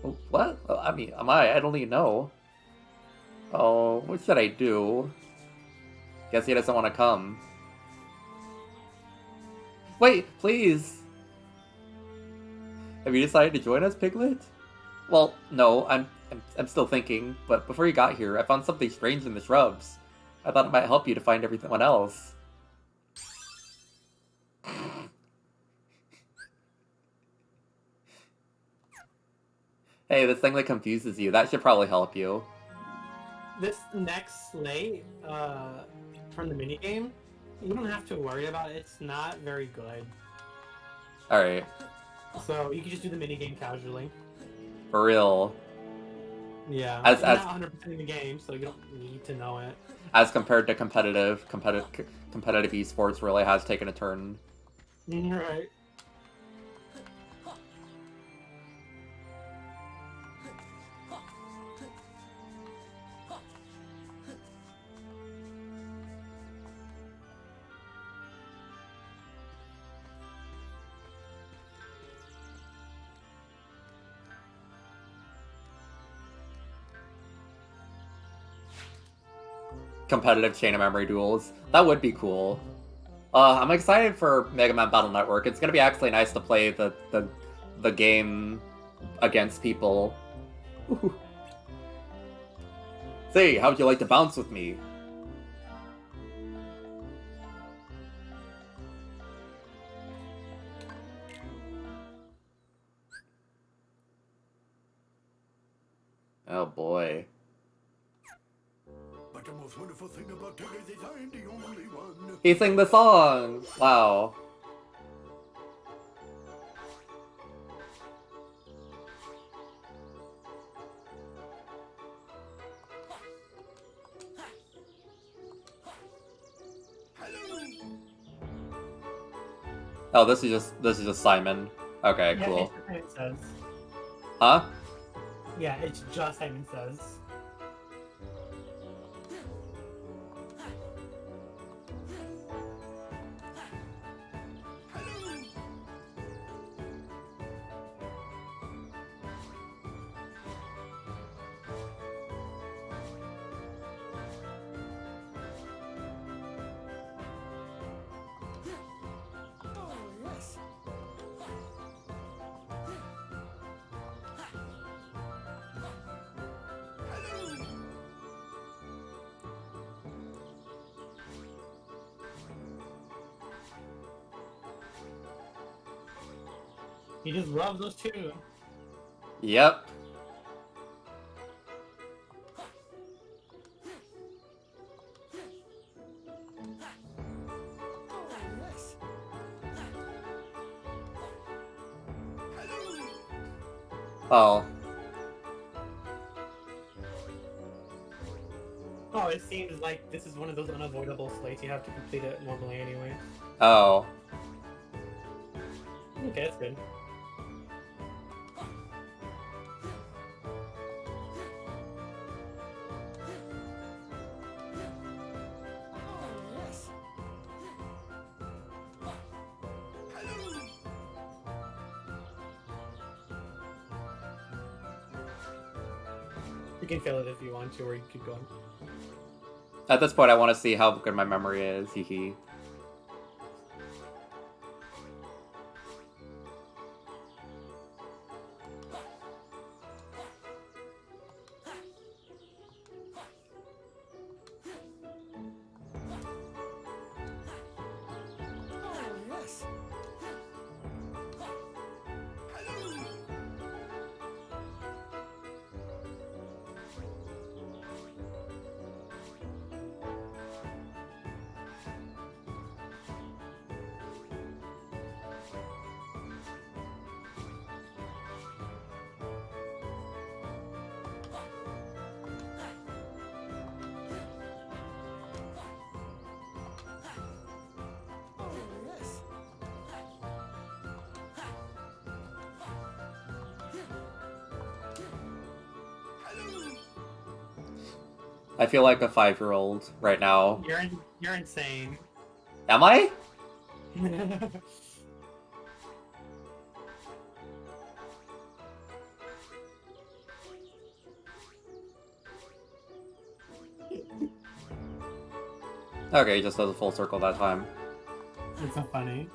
Oh, what? I mean, I don't even know. Oh, what should I do? Guess he doesn't want to come. Wait, please! Have you decided to join us, Piglet? Well, no, I'm still thinking, but before you got here, I found something strange in the shrubs. I thought it might help you to find everyone else. Hey, this thing that confuses you, that should probably help you. This next slate, from the minigame, you don't have to worry about it. It's not very good. Alright. So you can just do the minigame casually. For real. Yeah. As not 100% in the game, so you don't need to know it. As compared to competitive esports really has taken a turn. Right. Competitive chain of memory duels. That would be cool. I'm excited for Mega Man Battle Network. It's gonna be actually nice to play the game against people. Ooh. Say, how'd you like to bounce with me? Oh boy. But the most wonderful thing about Tuggers is I'm the only one. He sang the song! Wow. Oh, this is just Simon. Okay, Yeah, cool. it's just Simon Says. Huh? Yeah, it's just Simon Says. He just loves those two. Yep. Oh. Oh, it seems like this is one of those unavoidable slates. You have to complete it normally anyway. Oh. Okay, that's good. You can fail it if you want to, or you keep going. At this point, I want to see how good my memory is. Hee. I feel like a 5-year-old right now. You're insane. Am I? Okay, he just does a full circle that time. It's so funny.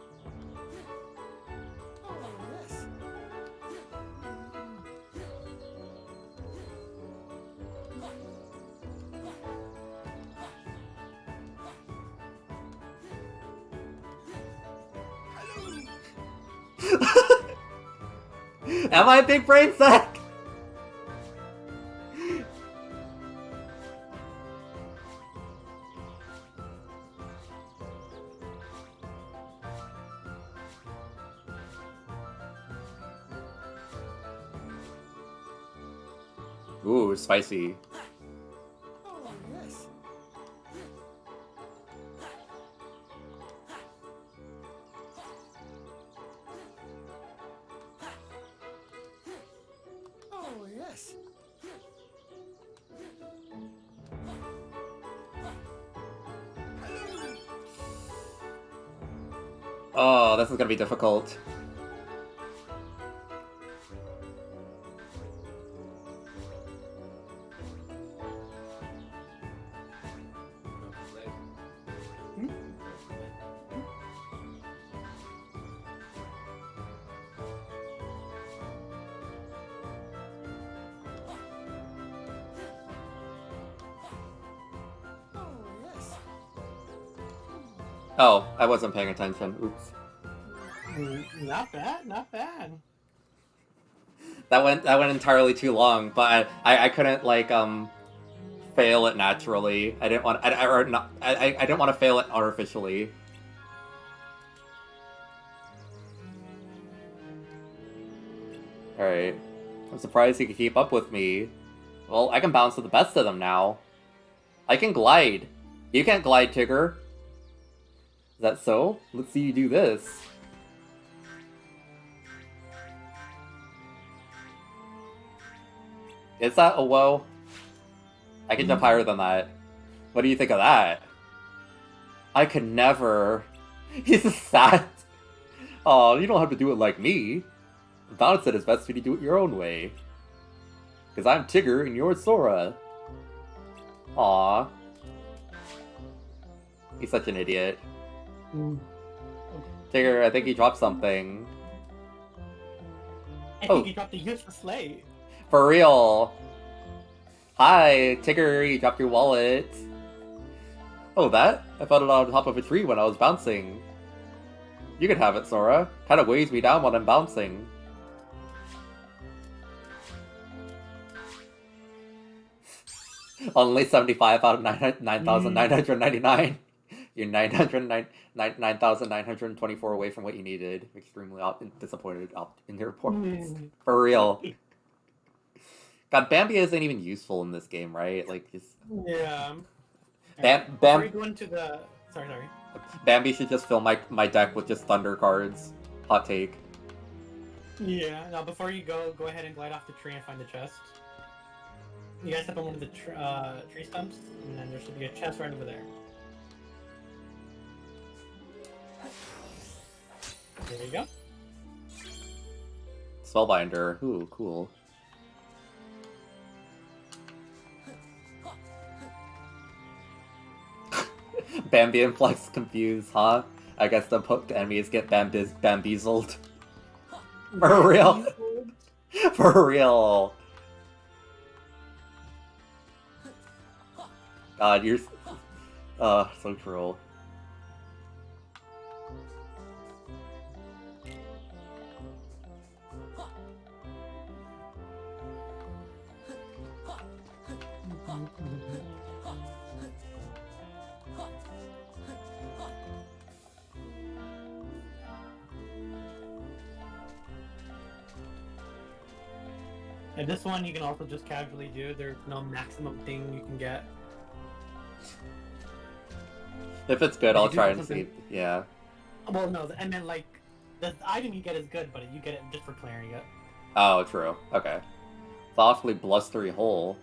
Am I a big brain sack? Ooh, spicy. Oh, this is gonna be difficult. Oh, I wasn't paying attention. Oops. Not bad, not bad. That went entirely too long, but I couldn't like fail it naturally. I didn't want I didn't want to fail it artificially. Alright. I'm surprised he could keep up with me. Well, I can bounce with the best of them now. I can glide. You can't glide, Tigger. Is that so? Let's see you do this. Is that a woe? I can jump higher than that. What do you think of that? I could never. He's sad. Oh, you don't have to do it like me. Bounce it is best for you to do it your own way. Because I'm Tigger and you're Sora. Aww. He's such an idiot. Tigger, I think he dropped something. I think he dropped a useless sleigh. For real. Hi, Tigger, you dropped your wallet. Oh, that? I found it on top of a tree when I was bouncing. You can have it, Sora. Kinda weighs me down when I'm bouncing. Only 75 out of 9,999. You're 9,924 away from what you needed. Extremely disappointed in your performance. For real. God, Bambi isn't even useful in this game, right? Like, just... Yeah. Before we go into the... Sorry. Bambi should just fill my deck with just thunder cards. Hot take. Yeah. Now, before you go ahead and glide off the tree and find the chest. You guys step on one of the tree stumps, and then there should be a chest right over there. There you go. Spellbinder. Ooh, cool. Bambi and Flex confused, huh? I guess the enemies get bambeezled. For real. For real. God, you're... so cruel. And this one you can also just casually do. There's no maximum thing you can get. If it's good, I'll try and see. Yeah. Well, no, I meant like the item you get is good, but you get it just for clearing it. Oh, true. Okay. It's awfully blustery hole.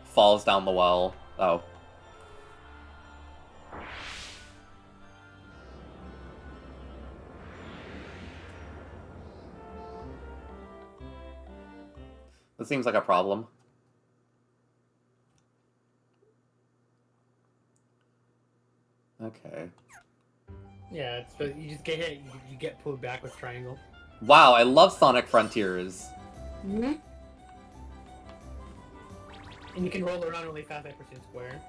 Falls down the well. Oh. This seems like a problem. Okay. Yeah, it's you just get hit, you get pulled back with triangle. Wow, I love Sonic Frontiers. Mm-hmm. And you can roll around really fast by pressing square.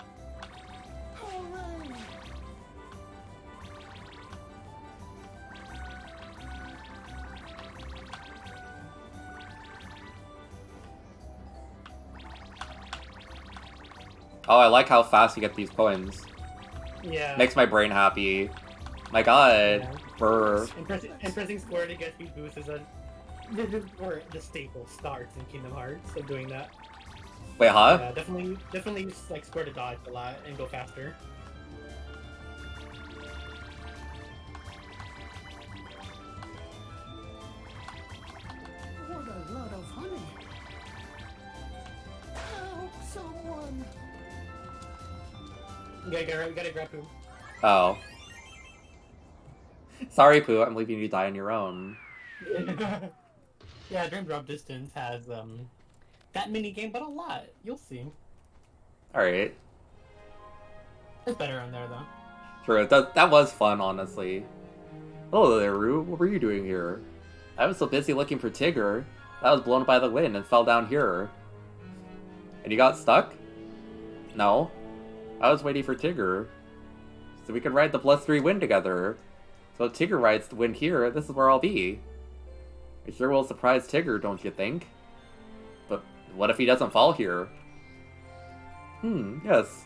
Oh, I like how fast you get these coins. Yeah. Makes my brain happy. My god. Yeah. Brr. And pressing square to get speed boost is where the staple starts in Kingdom Hearts, so doing that. Wait, huh? Yeah, definitely use like square to dodge a lot and go faster. What a lot of honey. Help someone. You gotta grab Pooh. Oh. Sorry, Pooh, I'm leaving you to die on your own. Yeah, Dream Drop Distance has that mini game, but a lot. You'll see. Alright. It's better on there though. True, that was fun, honestly. Hello there, Rue. What were you doing here? I was so busy looking for Tigger. I was blown by the wind and fell down here. And you got stuck? No. I was waiting for Tigger. So we could ride the blustery wind together. So if Tigger rides the wind here, this is where I'll be. It sure will surprise Tigger, don't you think? But what if he doesn't fall here? Yes.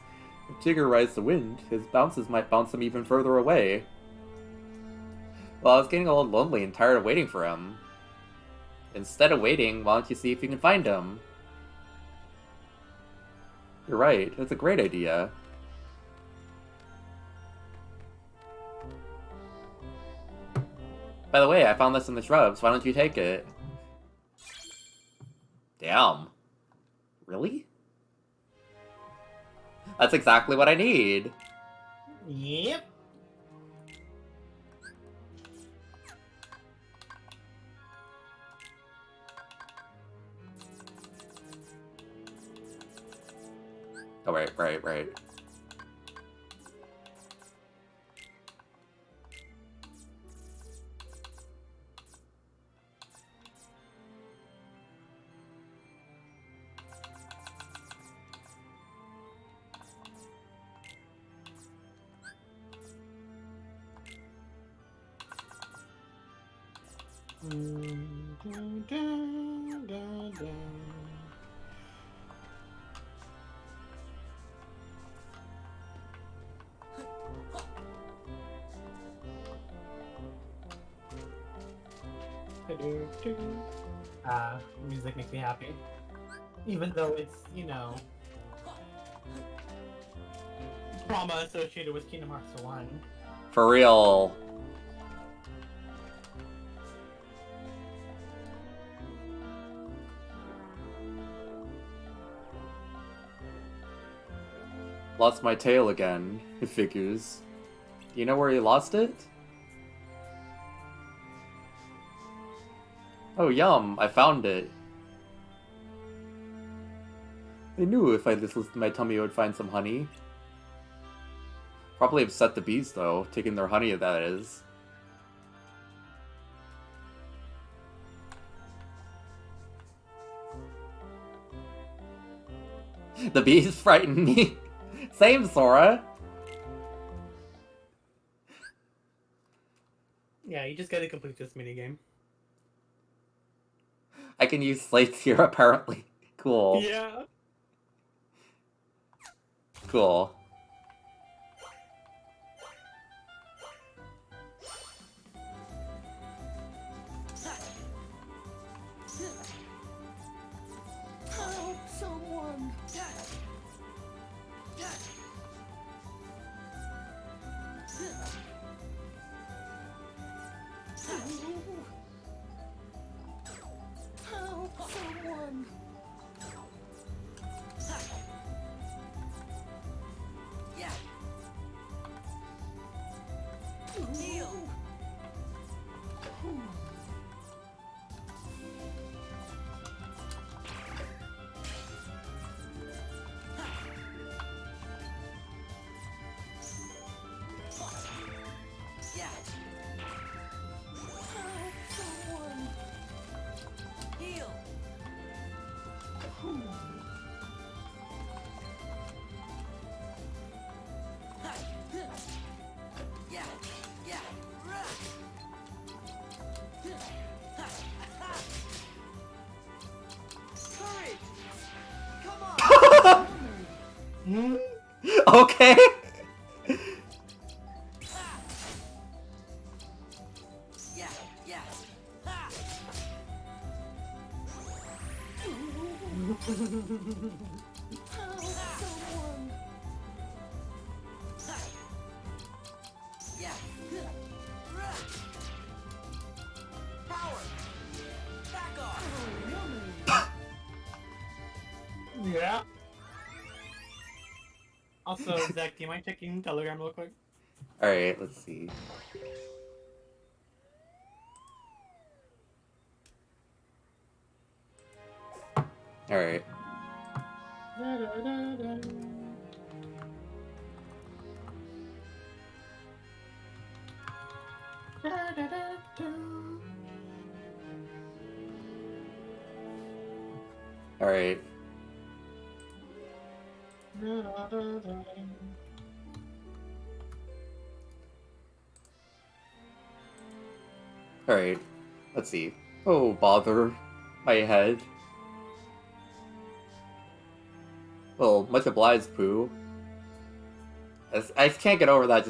If Tigger rides the wind, his bounces might bounce him even further away. Well, I was getting a little lonely and tired of waiting for him. Instead of waiting, why don't you see if you can find him? You're right, it's a great idea. By the way, I found this in the shrubs, why don't you take it? Damn. Really? That's exactly what I need! Yep. Oh, right. Music makes me happy. Even though it's, you know, trauma associated with Kingdom Hearts 1. For real. Lost my tail again, it figures. You know where you lost it? Oh, yum, I found it. I knew if I just listened to my tummy I would find some honey. Probably upset the bees, though, taking their honey, that is. The bees frighten me. Same, Sora. Yeah, you just gotta complete this minigame. I can use slates here, apparently. Cool. Yeah. Cool. Help someone! Help someone! Yeah. Kneel. Yeah. Help someone! Heal. Yeah. Yeah. Courage. Come on. Okay. Yeah. Yeah. Help someone! Yeah. Power. Back off. Yeah. Also, Zach, do you mind checking Telegram real quick? Alright, let's see. Alright. Alright. Alright, let's see. Oh, bother. My head. Well, much obliged, Pooh. I can't get over that,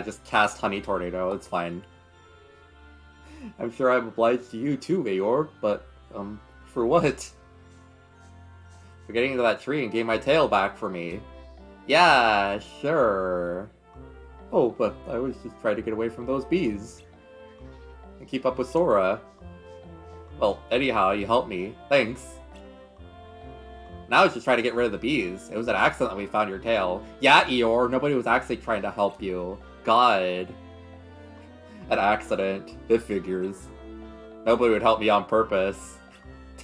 just cast Honey Tornado, it's fine. I'm sure I'm obliged to you too, Eeyore, but, for what? For getting into that tree and getting my tail back for me. Yeah, sure. Oh, but I was just trying to get away from those bees. And keep up with Sora. Well, anyhow, you helped me. Thanks. Now I was just trying to get rid of the bees. It was an accident that we found your tail. Yeah, Eeyore, nobody was actually trying to help you. God. An accident. It figures. Nobody would help me on purpose.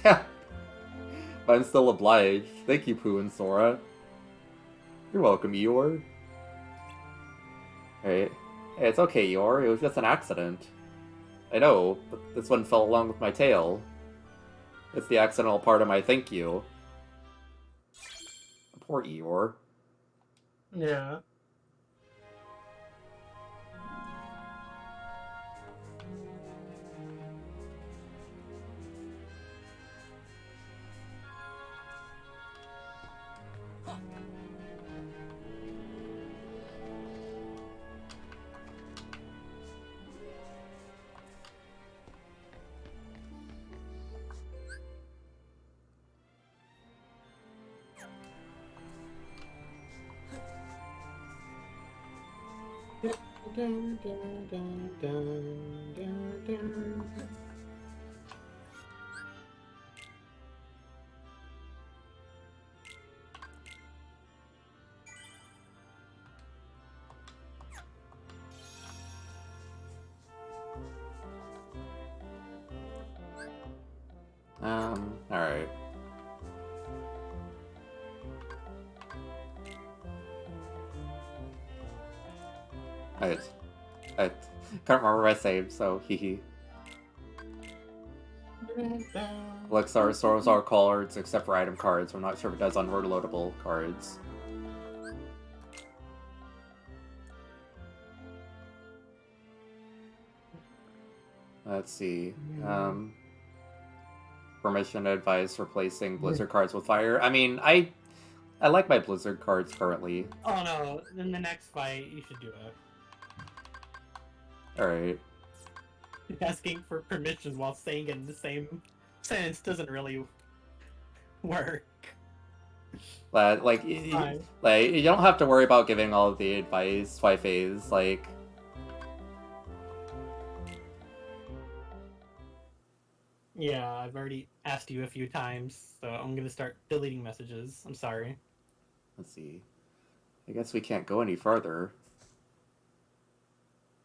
But I'm still obliged. Thank you, Pooh and Sora. You're welcome, Eeyore. Alright. Hey, it's okay, Eeyore. It was just an accident. I know, but this one fell along with my tail. It's the accidental part of my thank you. Poor Eeyore. Yeah. Alright. I can't remember what I saved, so hee. Collects our Soros cards except for item cards. I'm not sure if it does on reloadable cards. Let's see. Permission advice replacing Blizzard cards with fire. I mean, I like my Blizzard cards currently. Oh no, in the next fight, you should do it. Alright. Asking for permission while saying it in the same sentence doesn't really work. Like, you don't have to worry about giving all of the advice twice. Like, yeah, I've already asked you a few times, so I'm gonna start deleting messages. I'm sorry. let's see. I guess we can't go any farther.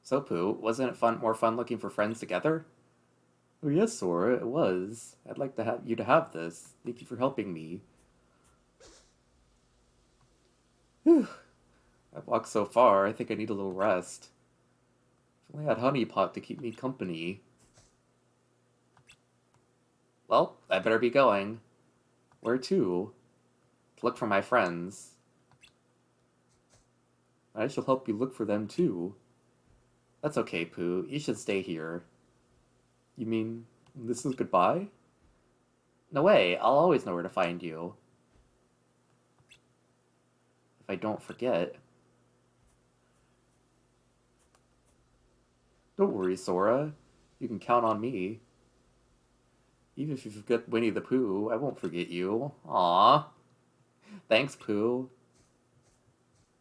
So, Pooh, wasn't it more fun looking for friends together? Oh yes, Sora, it was. I'd like to have you to have this. Thank you for helping me. Whew. I've walked so far, I think I need a little rest. If only I had Honey Pot to keep me company. Well, I better be going. Where to? To look for my friends. I shall help you look for them too. That's okay, Pooh. You should stay here. You mean this is goodbye? No way. I'll always know where to find you. If I don't forget. Don't worry, Sora. You can count on me. Even if you forget Winnie the Pooh, I won't forget you. Aww. Thanks, Pooh.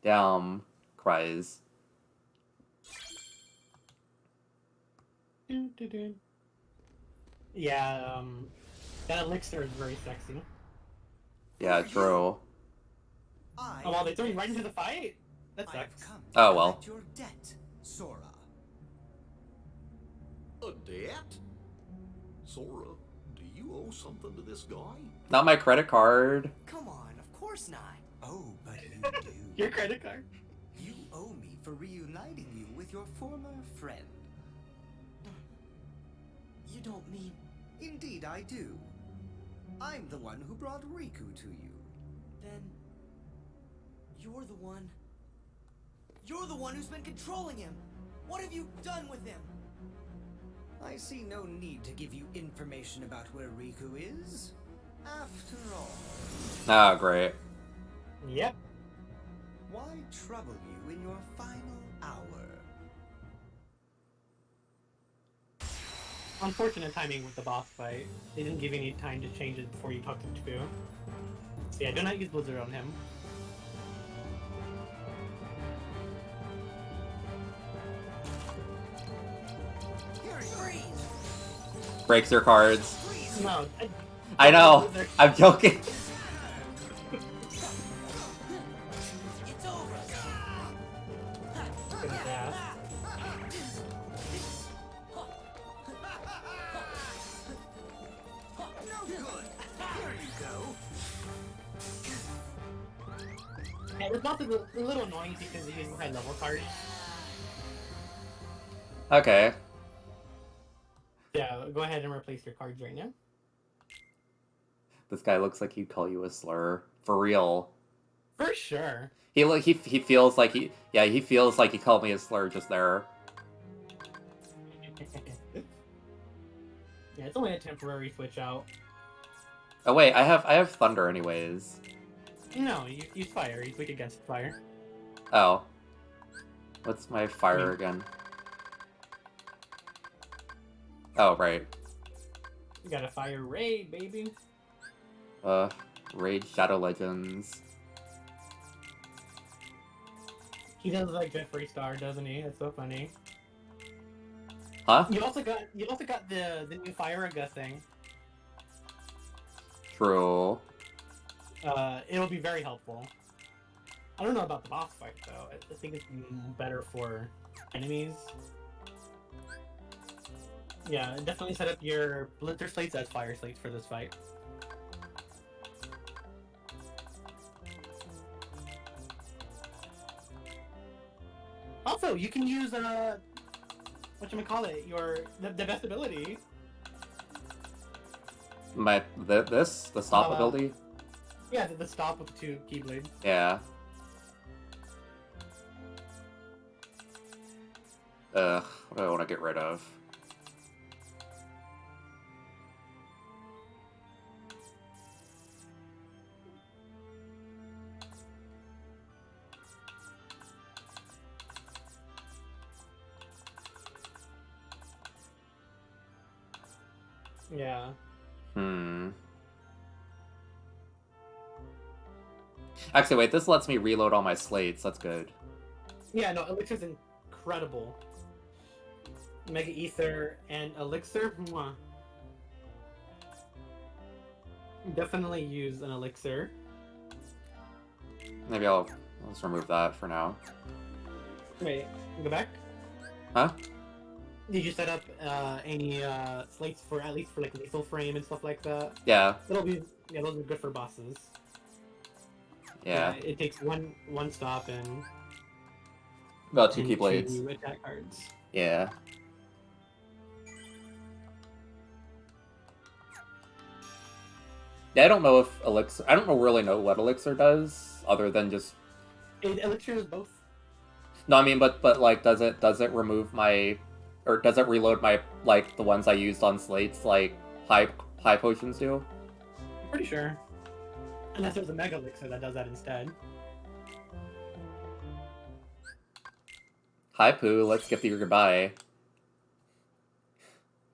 Damn. Cries. Yeah, that elixir is very sexy. Yeah, true. Oh, well, they threw me right into the fight? That sucks. Oh, well. Your debt, Sora. A debt? Sora, do you owe something to this guy? Not my credit card. Come on, of course not. Oh, but you do. Your credit card? You owe me for reuniting you with your former friend. You don't mean... Indeed I do. I'm the one who brought Riku to you. Then... You're the one... You're the one who's been controlling him! What have you done with him? I see no need to give you information about where Riku is. After all, Ah, great. Yep. why trouble you in your final hour? Unfortunate timing with the boss fight. They didn't give you any time to change it before you talked to Taboo. So yeah, do not use Blizzard on him. Breaks your cards. No, I know. I'm joking. Yeah, this boss is a little annoying because he uses high level cards. Okay. Yeah, go ahead and replace your cards right now. This guy looks like he'd call you a slur. For real. For sure. He feels like he feels like he called me a slur just there. Yeah, it's only a temporary switch out. Oh wait, I have thunder anyways. No, you use fire. He's weak against fire. Oh. What's my fire again? Oh, right. You got a fire raid, baby. Raid Shadow Legends. He does like Jeffree Star, doesn't he? That's so funny. Huh? You also got the new Fire-Aga thing. True. It'll be very helpful. I don't know about the boss fight though. I think it's better for enemies. Yeah, definitely set up your Blitzer slates as fire slates for this fight. Also, you can use whatchamacallit, the best ability. The stop ability? Yeah, the stop with the 2 keyblades. Yeah. What do I want to get rid of? Yeah. Actually, wait, this lets me reload all my slates. That's good. Yeah, no, Elixir's incredible. Mega Ether and Elixir? Mwah. Definitely use an Elixir. Maybe let's remove that for now. Wait, go back? Huh? Did you set up any slates for at least for like lethal frame and stuff like that? Yeah. Those are good for bosses. Yeah. It takes one stop and about 2 keyblades. 2 attack cards. Yeah. Yeah, I don't know if Elixir. I don't really know what Elixir does, other than just. Elixir is both. No, I mean, but like, does it remove my, or does it reload my like the ones I used on slates like high potions do? I'm pretty sure. Unless there's a Mega Elixir that does that instead. Hi Pooh, let's get your goodbye.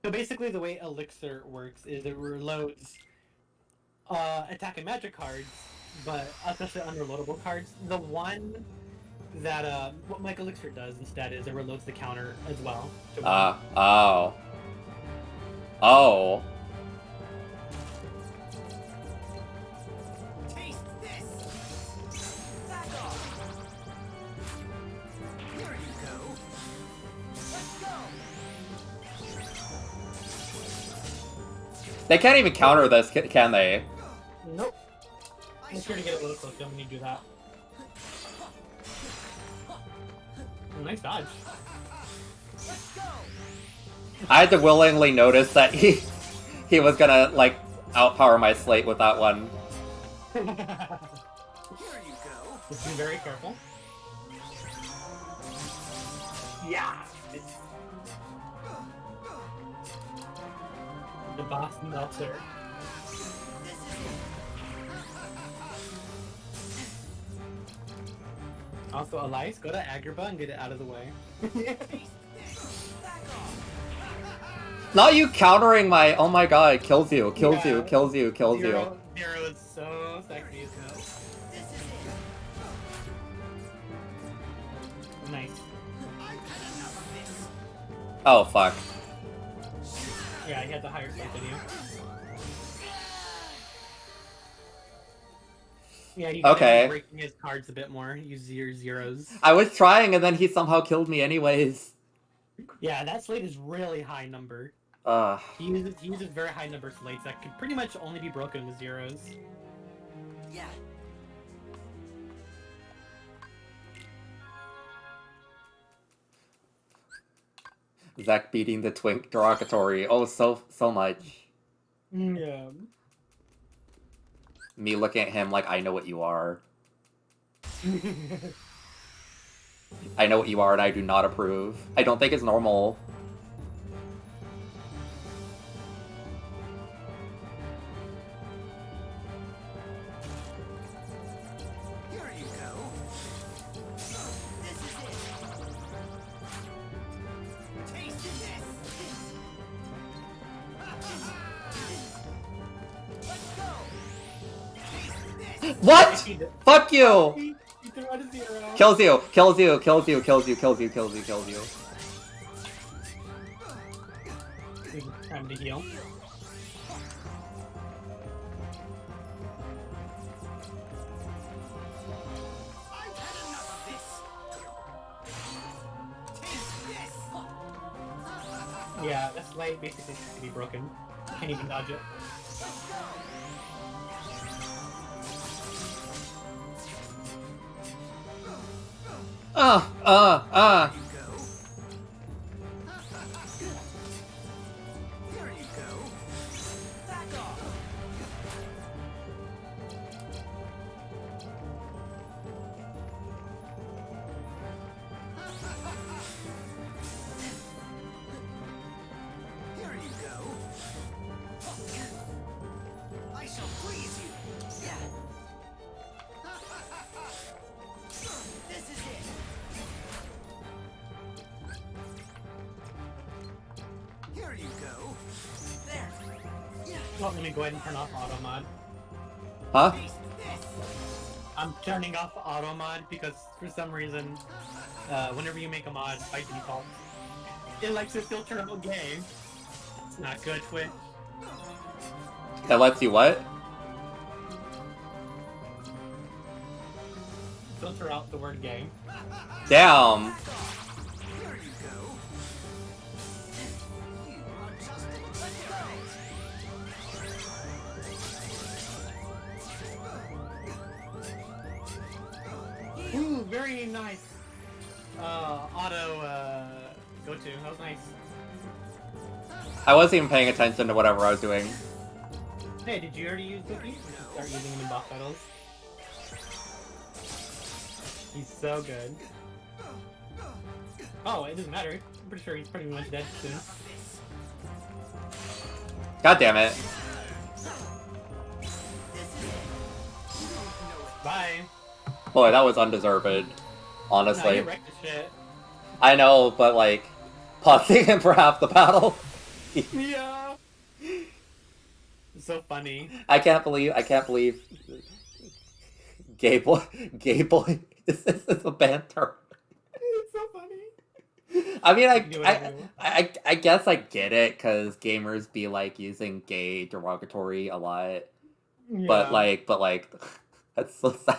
So basically the way Elixir works is it reloads attack and magic cards, but especially unreloadable cards. The one that what Mega Elixir does instead is it reloads the counter as well. Oh. Taste this. Back off. Here you go. Let's go. They can't even counter this, can they? Nope. Make sure to get a little closer when you do that. Nice dodge. I had to willingly notice that he was gonna like outpower my slate with that one. Here you go. Just be very careful. Yeah. The boss melter. Also, Elias, go to Agrabah and get it out of the way. Not you countering my, oh my god, kills you, kills you, Yeah. kills you, kills you. Zero is so sexy, isn't it? Nice. Oh, fuck. Yeah, he had the higher slate than you. Yeah, you Okay. breaking his cards a bit more. Use your zeros. I was trying and then he somehow killed me anyways. Yeah, that slate is really high number. He uses very high number slates that could pretty much only be broken with zeros. Yeah. Zach beating the twink derogatory. Oh, so much. Yeah. Me looking at him like I know what you are. I know what you are and I do not approve. I don't think it's normal. Here you go. This is it. Taste this. Let's go. Taste this. What? Fuck you! He threw out a zero. Kills you, kills you, kills you, kills you, kills you, kills you, kills you. Time to heal. I've had enough of this. Taste this. Yeah, that slate basically needs to be broken. Can't even dodge it. Here you go. Back off. Here you go. I shall please you. Yeah. This is it. Here you go. There. Yeah. Well, let me go ahead and turn off auto mod. Huh? Taste this. I'm turning off auto mod because for some reason, whenever you make a mod by default, it likes to filter out gay. It's not good, Twitch. That lets you what? Filter out the word gay. Damn. Here you go. You are just let's go. Ooh, very nice. Auto, go-to. That was nice. I wasn't even paying attention to whatever I was doing. Hey, did you already use Cookie? You should start using him in boss battles. He's so good. Oh, it doesn't matter. I'm pretty sure he's pretty much dead soon. God damn it. Bye. Boy, that was undeserved. No, Honestly. you wrecked the shit. I know, but like, pausing him for half the battle. Yeah. It's so funny. I can't believe gay boy this is a banter. It's so funny. I mean, Do whatever you want. I guess I get it because gamers be like using gay derogatory a lot, but Yeah. like that's so sad.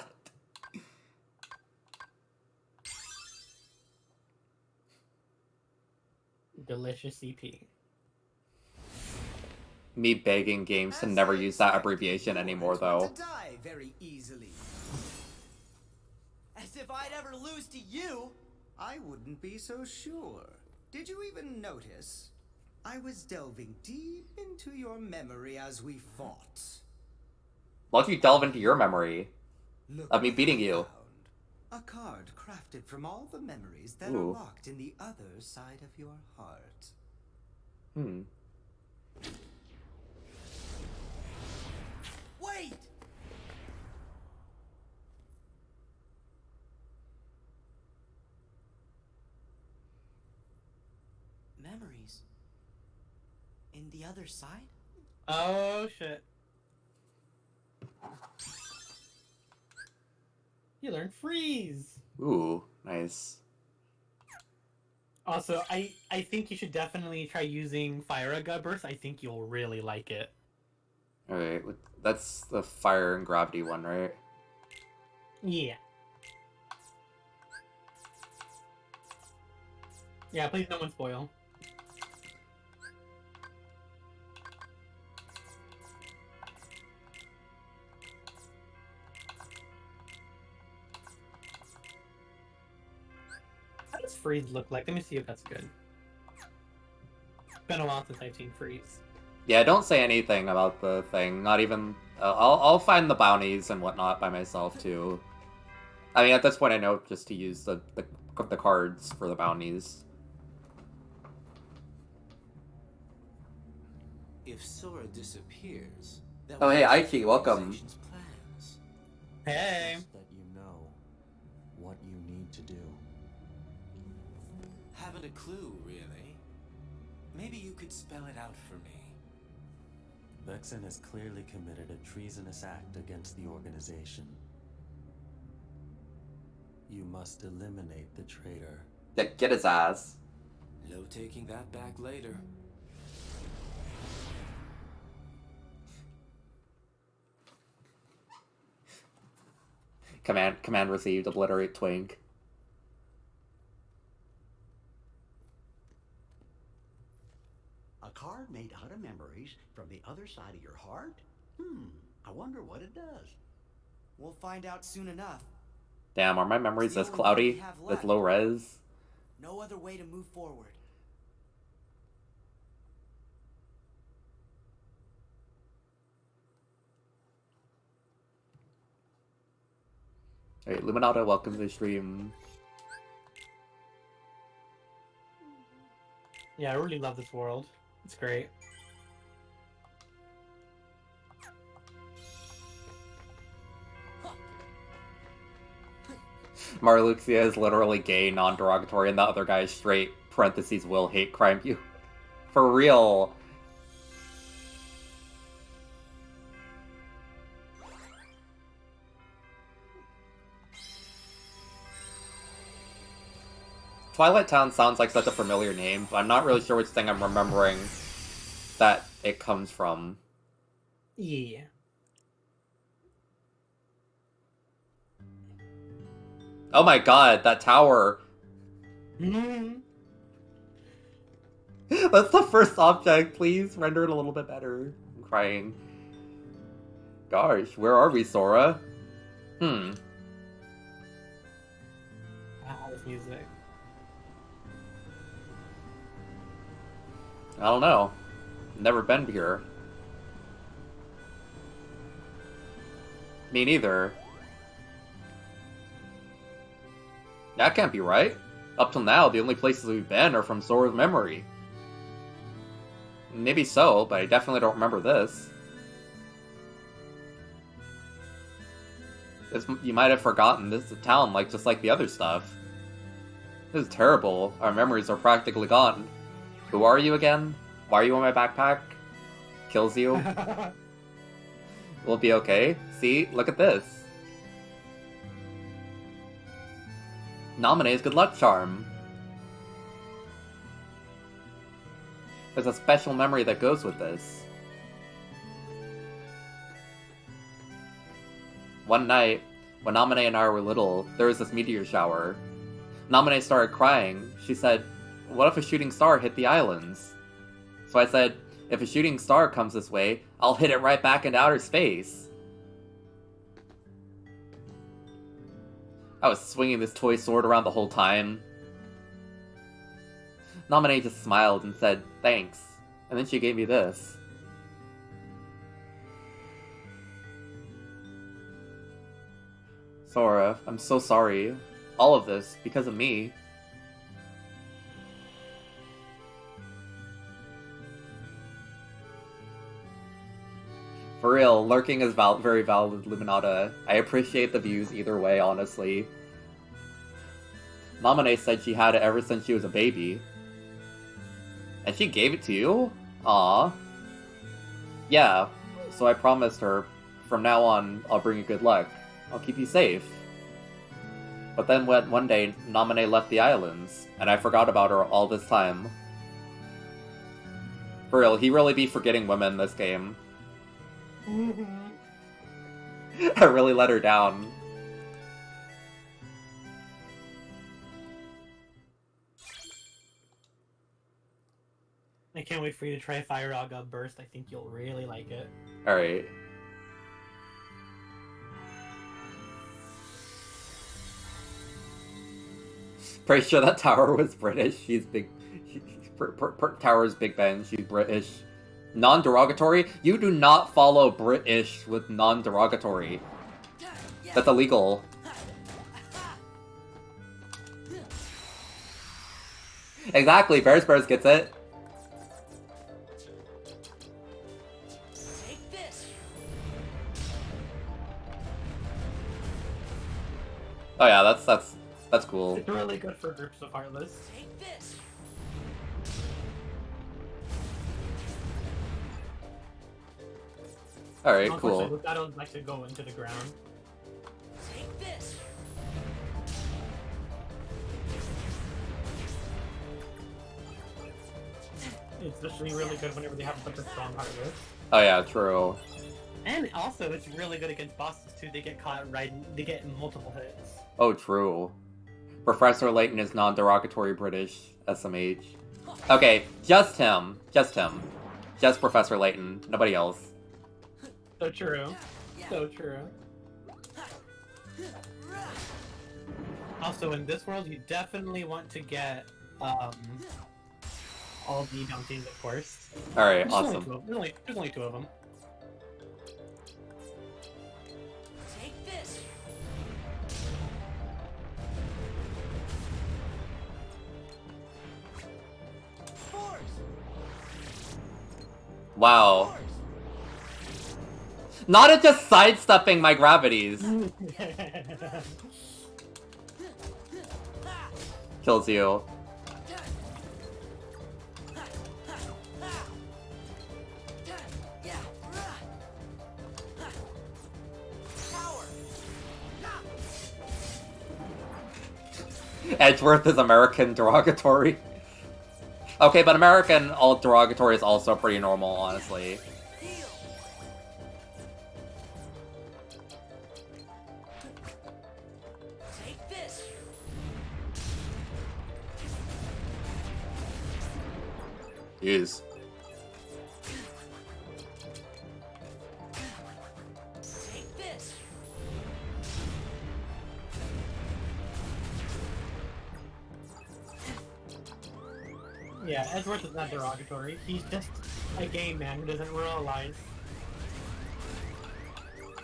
Delicious CP. Me begging games to never use that abbreviation anymore, though. To die very easily. As if I'd ever lose to you! I wouldn't be so sure. Did you even notice? I was delving deep into your memory as we fought. Why don't you delve into your memory Look of me what beating I you? found. A card crafted from all the memories that Ooh. are locked in the other side of your heart. Wait! Memories. In the other side? Oh shit. You learned freeze. Ooh, nice. Also, I think you should definitely try using Fire Gut Burst. I think you'll really like it. Alright, that's the fire and gravity one, right? Yeah. Yeah, please no one spoil. How does freeze look like? Let me see if that's good. It's been a while since I've seen freeze. Yeah, don't say anything about the thing. Not even... I'll find the bounties and whatnot by myself, too. I mean, at this point, I know just to use the cards for the bounties. If Sora disappears, that Oh, would hey, upset Aichi, the welcome. organization's plans. Hey. Just that you know what you need to do. Haven't a clue, really. Maybe you could spell it out for me. Vexen has clearly committed a treasonous act against the organization. You must eliminate the traitor. Yeah, get his ass. No taking that back later. Command received. Obliterate Twink. A card made out of memories from the other side of your heart? I wonder what it does. We'll find out soon enough. Damn, are my memories It's the this only thing cloudy? we have With left. low res? No other way to move forward. Alright, Luminata, welcome to the stream. Yeah, I really love this world. It's great. Marluxia is literally gay, non-derogatory, and the other guy is straight, parentheses, will hate crime you. For real. Twilight Town sounds like such a familiar name, but I'm not really sure which thing I'm remembering that it comes from. Yeah. Oh my god, that tower! Mm-hmm. That's the first object, please render it a little bit better. I'm crying. Gosh, where are we, Sora? Ah, this music. I don't know. Never been here. Me neither. That can't be right. Up till now, the only places we've been are from Sora's memory. Maybe so, but I definitely don't remember this. You might have forgotten this is a town just like the other stuff. This is terrible. Our memories are practically gone. Who are you again? Why are you in my backpack? Kills you? We'll be okay. See? Look at this. Nomine's good luck charm. There's a special memory that goes with this. One night, when Namine and I were little, there was this meteor shower. Namine started crying. She said, "What if a shooting star hit the islands?" So I said, "If a shooting star comes this way, I'll hit it right back into outer space." I was swinging this toy sword around the whole time. Namine just smiled and said, "Thanks." And then she gave me this. Sora, I'm so sorry. All of this, because of me. For real, lurking is very valid, Luminata. I appreciate the views either way, honestly. Namine said she had it ever since she was a baby. And she gave it to you? Aw. Yeah, so I promised her, from now on, I'll bring you good luck. I'll keep you safe. But then one day, Namine left the islands, and I forgot about her all this time. For real, he really be forgetting women this game. I really let her down. I can't wait for you to try Fire Aga Burst. I think you'll really like it. Alright. Pretty sure that tower was British. She's big. Tower's Big Ben. She's British. Non-derogatory? You do not follow British with non-derogatory. That's illegal. Exactly, Bears gets it. Take this. Oh yeah, that's cool. It's really good for groups of Heartless. Take this. Alright, cool. I don't like to go into the ground. Take this. It's especially really good whenever they have such a strong Heartless. Oh yeah, true. And also, it's really good against bosses too. They get caught right. They get multiple hits. Oh, true. Professor Layton is non-derogatory British, SMH. Okay, just him. Just him. Just Professor Layton. Nobody else. So true. So true. Also, in this world, you definitely want to get all the bounties, of course. Alright, There's awesome. There's only two of them. Take this. Force. Wow. Not at just sidestepping my gravities. Kills you. Edgeworth is American derogatory. Okay, but American all derogatory is also pretty normal, honestly. Take this. Jeez. Take this. Yeah, Edgeworth is not derogatory. He's just a gay man who doesn't realize.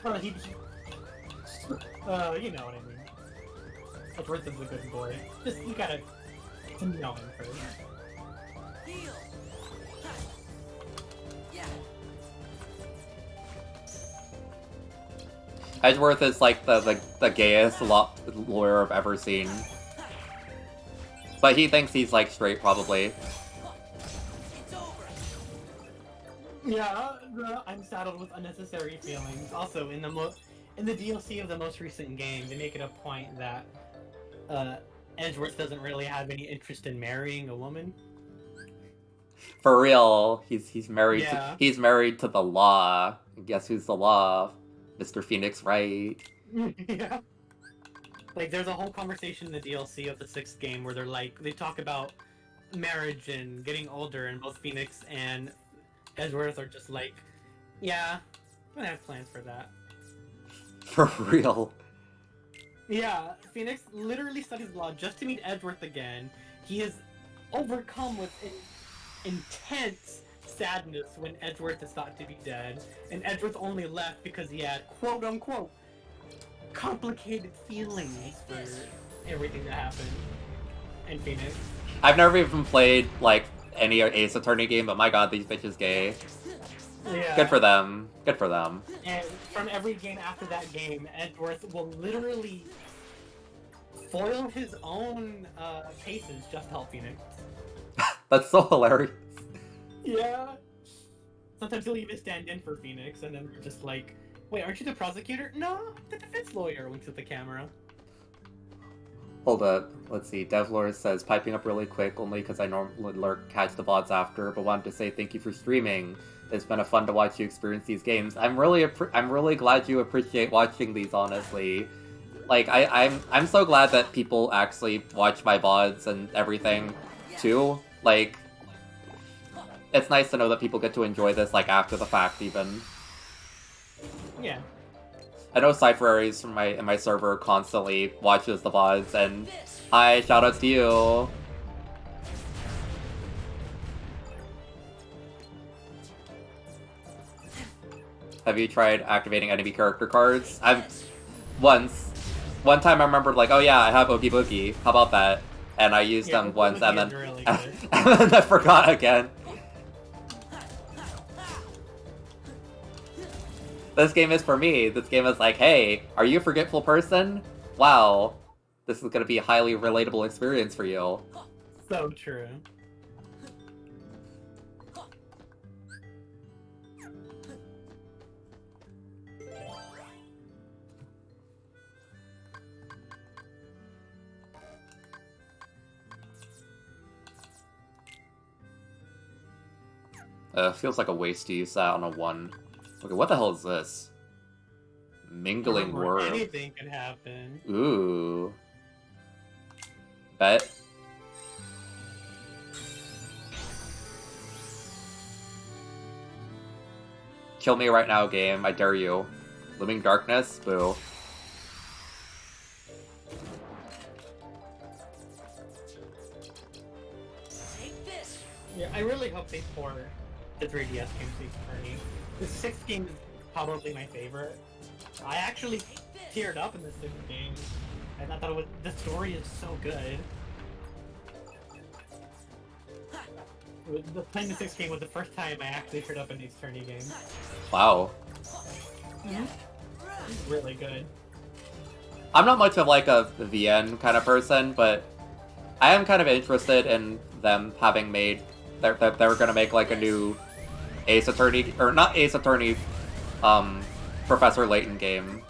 Well, he. You know what I mean. Edgeworth is a good boy. Just, you gotta get to know him first. Heal. Yeah. Edgeworth is like the gayest lawyer I've ever seen. But he thinks he's like straight, probably. It's over. Yeah, I'm saddled with unnecessary feelings. Also, in the DLC of the most recent game, they make it a point that Edgeworth doesn't really have any interest in marrying a woman. For real, he's married. Yeah. He's married to the law. Guess who's the law? Mr. Phoenix, right? Yeah. Like, there's a whole conversation in the DLC of the 6th game where they talk about marriage and getting older, and both Phoenix and Edgeworth are just like, yeah, I'm gonna have plans for that. For real. Yeah, Phoenix literally studies law just to meet Edgeworth again. He is overcome with intense sadness when Edgeworth is thought to be dead, and Edgeworth only left because he had, quote-unquote, complicated feelings for everything that happened in Phoenix. I've never even played like any Ace Attorney game, but my god, these bitches gay. Yeah. Good for them. Good for them. And from every game after that game, Edgeworth will literally foil his own cases just to help Phoenix. That's so hilarious. Yeah. Sometimes he'll even stand in for Phoenix, and then they're just like, wait, aren't you the prosecutor? No, the defense lawyer, winks at the camera. Hold up. Let's see. Devlor says, piping up really quick, only because I normally catch the VODs after, but wanted to say thank you for streaming. It's been a fun to watch you experience these games. I'm really glad you appreciate watching these, honestly. Like, I'm so glad that people actually watch my VODs and everything, too. Like, it's nice to know that people get to enjoy this, like, after the fact, even. Yeah. I know Cypher from in my server constantly watches the VODs, and hi, shoutouts to you! Have you tried activating enemy character cards? One time I remembered, like, oh yeah, I have Oogie Boogie, how about that? And I used them once, and then, really and then I forgot again. This game is for me. This game is like, hey, are you a forgetful person? Wow, this is gonna be a highly relatable experience for you. So true. Feels like a waste to use that on a 1. Okay, what the hell is this? Mingling worm. Anything can happen. Ooh. Bet. Kill me right now, game. I dare you. Looming darkness? Boo. Yeah, I really hope they port the 3DS game to Eternity. The 6th game is probably my favorite. I actually teared up in the 6th game, and I thought the story is so good. Playing the 6th game was the first time I actually teared up in the Eternity game. Wow. It's really good. I'm not much of like a VN kind of person, but I am kind of interested in them having made they were gonna make like a new Ace Attorney, or not Ace Attorney, Professor Layton game.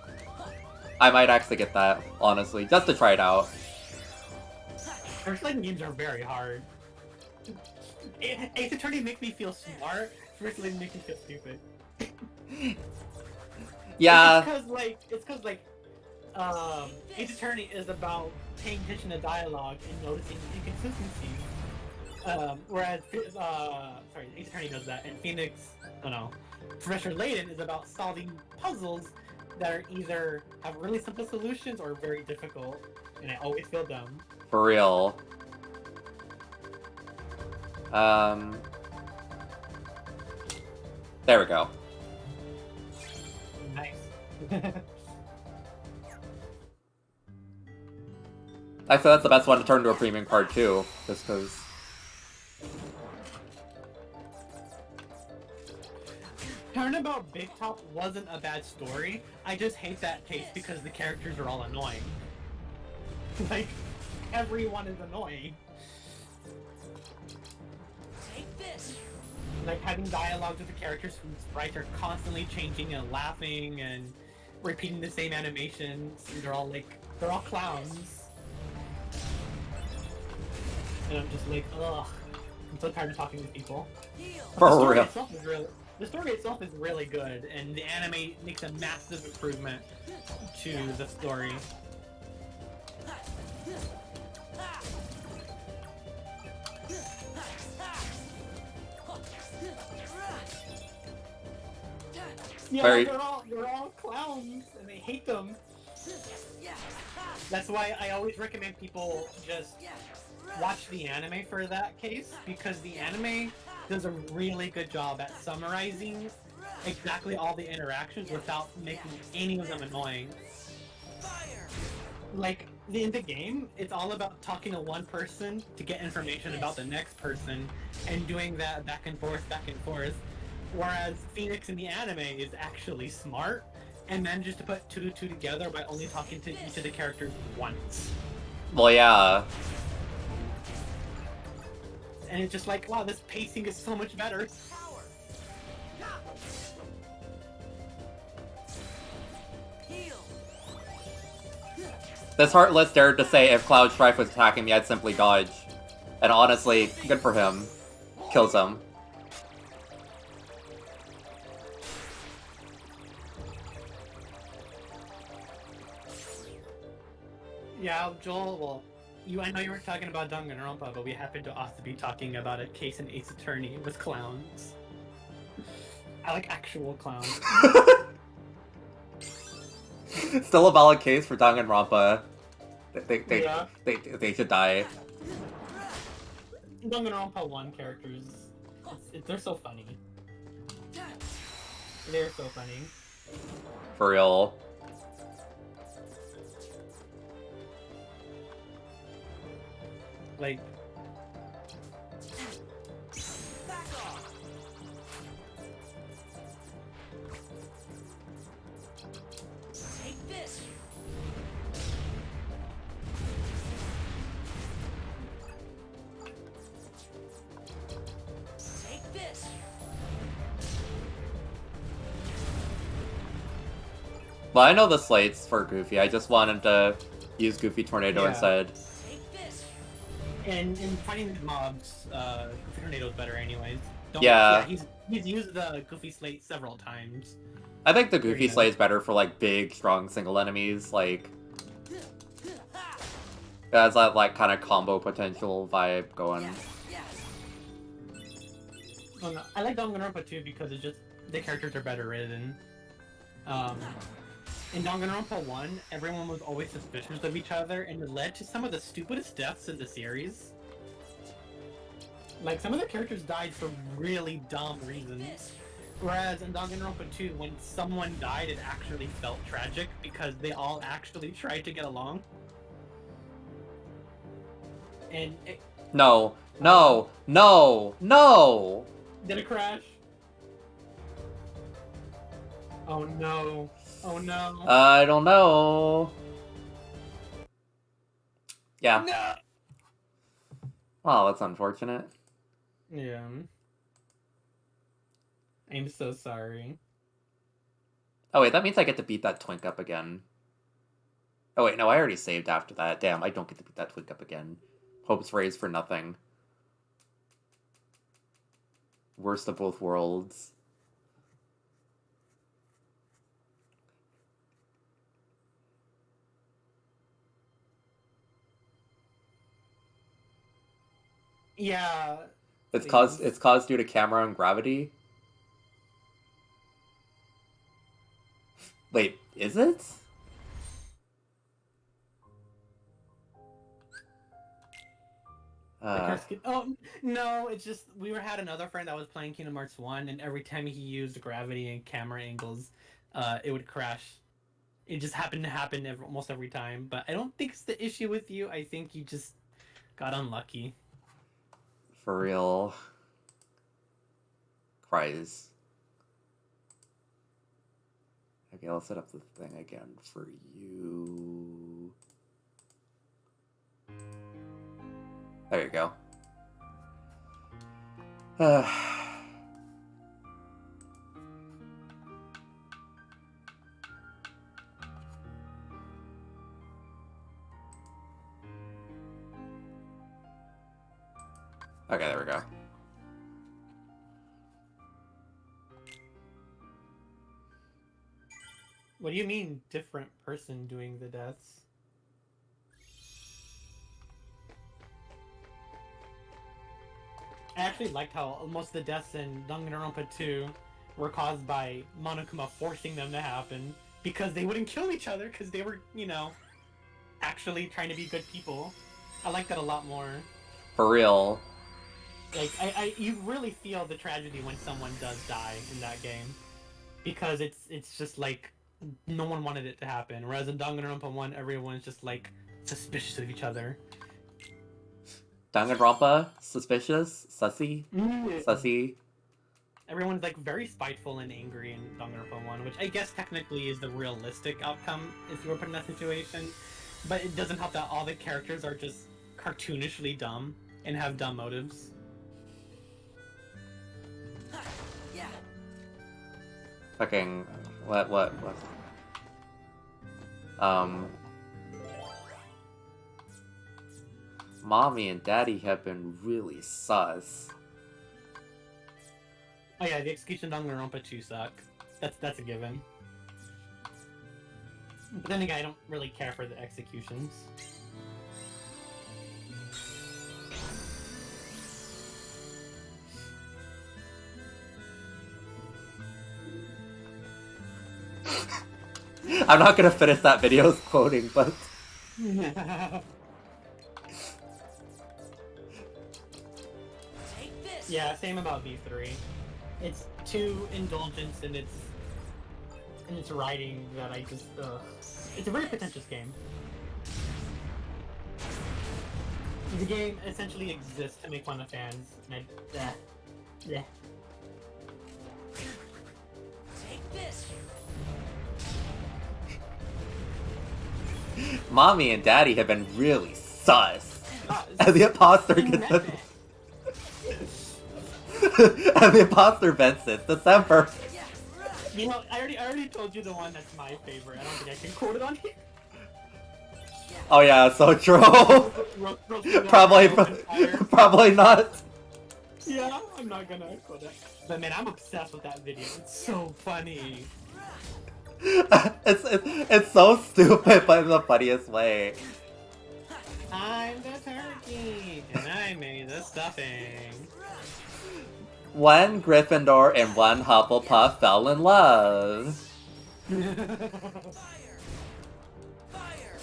I might actually get that, honestly, just to try it out. Professor Layton games are very hard. Ace Attorney makes me feel smart, Professor Layton makes me feel stupid. Yeah. It's cause Ace Attorney is about paying attention to dialogue and noticing inconsistencies. Whereas, Ace Attorney does that, and Professor Layton is about solving puzzles that are either have really simple solutions or very difficult, and I always feel dumb. For real. There we go. Nice. Actually, that's the best one to turn to a premium card too, just because. Turnabout Big Top wasn't a bad story. I just hate that case because the characters are all annoying. Like, everyone is annoying. Take this. Like, having dialogue with the characters whose sprites are constantly changing and laughing and repeating the same animations. And they're all clowns. And I'm just like, ugh. I'm so tired of talking to people. For real. The story itself is really good, and the anime makes a massive improvement to the story. Yeah, they're all clowns, and they hate them. That's why I always recommend people just watch the anime for that case, because the anime does a really good job at summarizing exactly all the interactions without making any of them annoying. Like, in the game, it's all about talking to one person to get information about the next person, and doing that back and forth, Whereas Phoenix in the anime is actually smart and manages to put two to two together by only talking to each of the characters once. Well, yeah. And it's just like, wow, this pacing is so much better. This Heartless dared to say if Cloud Strife was attacking me, I'd simply dodge. And honestly, good for him. Kills him. Yeah, Joel, well, I know you were talking about Danganronpa, but we happen to also be talking about a case in Ace Attorney with clowns. I like actual clowns. Still a valid case for Danganronpa. Yeah. They should die. Danganronpa 1 characters, they're so funny. They're so funny. For real. Like, Take this. Take this. Well, I know the slates for Goofy. I just wanted to use Goofy Tornado instead. Take this. and in fighting mobs, Goofy Tornado's better anyways. Yeah. He's used the Goofy Slate several times. I think the Goofy Slate is better for like big, strong single enemies. Like, it has that like kind of combo potential vibe going. Oh, no. I like Danganronpa too because it's just the characters are better written. In Danganronpa 1, everyone was always suspicious of each other, and it led to some of the stupidest deaths in the series. Like, some of the characters died for really dumb reasons. Whereas in Danganronpa 2, when someone died, it actually felt tragic because they all actually tried to get along. And it... No, no, no, no! Did it crash? Oh no. Oh no. I don't know. Yeah. No. Oh, that's unfortunate. Yeah. I'm so sorry. Oh wait, that means I get to beat that twink up again. Oh wait, no, I already saved after that. Damn, I don't get to beat that twink up again. Hopes raised for nothing. Worst of both worlds. Yeah. It's caused due to camera and gravity. Wait, is it? Oh no, it's just had another friend that was playing Kingdom Hearts 1, and every time he used gravity and camera angles, it would crash. It just happened to happen almost every time. But I don't think it's the issue with you. I think you just got unlucky. For real. Cries. Okay, I'll set up the thing again for you. There you go. Okay, there we go. What do you mean, different person doing the deaths? I actually liked how most of the deaths in Danganronpa 2 were caused by Monokuma forcing them to happen because they wouldn't kill each other because they were, actually trying to be good people. I like that a lot more. For real. Like, you really feel the tragedy when someone does die in that game because it's just like no one wanted it to happen. Whereas in Danganronpa 1, everyone's just like suspicious of each other. Danganronpa? Suspicious? Sussy? Sussy? Everyone's like very spiteful and angry in Danganronpa 1, which I guess technically is the realistic outcome if you were put in that situation. But it doesn't help that all the characters are just cartoonishly dumb and have dumb motives. Yeah. Fucking what? Mommy and Daddy have been really sus. Oh yeah, the execution of Danganronpa 2 suck. That's a given. But then again, I don't really care for the executions. I'm not gonna finish that video's quoting, but... Yeah, same about V3. It's too indulgent in its writing that I just it's a very pretentious game. The game essentially exists to make fun of fans, and yeah. Take this. Mommy and Daddy have been really sus. And the imposter gets the... and the imposter vents since December. You know, I already told you the one that's my favorite. I don't think I can quote it on here. Oh yeah, so true. Probably not. Yeah, I'm not gonna quote it. But man, I'm obsessed with that video. It's so funny. It's so stupid, but in the funniest way. I'm the turkey, and I made the stuffing. One Gryffindor and one Hufflepuff fell in love. Fire! Fire!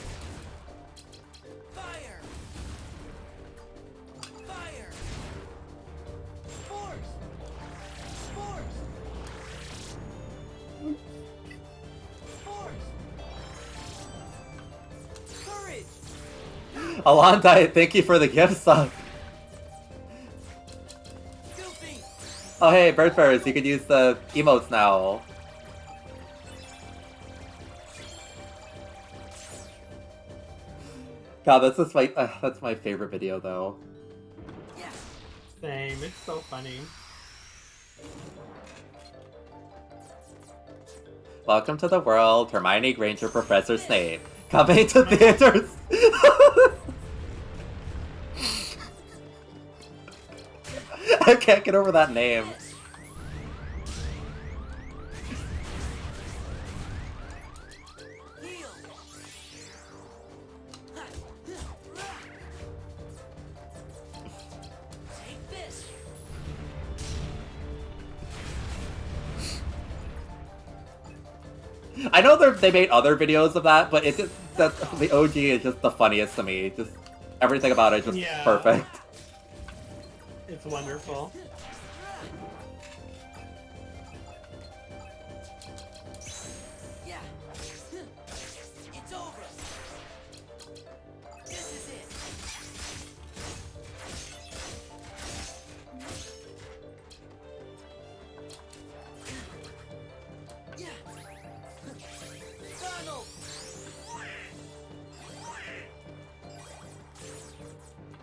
Fire! Fire! Force! Force! Force! Courage! Alondite, thank you for the gift sub. Oh hey, Birdfurs, you could use the emotes now. God, that's my favorite video though. Same, it's so funny. Welcome to the world, Hermione Granger, Professor Snape. Coming to theaters. I can't get over that name. I know they made other videos of that, but the OG is just the funniest to me. Just everything about it is just perfect. It's wonderful. Yeah. It's over. This is it. Yeah. Donald.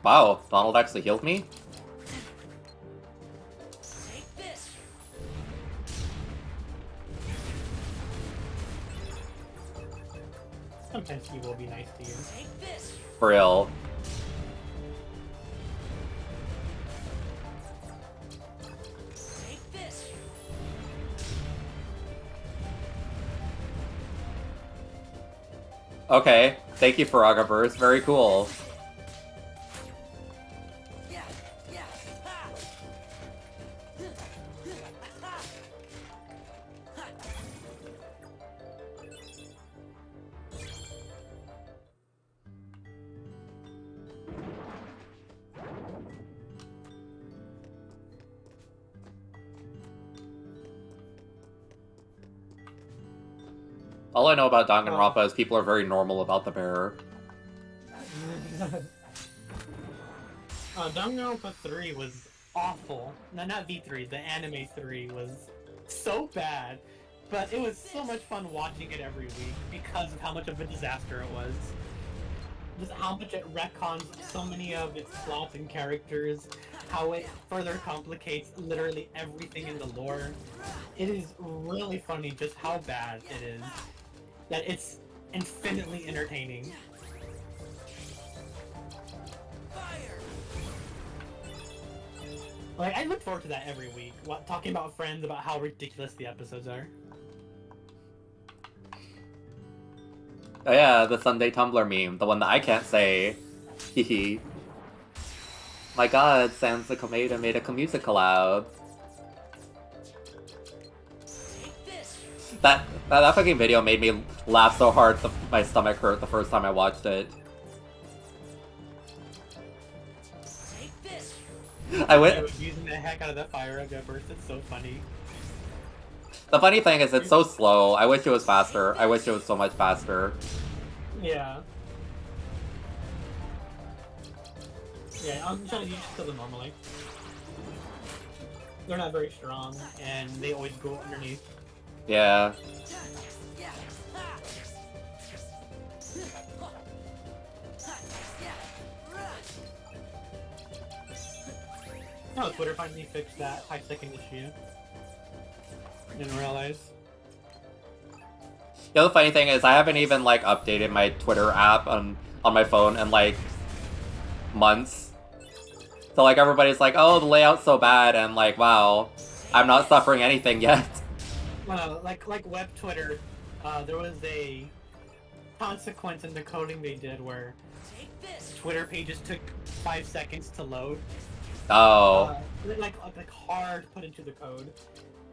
Wow, Donald actually healed me? Sometimes he will be nice to you. For real. Okay, thank you, Faragaverse. Very cool. All I know about Danganronpa is people are very normal about the bearer. Danganronpa 3 was awful. No, not V3. The anime 3 was so bad, but it was so much fun watching it every week because of how much of a disaster it was. Just how much it retcons so many of its plots and characters, how it further complicates literally everything in the lore. It is really funny just how bad it is. That it's infinitely entertaining. Like, I look forward to that every week, talking about friends about how ridiculous the episodes are. Oh yeah, the Sunday Tumblr meme, the one that I can't say. Hehe. My god, Sansa Komeda made a music collab. That fucking video made me laugh so hard my stomach hurt the first time I watched it. I was using the heck out of that fire at burst. It's so funny. The funny thing is, it's so slow. I wish it was faster. I wish it was so much faster. Yeah. Yeah, I'm trying to use kill them normally. They're not very strong, and they always go underneath. Yeah. Oh, Twitter finally fixed that 5-second issue. Didn't realize. The other funny thing is, I haven't even like updated my Twitter app on my phone in like months. So like everybody's like, "Oh, the layout's so bad," and like, wow, I'm not suffering anything yet. Like web Twitter, there was a consequence in the coding they did where Twitter pages took 5 seconds to load. Oh. Like hard put into the code,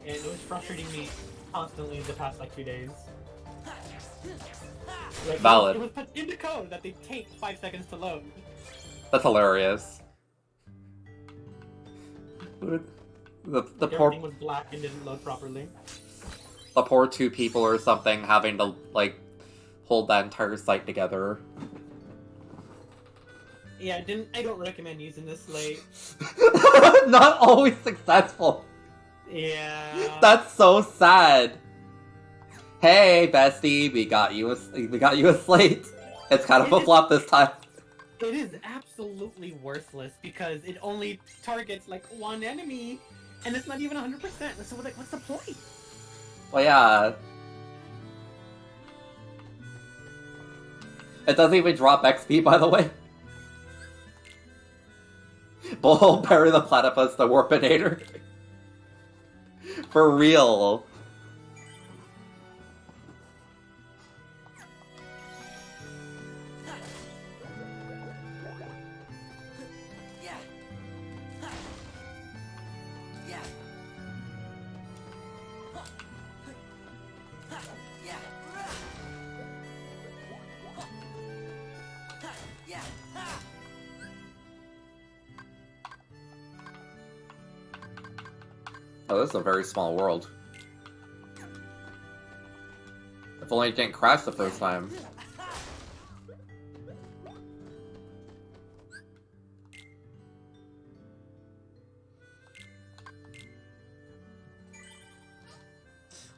and it was frustrating me constantly the past like 2 days. Like, Valid. It was put into code that they take 5 seconds to load. That's hilarious. The poor Everything was black and didn't load properly. The poor 2 people or something having to like hold that entire site together. Yeah, I don't recommend using this late. Not always successful. Yeah. That's so sad. Hey, bestie, we got you a slate. It's kind of a flop this time. It is absolutely worthless because it only targets like one enemy, and it's not even 100%. So like, what's the point? Well, yeah. It doesn't even drop XP, by the way. Bull, Barry the Platypus, the Warpinator. For real. Oh, this is a very small world. If only it didn't crash the first time.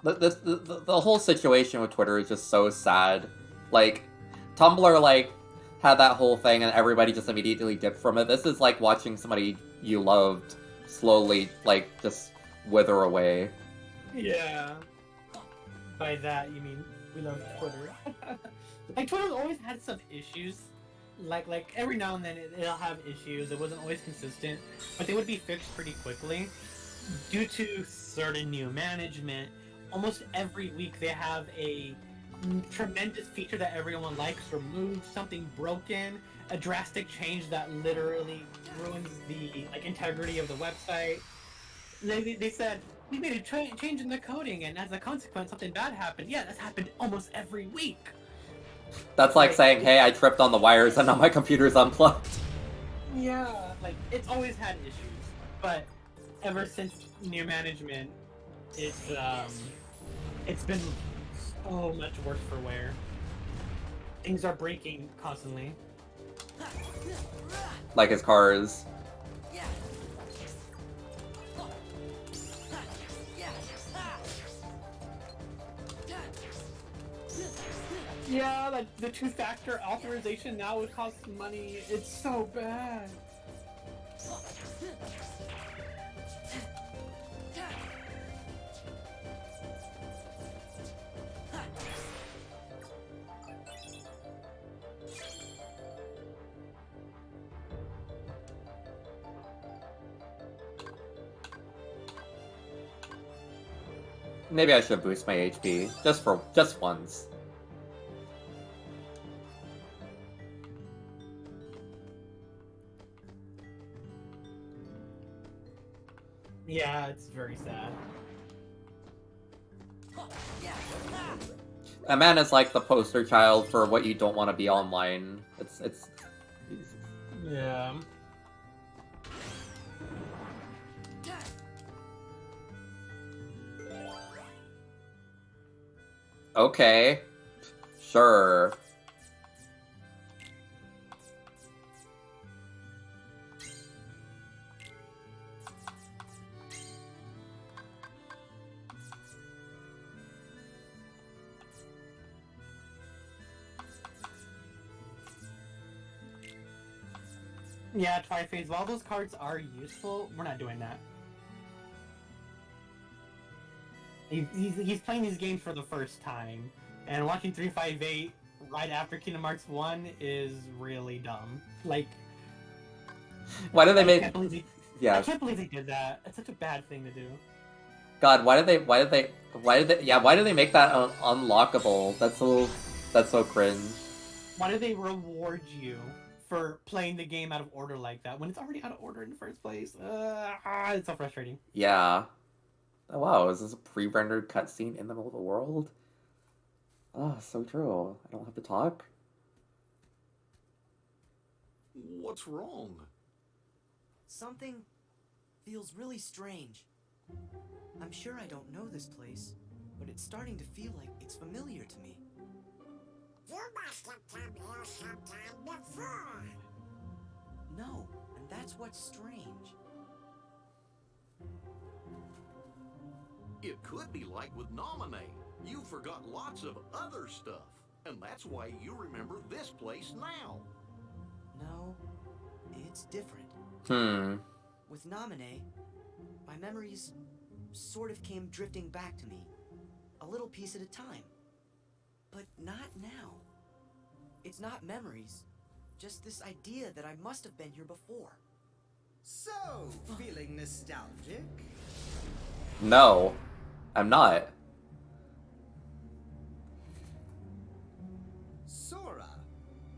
The whole situation with Twitter is just so sad. Like, Tumblr, like, had that whole thing and everybody just immediately dipped from it. This is like watching somebody you loved slowly, like, just wither away. Yeah. By that, you mean we love Twitter. Like, Twitter's always had some issues. Like every now and then it'll have issues. It wasn't always consistent, but they would be fixed pretty quickly. Due to certain new management, almost every week they have a tremendous feature that everyone likes removed, something broken, a drastic change that literally ruins the integrity of the website. They said, we made a change in the coding, and as a consequence, something bad happened. Yeah, that's happened almost every week. That's like saying, hey, I tripped on the wires and now my computer's unplugged. Yeah, like, it's always had issues, but ever since new management, it's been so much worse for wear. Things are breaking constantly. Like his cars. Yeah, like the two-factor authorization now would cost money. It's so bad. Maybe I should boost my HP just once. Yeah, it's very sad. A man is like the poster child for what you don't want to be online. It's. Yeah. Okay. Sure. Yeah, Tri-Phase, while those cards are useful, we're not doing that. He's playing these games for the first time, and watching 358 right after Kingdom Hearts 1 is really dumb. Like, Why did they make? I can't believe they did that. It's such a bad thing to do. God, why did they make that unlockable? That's so cringe. Why do they reward you for playing the game out of order like that when it's already out of order in the first place? It's so frustrating. Yeah. Oh, wow, is this a pre-rendered cutscene in the middle of the world? Oh, so true. I don't have to talk? What's wrong? Something feels really strange. I'm sure I don't know this place, but it's starting to feel like it's familiar to me. You must have come here sometime before. No, and that's what's strange. It could be like with Nominee. You forgot lots of other stuff, and that's why you remember this place now. No, it's different. With Nominee, my memories sort of came drifting back to me, a little piece at a time. But not now. It's not memories, just this idea that I must have been here before. So, feeling nostalgic? No, I'm not. Sora,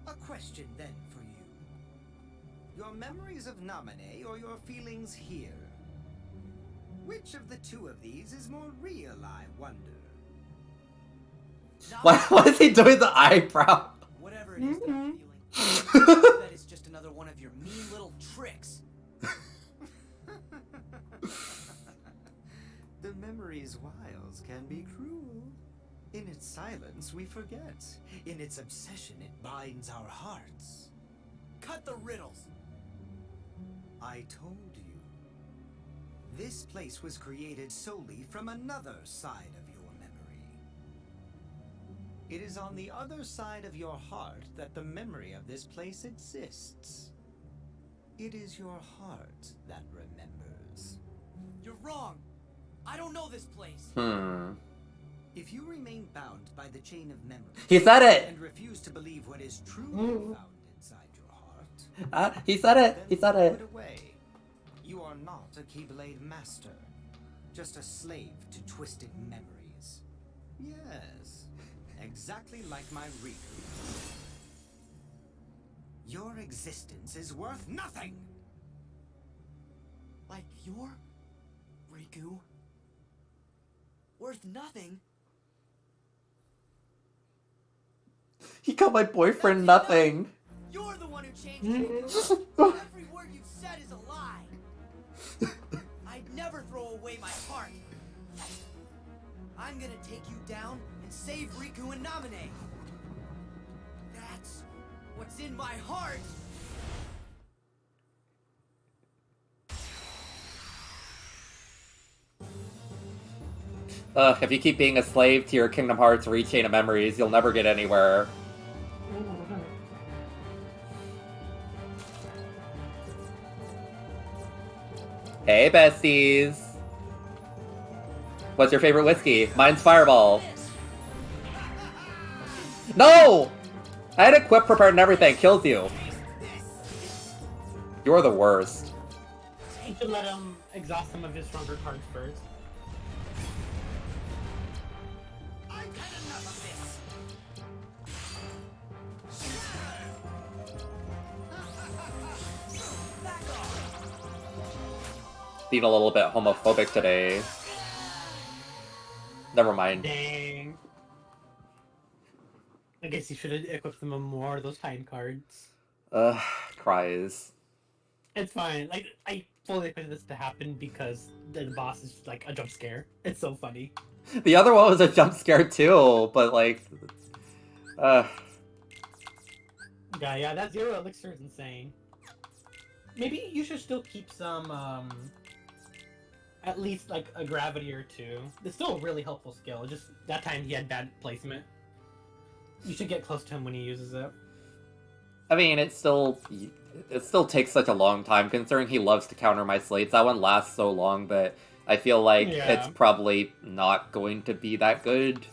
a question then for you. Your memories of Nominee or your feelings here? Which of the two of these is more real, I wonder? Why is he doing the eyebrow? Whatever it is that I'm feeling, that is just another one of your mean little tricks. The memory's wiles can be cruel. In its silence, we forget. In its obsession, it binds our hearts. Cut the riddles. I told you. This place was created solely from another side of your memory. It is on the other side of your heart that the memory of this place exists. It is your heart that remembers. You're wrong. I don't know this place. If you remain bound by the chain of memory, He said it! and refuse to believe what is truly found inside your heart, He said it! He said then it! put it away. You are not a Keyblade master, just a slave to twisted memories. Yes, exactly like my Riku. Your existence is worth nothing! Like your Riku? Worth nothing? He called my boyfriend nothing. You're the one who changed Riku. Every word you've said is a lie. I'd never throw away my heart. I'm gonna take you down and save Riku and Nominee. That's what's in my heart. Ugh, if you keep being a slave to your Kingdom Hearts rechain of memories, you'll never get anywhere. Hey, besties! What's your favorite whiskey? Mine's Fireball. No! I had Equip prepared and everything. Kills you. You're the worst. You should let him exhaust some of his stronger cards first. I've had enough of this. Being a little bit homophobic today. Never mind. Dang. I guess you should have equipped them with more of those time cards. Cries. It's fine. Like, I fully expected this to happen because the boss is like a jump scare. It's so funny. The other one was a jump scare too, but like... Yeah, that zero elixir is insane. Maybe you should still keep some, at least like a gravity or two. It's still a really helpful skill, just that time he had bad placement. You should get close to him when he uses it. I mean, it still takes such a long time, considering he loves to counter my slates. That one lasts so long, but I feel like it's probably not going to be that good.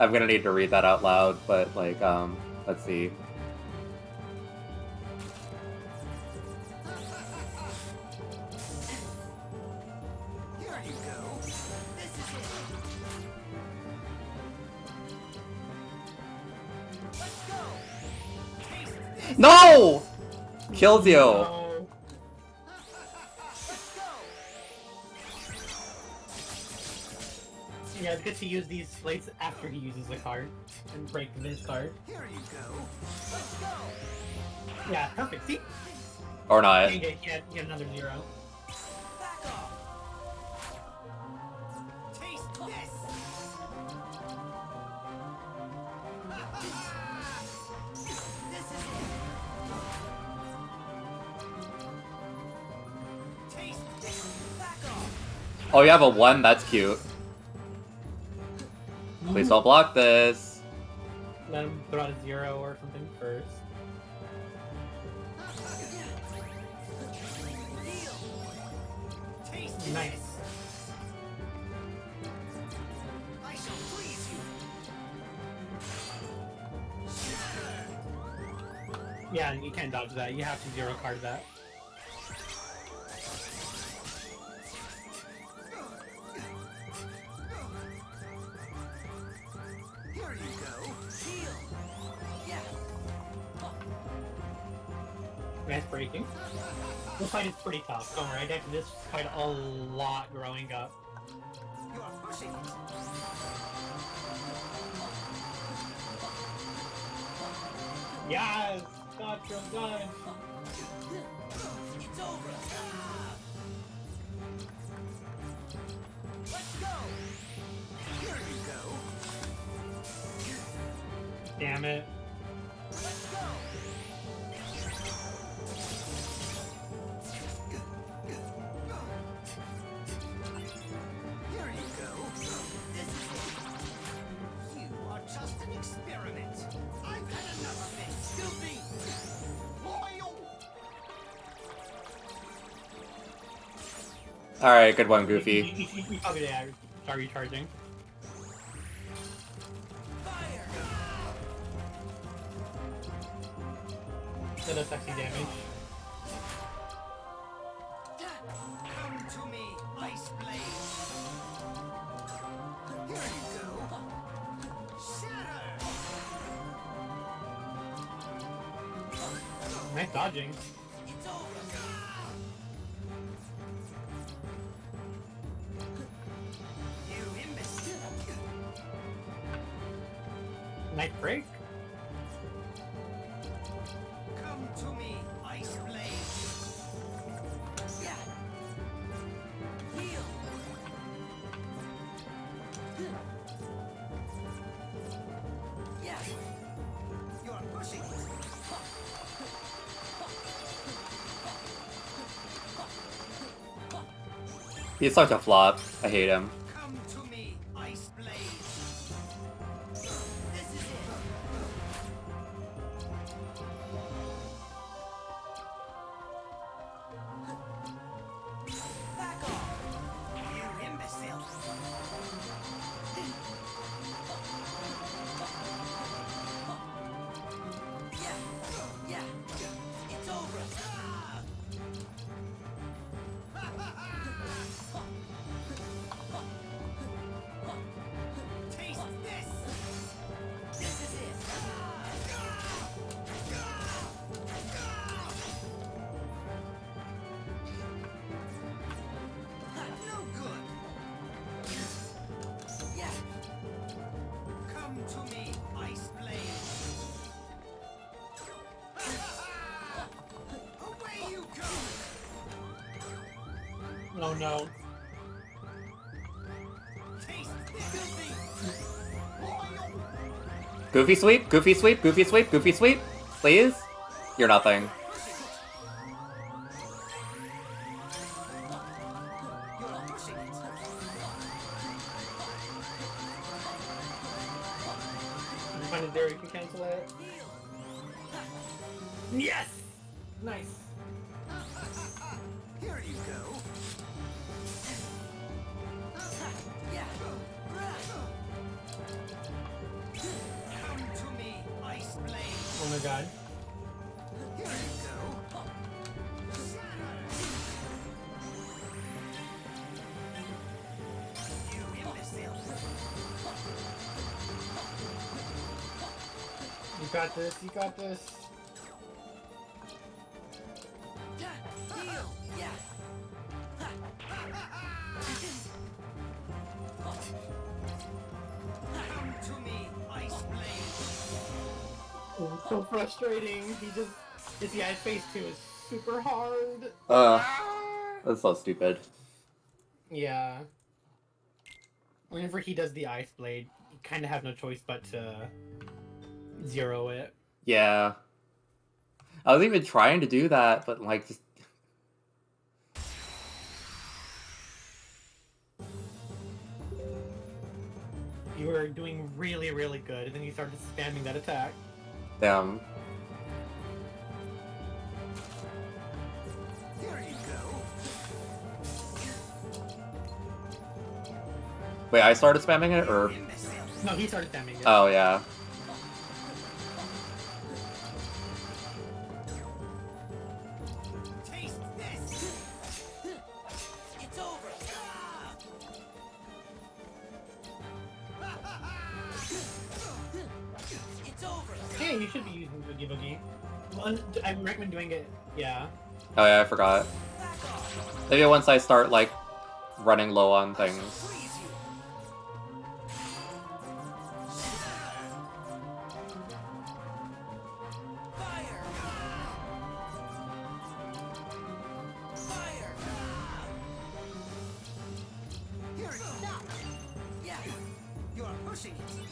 I'm gonna need to read that out loud, but like, let's see. Here you go. This is it. Let's go. Taste this. No! Kills you. No. Yeah, it's good to use these slates after he uses the card and break his card. Here you go. Let's go. Yeah, perfect. See? Or not. You get another zero. Back off. Taste this. This is it. Taste this. Back off. Oh, you have a 1? That's cute. Please don't block this. Let him throw out a zero or something first. Nice. I shall please you. Yeah, you can't dodge that. You have to zero card that. Here you go. Heal. Yeah. Nice breaking. This fight is pretty tough. Don't worry, I got this fight a lot growing up. You are pushing it. Yes! Gotcha, done! It's over. Let's go. Here you go. Damn it. Let's go. Here you go. This is it. You are just an experiment. I've had enough of it. Filthy. Loyal. Alright, good one, Goofy. You probably start recharging. Fire. That does sexy damage. Come to me, Ice Blade. Here you go. Shatter. Nice dodging. It's over. You imbecile. Nice break. Come to me, Ice Blade. Yeah. Heal. He's such a flop. I hate him. Come to me, Ice Blaze. This is it. Back off, you imbecile. Yeah, it's over. Taste this. This is it. No good. Yeah. Come to me, Ice Blaze. Away you go. Oh no. Taste this. Filthy. Goofy sweep, goofy sweep, goofy sweep, goofy sweep. Please? You're nothing. You're pushing it. You find a there you can cancel it. Yes! Nice. Here you go. Yeah. Come to me, Ice Blaze. Oh my god. Here you go. You imbecile. You got this, you got this. Heal. Yeah. Come to me, Ice Blaze. Oh, it's so frustrating. He just, his ice face too is super hard. That's so stupid. Yeah. Whenever he does the ice blade, you kind of have no choice but to zero it. Yeah. I was even trying to do that, but like just You were doing really, really good, and then you started spamming that attack. damn. Here you go. Wait, I started spamming it or Imbecile. No, he started spamming it. oh yeah. Taste this. It's over. It's over. Hey, you should be using Boogie Boogie. Well, I recommend doing it, yeah. Oh yeah, I forgot. Maybe once I start like running low on things. Freeze you. Fire. Fire. Here it is. Yeah. You're pushing it.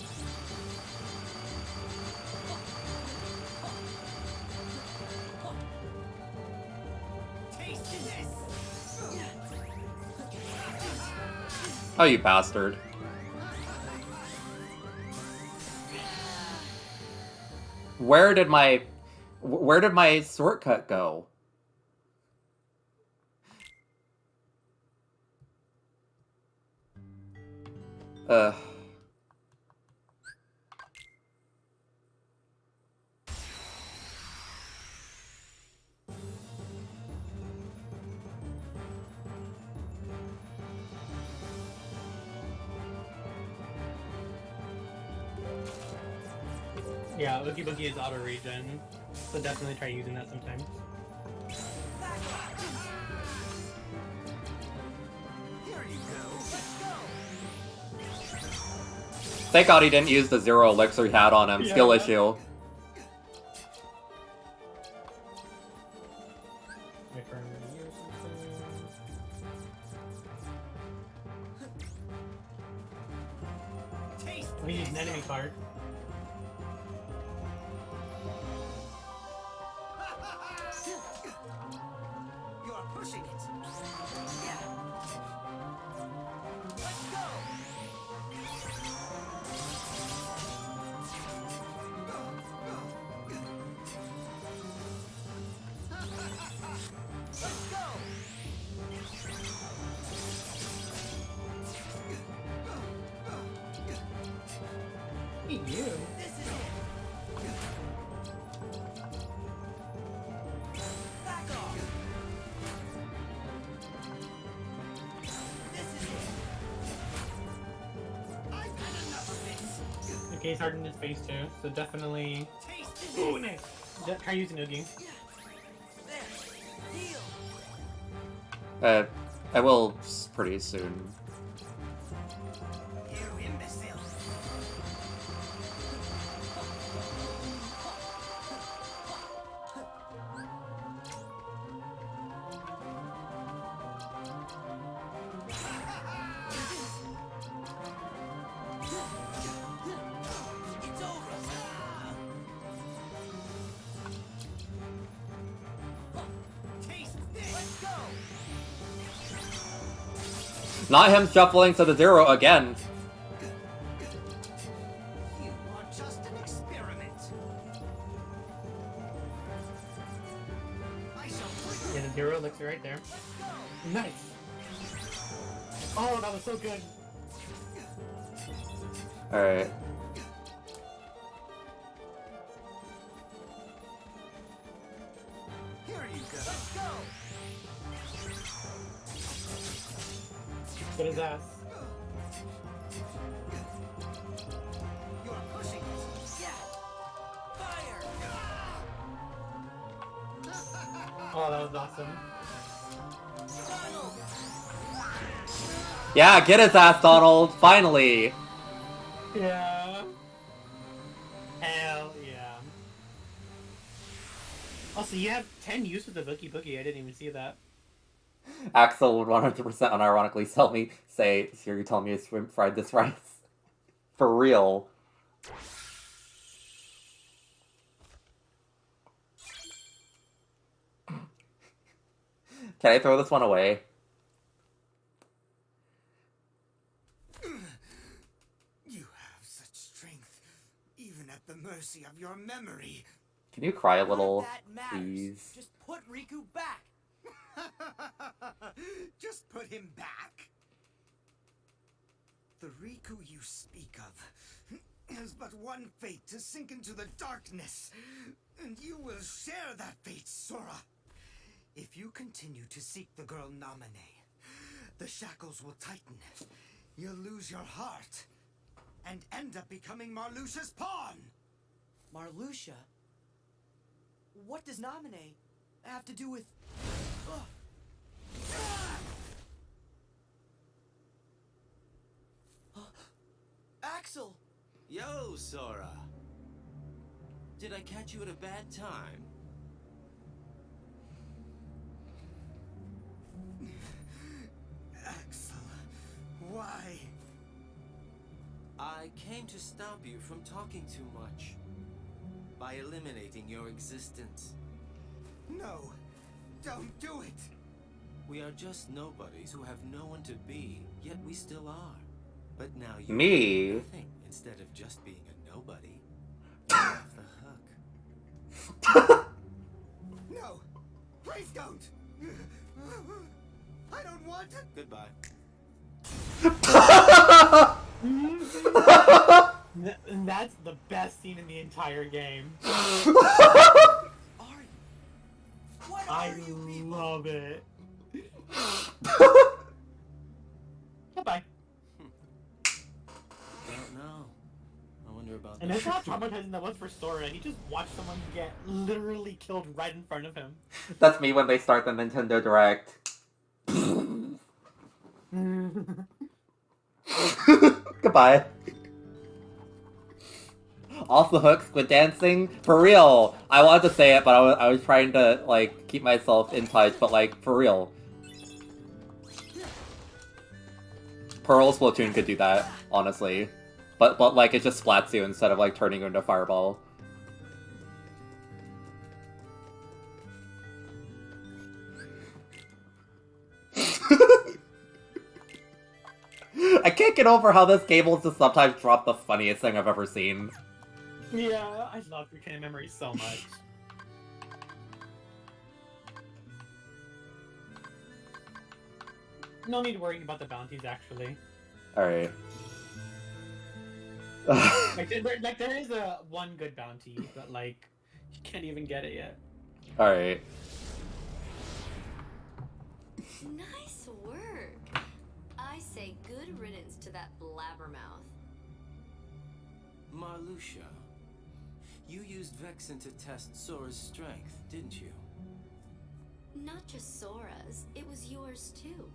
Taste this. Oh, you bastard. Where did my shortcut go? Yeah, Oogie Boogie is auto regen, so definitely try using that sometimes. Here you go. Let's go. Thank God he didn't use the zero elixir he had on him. Skill Yeah. issue. Wait for him to use something. Taste We use an enemy card. You're pushing it. Yeah. you. This is it. Back off. This is it. I've had enough of this. Okay, he's hardened his face too, so definitely. Taste Oh, this. nice. Try using Noogie. There. Heal. I will pretty soon. You imbecile. It's over. Taste this. Let's go. Not him shuffling to the 0 again. You are just an experiment. I shall put you. Yeah, the 0 elixir right there. Nice. Oh, that was so good. Alright. Here you go. Let's go. Get his ass. You're pushing it. Yeah. Fire. Oh, that was awesome. Donald. Yeah, get his ass, Donald! Finally! Yeah. Hell yeah. Also, you have 10 use with the Boogie Boogie. I didn't even see that. Axel would 100% unironically say, "So you're telling me to fried this rice?" For real. Can I throw this one away? You have such strength, even at the mercy of your memory. Can you cry a little, That matters. please? Just put Riku back. Just put him back. The Riku you speak of has but one fate, to sink into the darkness. And you will share that fate, Sora. If you continue to seek the girl Namine, the shackles will tighten. You'll lose your heart and end up becoming Marluxia's pawn. Marluxia? What does Namine have to do with... Ugh. Axel! Yo, Sora. Did I catch you at a bad time? Axel, why? I came to stop you from talking too much. By eliminating your existence. No, don't do it. We are just nobodies who have no one to be, yet we still are. But now you Me? are nothing instead of just being a nobody. You're off the hook. No, please don't. I don't want it. Goodbye. That's the best scene in the entire game. I love it. Goodbye. I don't know. I wonder about And that. that's how traumatizing that was for Sora. He just watched someone get literally killed right in front of him. That's me when they start the Nintendo Direct. Goodbye. Off the hook, squid dancing? For real! I wanted to say it, but I was trying to, like, keep myself in touch, but, like, for real. Pearl Splatoon could do that, honestly. But like, it just splats you instead of, like, turning you into a fireball. I can't get over how this game will just sometimes drop the funniest thing I've ever seen. Yeah, I love Reclaim Memories so much. No need worrying about the bounties, actually. Alright. there is a one good bounty, but like you can't even get it yet. Alright. Nice work. I say good riddance to that blabbermouth. Marluxia, you used Vexen to test Sora's strength, didn't you? Not just Sora's, it was yours too.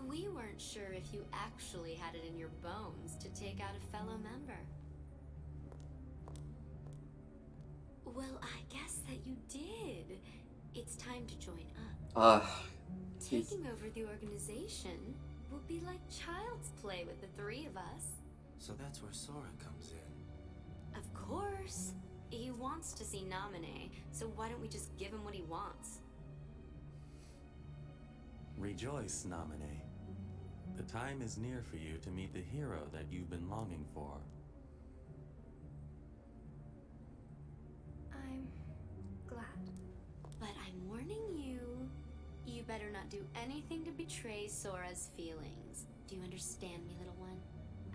We weren't sure if you actually had it in your bones to take out a fellow member. Well, I guess that you did. It's time to join up. Taking over the organization will be like child's play with the three of us. So that's where Sora comes in. Of course. He wants to see Naminé, so why don't we just give him what he wants? Rejoice, Naminé. The time is near for you to meet the hero that you've been longing for. I'm glad. But I'm warning you, you better not do anything to betray Sora's feelings. Do you understand me, little one?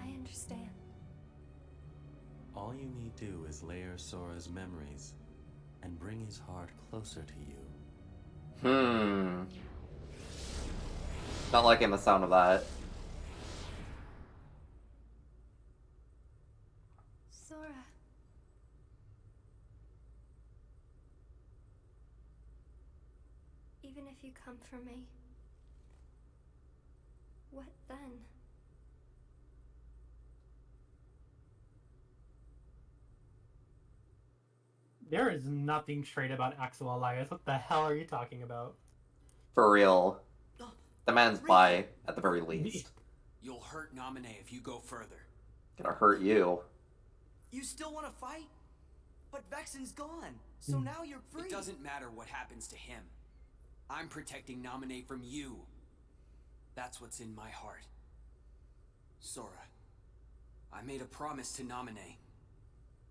I understand. All you need do is layer Sora's memories and bring his heart closer to you. Not liking the sound of that. Sora. Even if you come for me, what then? There is nothing straight about Axel Elias. What the hell are you talking about? For real. The man's bi, at the very least. You'll hurt Naminé if you go further. Gonna hurt you. You still want to fight? But Vexen's gone, so now you're free. It doesn't matter what happens to him. I'm protecting Naminé from you. That's what's in my heart. Sora, I made a promise to Naminé.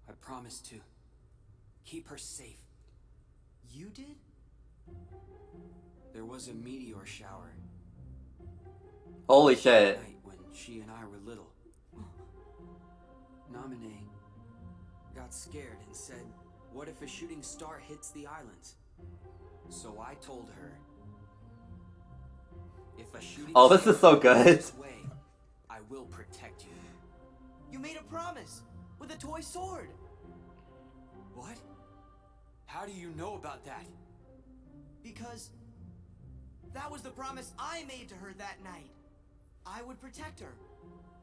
I promised to keep her safe. You did? There was a meteor shower. Holy shit. Night when she and I were little. Naminé got scared and said, what if a shooting star hits the islands? So I told her, if a shooting Oh, this star is so good. goes this way, I will protect you. You made a promise with a toy sword. What? How do you know about that? Because that was the promise I made to her that night. I would protect her.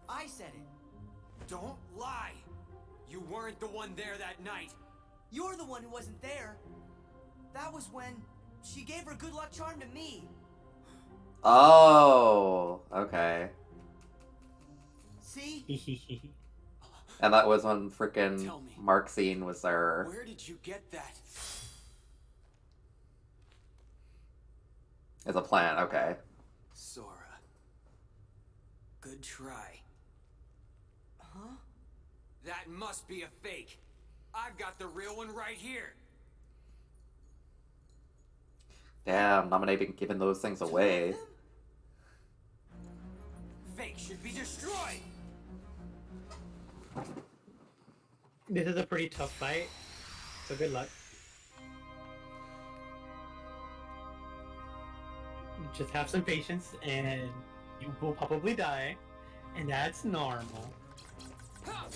I said it. Don't lie! You weren't the one there that night. You're the one who wasn't there. That was when she gave her good luck charm to me. Oh, okay. See? And that was when frickin' Marxine was there. Where did you get that? As a plan, okay. Sora. Good try. Huh? That must be a fake. I've got the real one right here. Damn, Naminé been giving those things away. Fake should be destroyed. This is a pretty tough fight, so good luck. Just have some patience, and you will probably die, and that's normal. Power!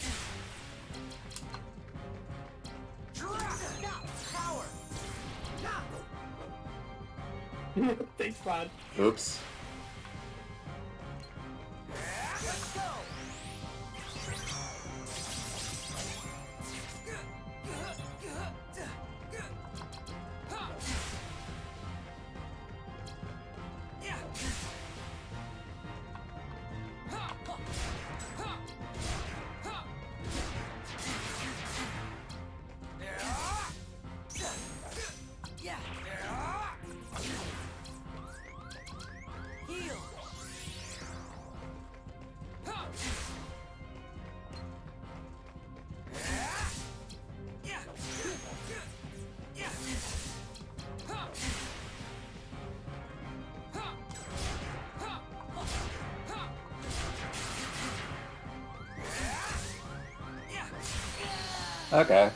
Thanks, Bud. Oops. Let's go! Okay.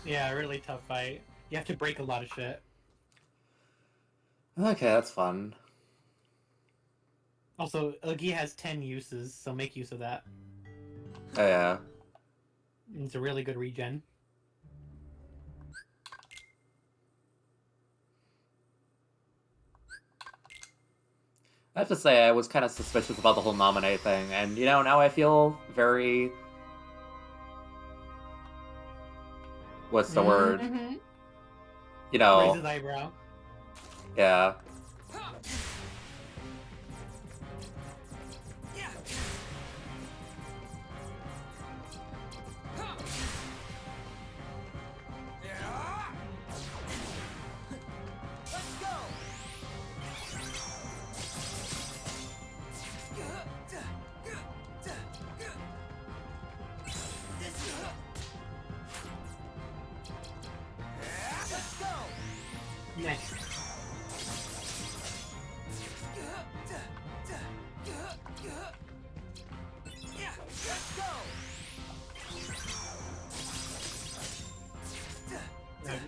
Yeah, really tough fight. You have to break a lot of shit. Okay, that's fun. Also, Oogie has 10 uses, so make use of that. Oh, yeah. It's a really good regen. I have to say, I was kind of suspicious about the whole nominate thing, and, you know, now I feel very... What's the word? You know... Raise his eyebrow. Yeah. Nice.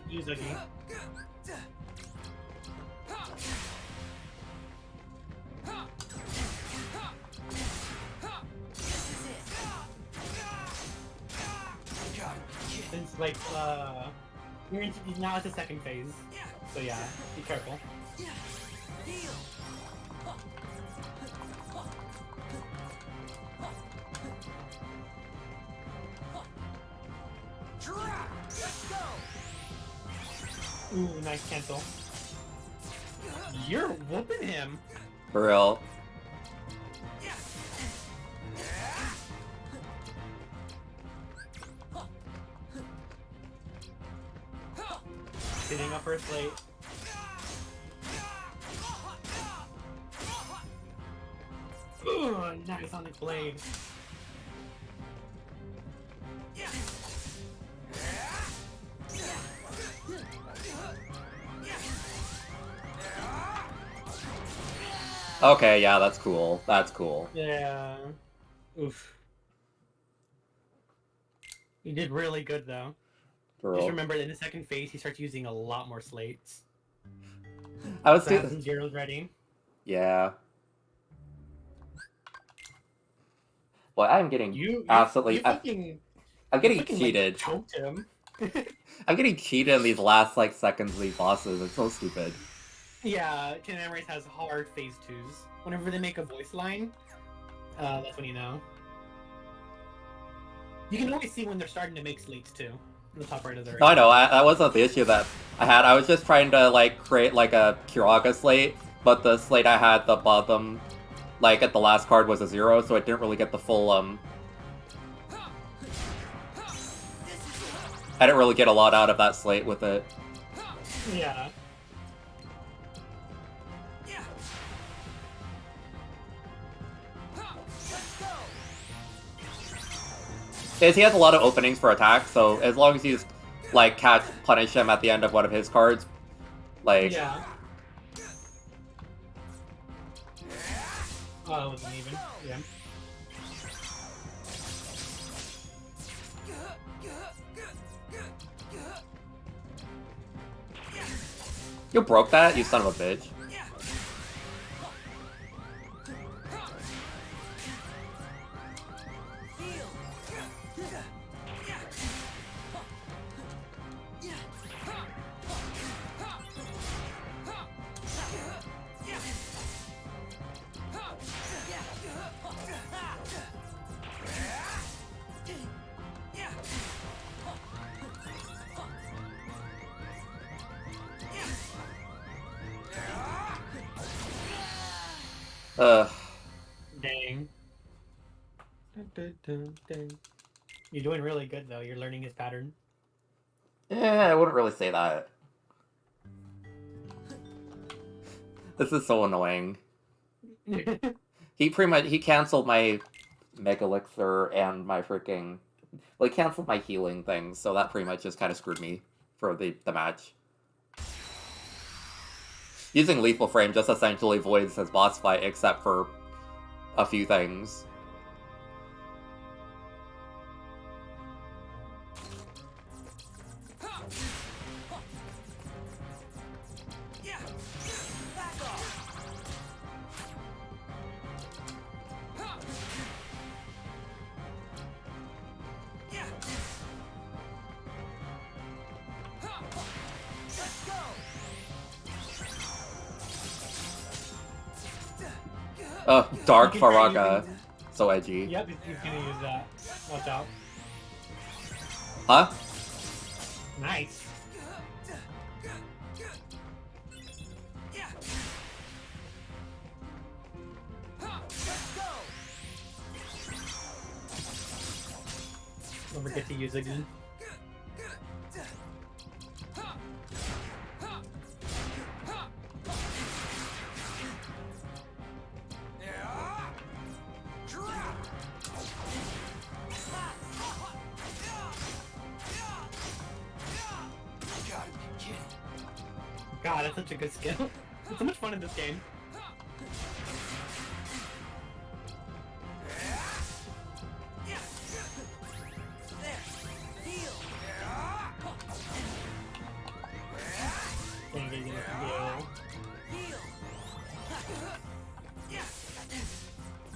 Use Oogie. Since like you're in, now it's the second phase, so yeah, be careful. Ooh, nice cancel. You're whooping him. For real. Sitting up her slate. Ooh, nice on the blade. Okay, yeah, that's cool. That's cool. Yeah. Oof. You did really good though. For Just real. remember that in the second phase, he starts using a lot more slates. I was So have some zeros ready. Yeah. Well, I'm getting You absolutely... I'm getting fucking, cheated. Like, choked him. I'm getting cheated in these last, like, seconds of these bosses. It's so stupid. Yeah, Chain Race has hard phase 2s. Whenever they make a voice line, that's when you know. You can always see when they're starting to make slates too. In the top right of the No, I know. That wasn't the issue that I had. I was just trying to, like, create, like, a Kiraga slate, but the slate I had, the bottom, like, at the last card was a 0, so I didn't really get the full, I didn't really get a lot out of that slate with it. Yeah. Because he has a lot of openings for attacks, so as long as you just, like, punish him at the end of one of his cards, like... Yeah. Oh, it wasn't even. Yeah. You broke that, you son of a bitch. Dang. Dang. You're doing really good though. You're learning his pattern. Yeah, I wouldn't really say that. This is so annoying. He canceled my Mega Elixir and my freaking... Well, he canceled my healing thing, so that pretty much just kind of screwed me for the match. Using Lethal Frame just essentially voids his boss fight, except for a few things. Oh, Dark You can try Faraga. using- So edgy. Yep, he's gonna use that. Watch out. Huh? Nice. Don't forget to use Iggy. God, that's such a good skill. It's so much fun in this game.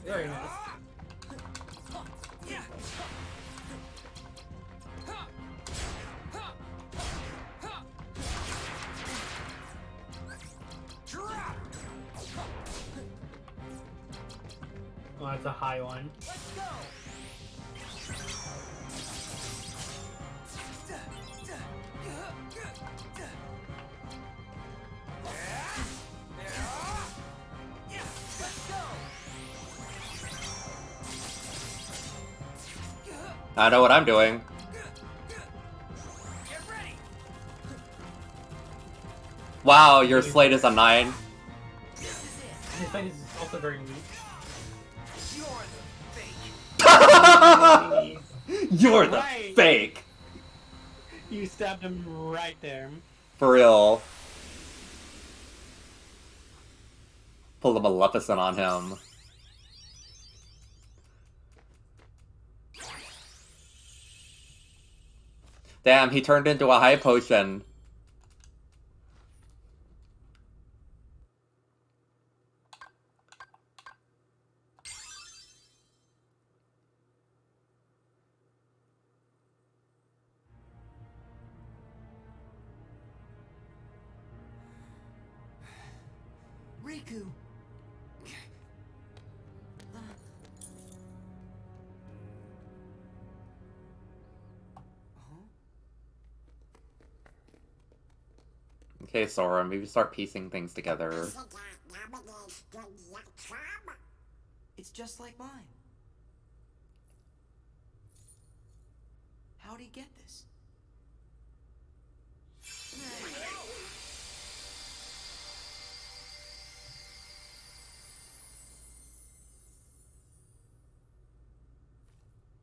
Very nice. Oh, that's a high one. I know what I'm doing. Wow, your slate is a 9. His fight is also very weak. You're the Right. fake! You stabbed him right there. For real. Pull a Maleficent on him. Damn, he turned into a high potion. Riku. Okay, Sora, maybe start piecing things together. It's just like mine. How'd he get this?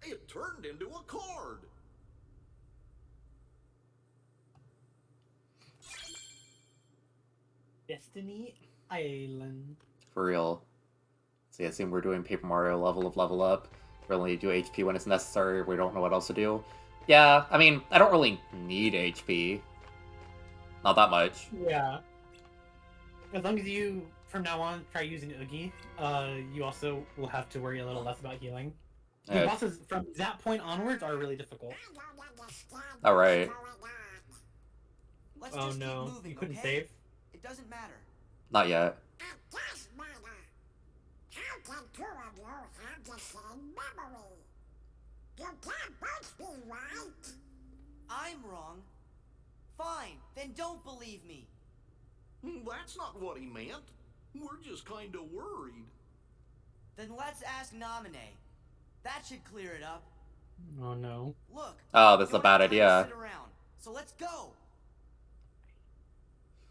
It turned into a card. Destiny Island. For real. So I assume we're doing Paper Mario level of level up. We only do HP when it's necessary. We don't know what else to do. Yeah, I mean, I don't really need HP. Not that much. Yeah. As long as you, from now on, try using Oogie, you also will have to worry a little less about healing. The bosses from that point onwards are really difficult. Alright. Let's Oh just no, keep moving, you couldn't okay? save? It doesn't matter. Not yet. It does matter. How can two of you have the same memory? You can't both be right. I'm wrong. Fine, then don't believe me. That's not what he meant. We're just kind of worried. Then let's ask Naminé. That should clear it up. Oh no. Look. Oh, that's we a don't bad have time to idea. sit around, so let's go.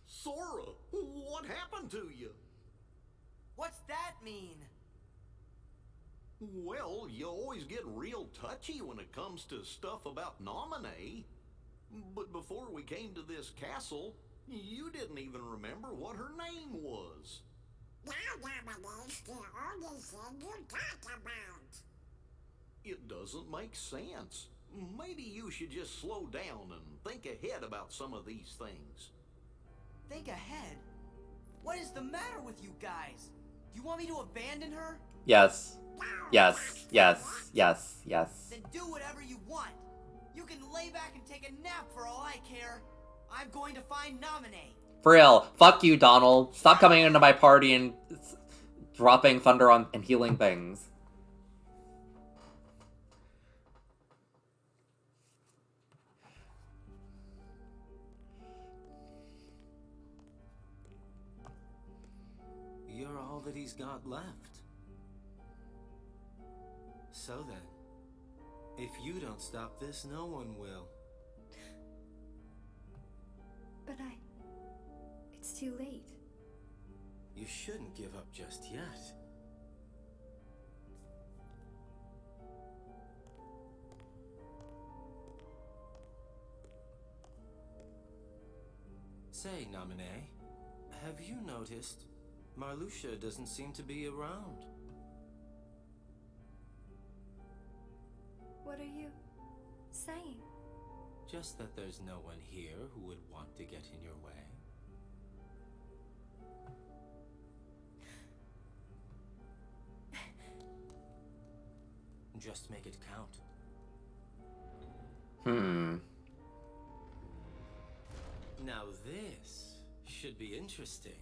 Sora, what happened to you? What's that mean? Well, you always get real touchy when it comes to stuff about Naminé. But before we came to this castle, you didn't even remember what her name was. Now Naminé's the only thing you talk about. It doesn't make sense. Maybe you should just slow down and think ahead about some of these things. Think ahead? What is the matter with you guys? You want me to abandon her? Yes. Yes. Yes. Yes. Yes. Then do whatever you want. You can lay back and take a nap for all I care. I'm going to find Naminé. For real. Fuck you, Donald. Stop coming into my party and dropping thunder on and healing things. You're all that he's got left. So then, if you don't stop this, no one will. But it's too late. You shouldn't give up just yet. Say, Naminé, have you noticed Marluxia doesn't seem to be around? What are you saying? Just that there's no one here who would want to get in your way. Just make it count. Now this should be interesting.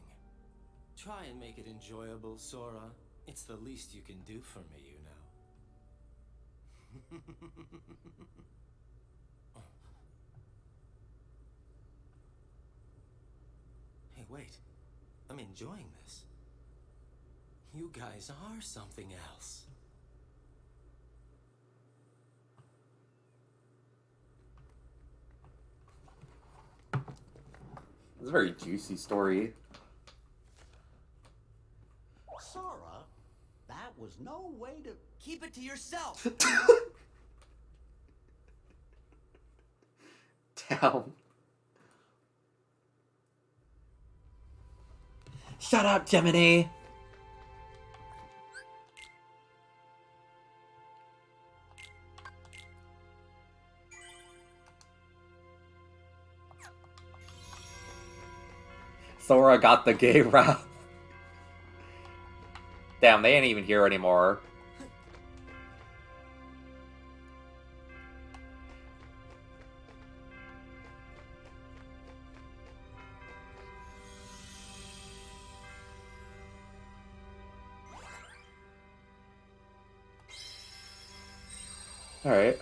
Try and make it enjoyable, Sora. It's the least you can do for me, you know. Hey, wait. I'm enjoying this. You guys are something else. It's a very juicy story. Sora, that was no way to... Keep it to yourself! Down. Shut up, Gemini! Sora got the gay rap. Damn, they ain't even here anymore. Alright.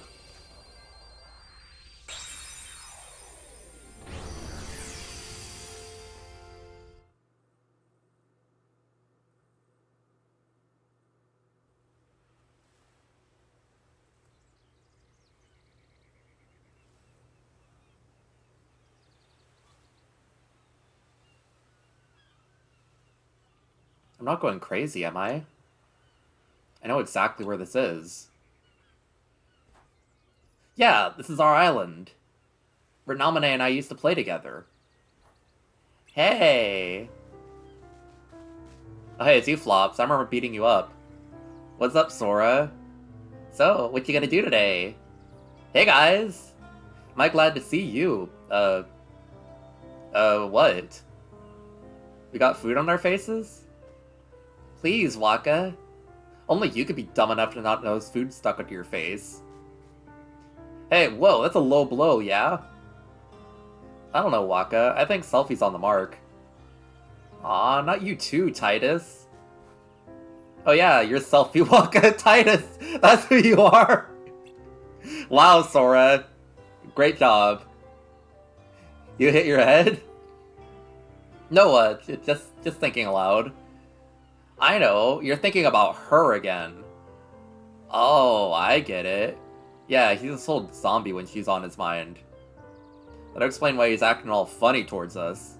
I'm not going crazy, am I? I know exactly where this is. Yeah, this is our island. Where Naminé and I used to play together. Hey! Oh hey, it's you, Flops. I remember beating you up. What's up, Sora? So, what you gonna do today? Hey guys! Am I glad to see you? What? We got food on our faces? Please, Waka. Only you could be dumb enough to not know food stuck onto your face. Hey, whoa, that's a low blow, yeah? I don't know, Waka. I think Selfie's on the mark. Aw, not you too, Titus. Oh yeah, you're Selfie Waka Titus! That's who you are! Wow, Sora. Great job. You hit your head? No, just thinking aloud. I know, you're thinking about her again. Oh, I get it. Yeah, he's this whole zombie when she's on his mind. That'll explain why he's acting all funny towards us.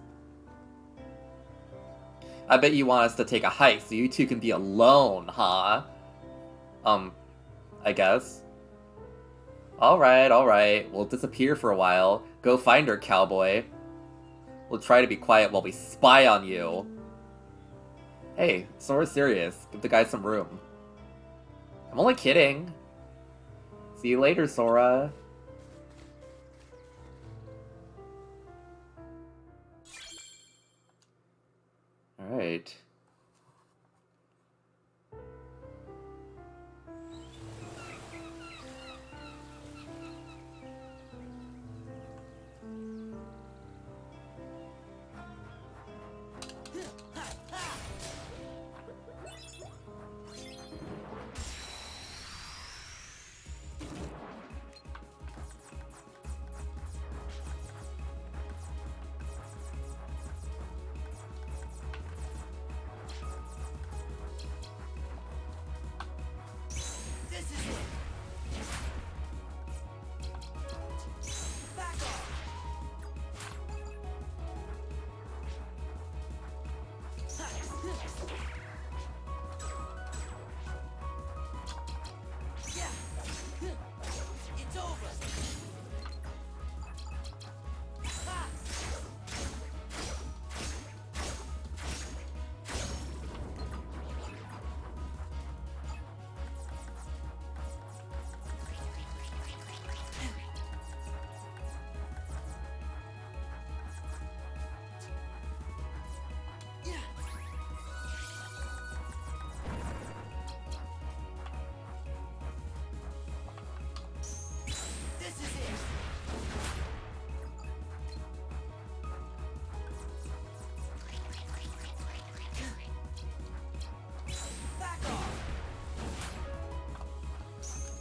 I bet you want us to take a hike so you two can be alone, huh? I guess. Alright. We'll disappear for a while. Go find her, cowboy. We'll try to be quiet while we spy on you. Hey, Sora's serious. Give the guy some room. I'm only kidding. See you later, Sora. Alright. It's over. This is it. Back off.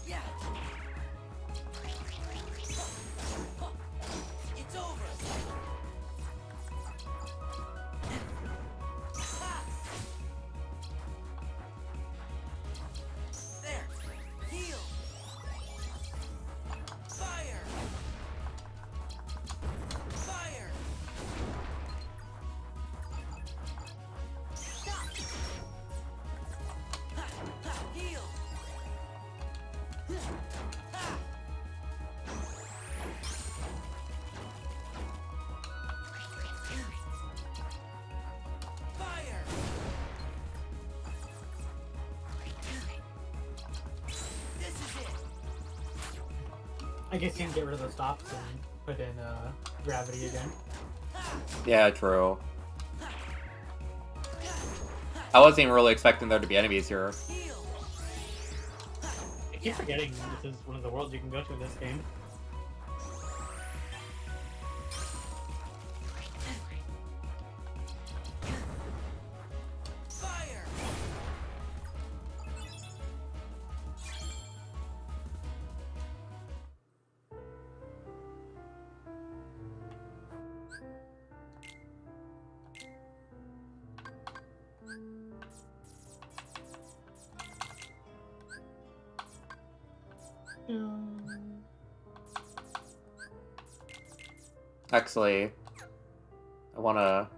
Yeah. It's over. There. Heal. Fire. Fire. Stop. Ha, ha, heal. Ha. Fire. This is it. I guess you can get rid of the stops and put in gravity again. Yeah, true. I wasn't even really expecting there to be enemies here. I keep forgetting this is one of the worlds you can go to in this game. Fire. Actually, I wanna...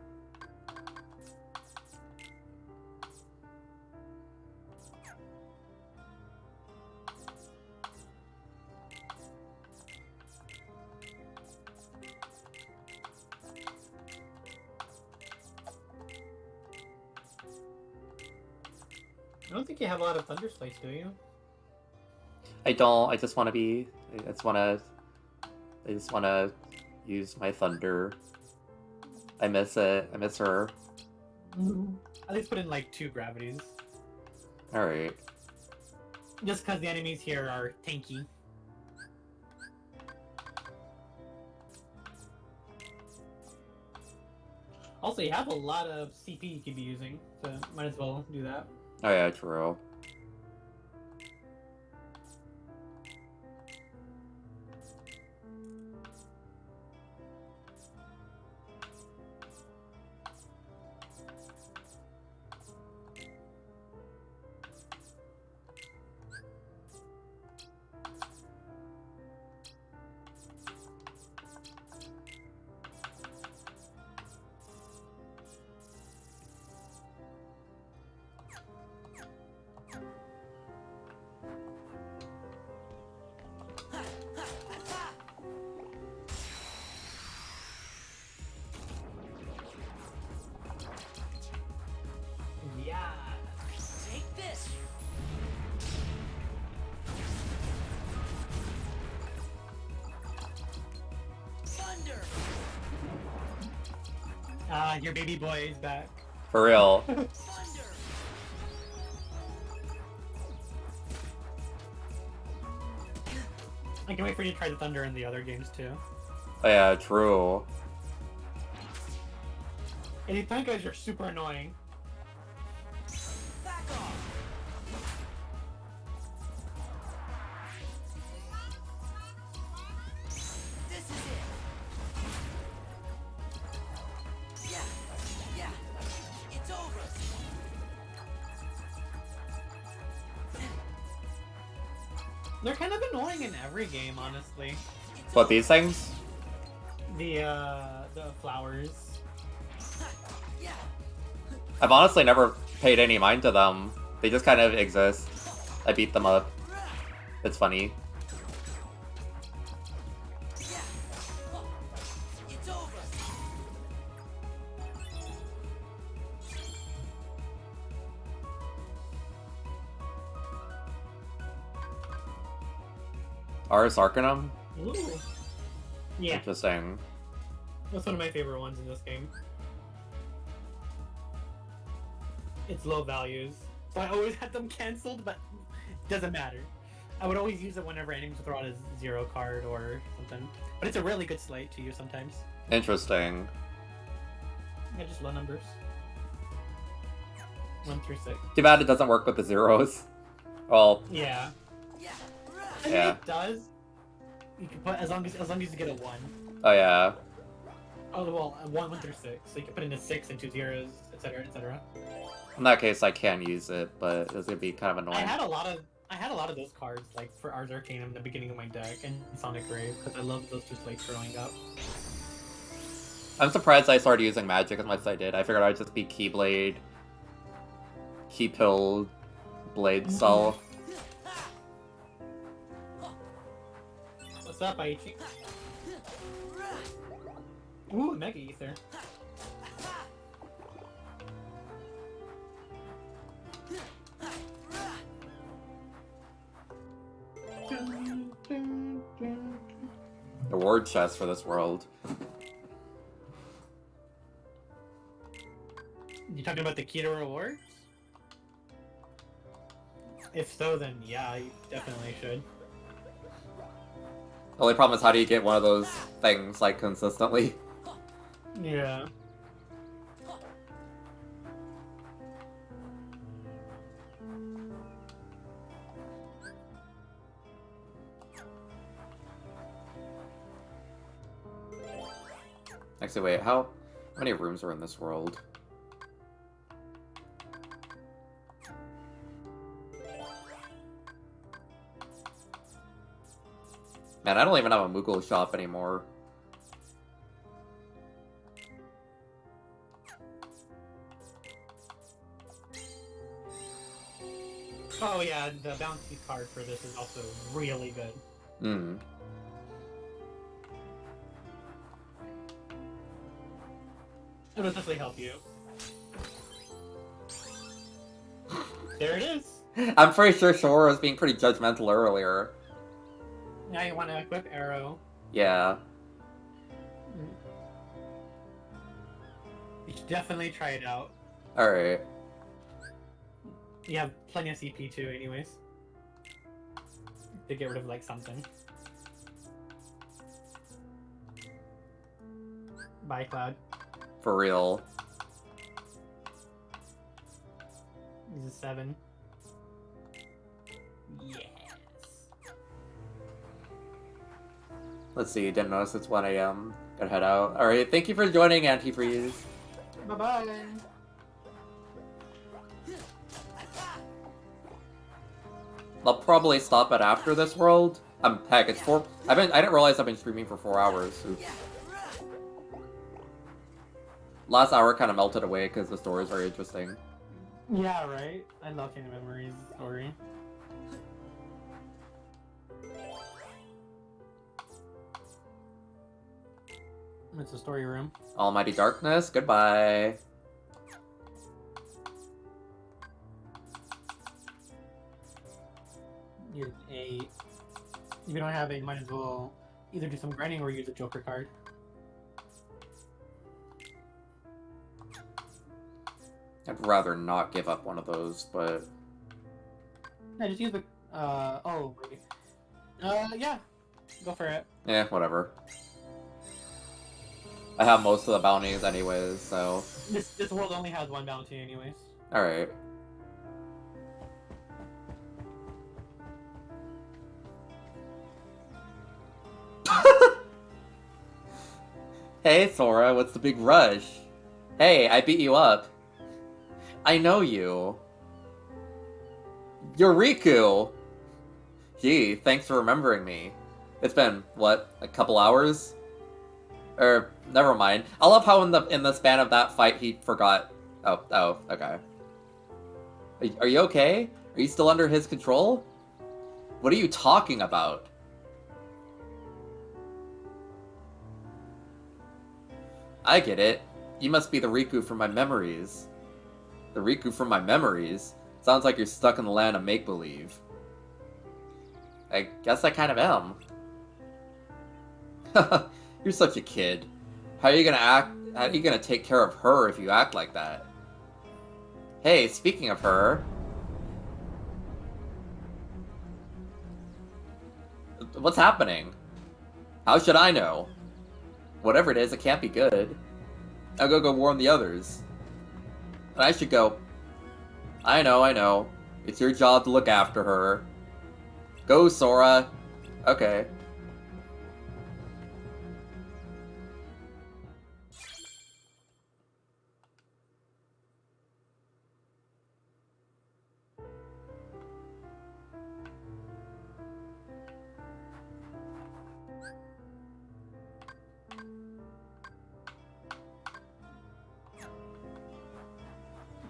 I don't think you have a lot of thunder slice, do you? I don't, I just wanna be... I just wanna use my thunder. I miss it. I miss her. At least put in like 2 gravities. Alright. Just because the enemies here are tanky. Also, you have a lot of CP you could be using, so might as well do that. Oh yeah, true. Yeah. Take this. Thunder. Your baby boy is back. For real. Thunder. I can wait for you to try the thunder in the other games too. Oh yeah, true. And these thunder guys are super annoying. Back off. This is it. Yeah. Yeah. It's over. They're kind of annoying in every game, honestly. What, these things? The flowers. Yeah. I've honestly never paid any mind to them. They just kind of exist. I beat them up. It's funny. It's over. Ars Arcanum? Ooh. Yeah, Interesting. that's one of my favorite ones in this game. It's low values, so I always had them cancelled, but it doesn't matter. I would always use it whenever enemies throw out a 0 card or something. But it's a really good slate to use sometimes. Interesting. Yeah, just low numbers. 1 through 6. Too bad it doesn't work with the zeros. Well, Yeah. I mean, yeah. it does. You can put as long as you get a 1. Oh yeah. Oh well, a 1 through 6. So you can put in a 6 and 2 zeros, etc., etc. In that case, I can use it, but it's gonna be kind of annoying. I had a lot of those cards like for Ars Arcanum in the beginning of my deck and Sonic Grave because I love those 2 slates growing up. I'm surprised I started using magic as much as I did. I figured I'd just be Keyblade, Keypilled, Blade Cell. What's up, Aichi? Ooh, Mega Ether. The word chest for this world. You talking about the key to rewards? If so, then yeah, you definitely should. The only problem is how do you get one of those things, like, consistently? Yeah. Actually, wait, how many rooms are in this world? Man, I don't even have a Moogle shop anymore. Oh yeah, the bounty card for this is also really good. Hmm. It'll definitely help you. There it is! I'm pretty sure Shore was being pretty judgmental earlier. Now you want to equip Arrow. Yeah. You should definitely try it out. Alright. You have plenty of CP too, anyways. To get rid of, like, something. Bye, Cloud. For real. He's a 7. Yes. Let's see, didn't notice it's 1 AM. Gotta head out. Alright, thank you for joining, Antifreeze. Bye-bye. I'll probably stop it after this world. Heck, it's 4. I didn't realize I've been streaming for 4 hours. Oops. Last hour kind of melted away because the story is very interesting. Yeah, right? I love Chain of Memories story. It's a story room. Almighty Darkness, goodbye. Use 8. If you don't have 8, might as well either do some grinding or use a Joker card. I'd rather not give up one of those, but... Yeah, just use the... oh, wait. Yeah. Go for it. Eh, whatever. I have most of the bounties anyways, so... This world only has 1 bounty anyways. Alright. Hey, Sora, what's the big rush? Hey, I beat you up. I know you. You're Riku! Gee, thanks for remembering me. It's been, what, a couple hours? Never mind. I love how in the span of that fight he forgot Oh, okay. Are you okay? Are you still under his control? What are you talking about? I get it. You must be the Riku from my memories. The Riku from my memories? Sounds like you're stuck in the land of make-believe. I guess I kind of am. You're such a kid. How are you gonna take care of her if you act like that? Hey, speaking of her... What's happening? How should I know? Whatever it is, it can't be good. I'll go warn the others. And I should go. I know. It's your job to look after her. Go, Sora. Okay.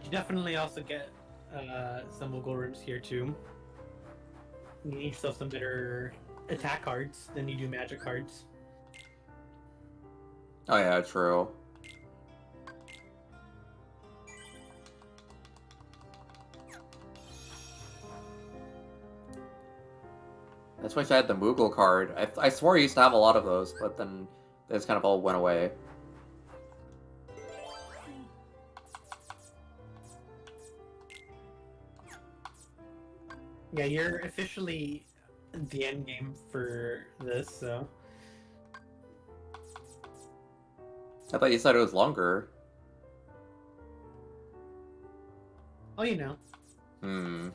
You definitely also get some wiggle rooms here too. You need yourself some better attack cards than you do magic cards. Oh yeah, true. I just wish I had the Moogle card. I swore I used to have a lot of those, but then they just kind of all went away. Yeah, you're officially the end game for this, so. I thought you said it was longer. Oh, you know. Hmm.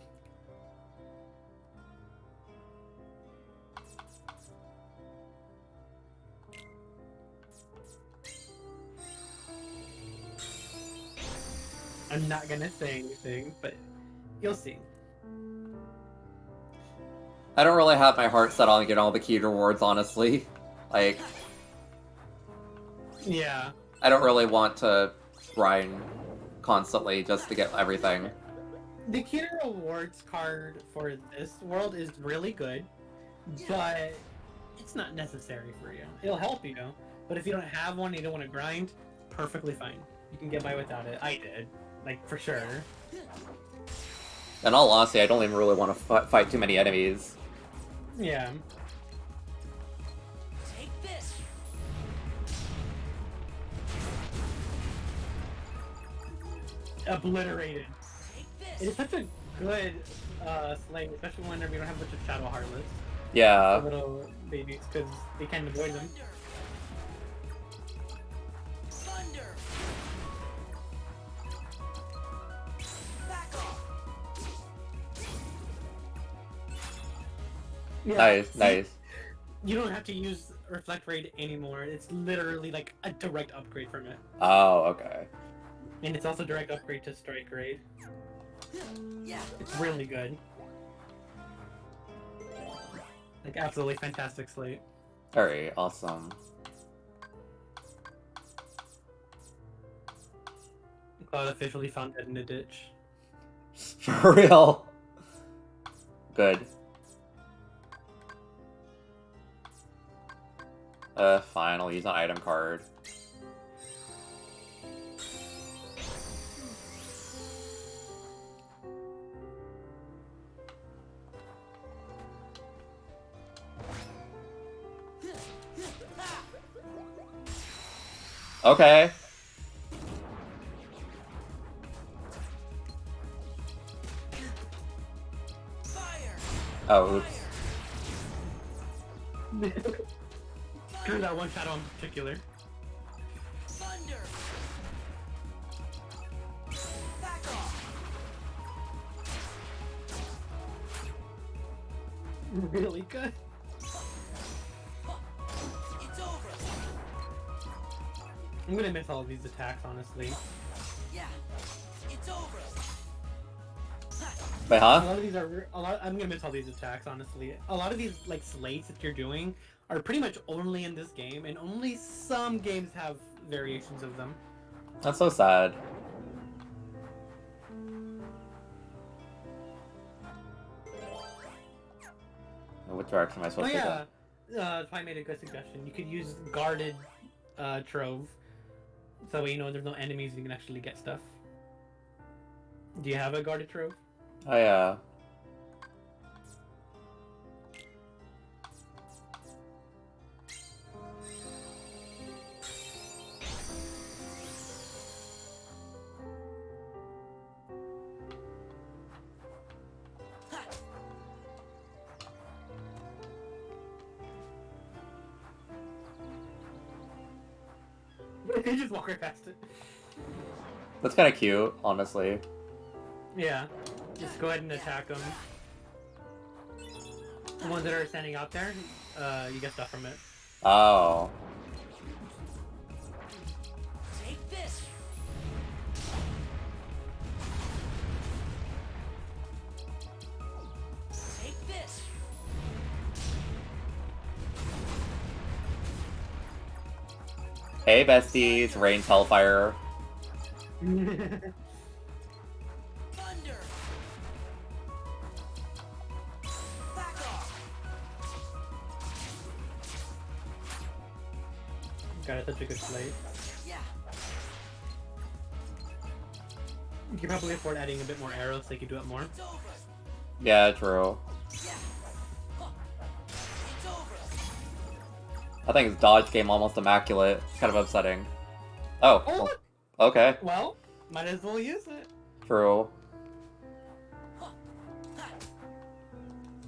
I'm not gonna say anything, but you'll see. I don't really have my heart set on getting all the key rewards, honestly. Like... Yeah. I don't really want to grind constantly just to get everything. The key rewards card for this world is really good, but it's not necessary for you. It'll help you, but if you don't have one and you don't want to grind, perfectly fine. You can get by without it. I did. Like, for sure. In all honesty, I don't even really want to fight too many enemies. Yeah. Take this. Obliterated. It is such a good slate, especially whenever you don't have a bunch of Shadow Heartless. Yeah. Little babies, because they can avoid them. Thunder. Back off. Yeah, Nice. You don't have to use Reflect Raid anymore. It's literally like a direct upgrade from it. Oh, okay. And it's also direct upgrade to Strike Raid. Yeah. It's really good. Like, absolutely fantastic slate. Alright, awesome. Cloud officially found dead in a ditch. For real. Good. Fine, I'll use an item card. Okay. Fire. Oh, oops. Screw that one shadow in particular. Thunder. Back off. Really good. It's over. I'm gonna miss all of these attacks, honestly. Yeah. It's over. Wait, huh? A lot of these are I'm gonna miss all these attacks, honestly. A lot of these like slates that you're doing are pretty much only in this game, and only some games have variations of them. That's so sad. What direction am I Oh supposed to go? yeah, I made a good suggestion. You could use guarded trove, so that way you know there's no enemies. You can actually get stuff. Do you have a guarded trove? Oh yeah. You just walk right past it. That's kind of cute, honestly. Yeah, just go ahead and attack them. The ones that are standing out there, you get stuff from it. Oh. Take this. Take this. Hey besties, Rain's Hellfire. Thunder. Back off. Got such a good slate. Yeah. You can probably afford adding a bit more arrows so you can do it more. It's over. Yeah, true. Yeah. Huh. It's over. I think his dodge game almost immaculate. It's kind of upsetting. Oh, well, okay. Well, might as well use it. True.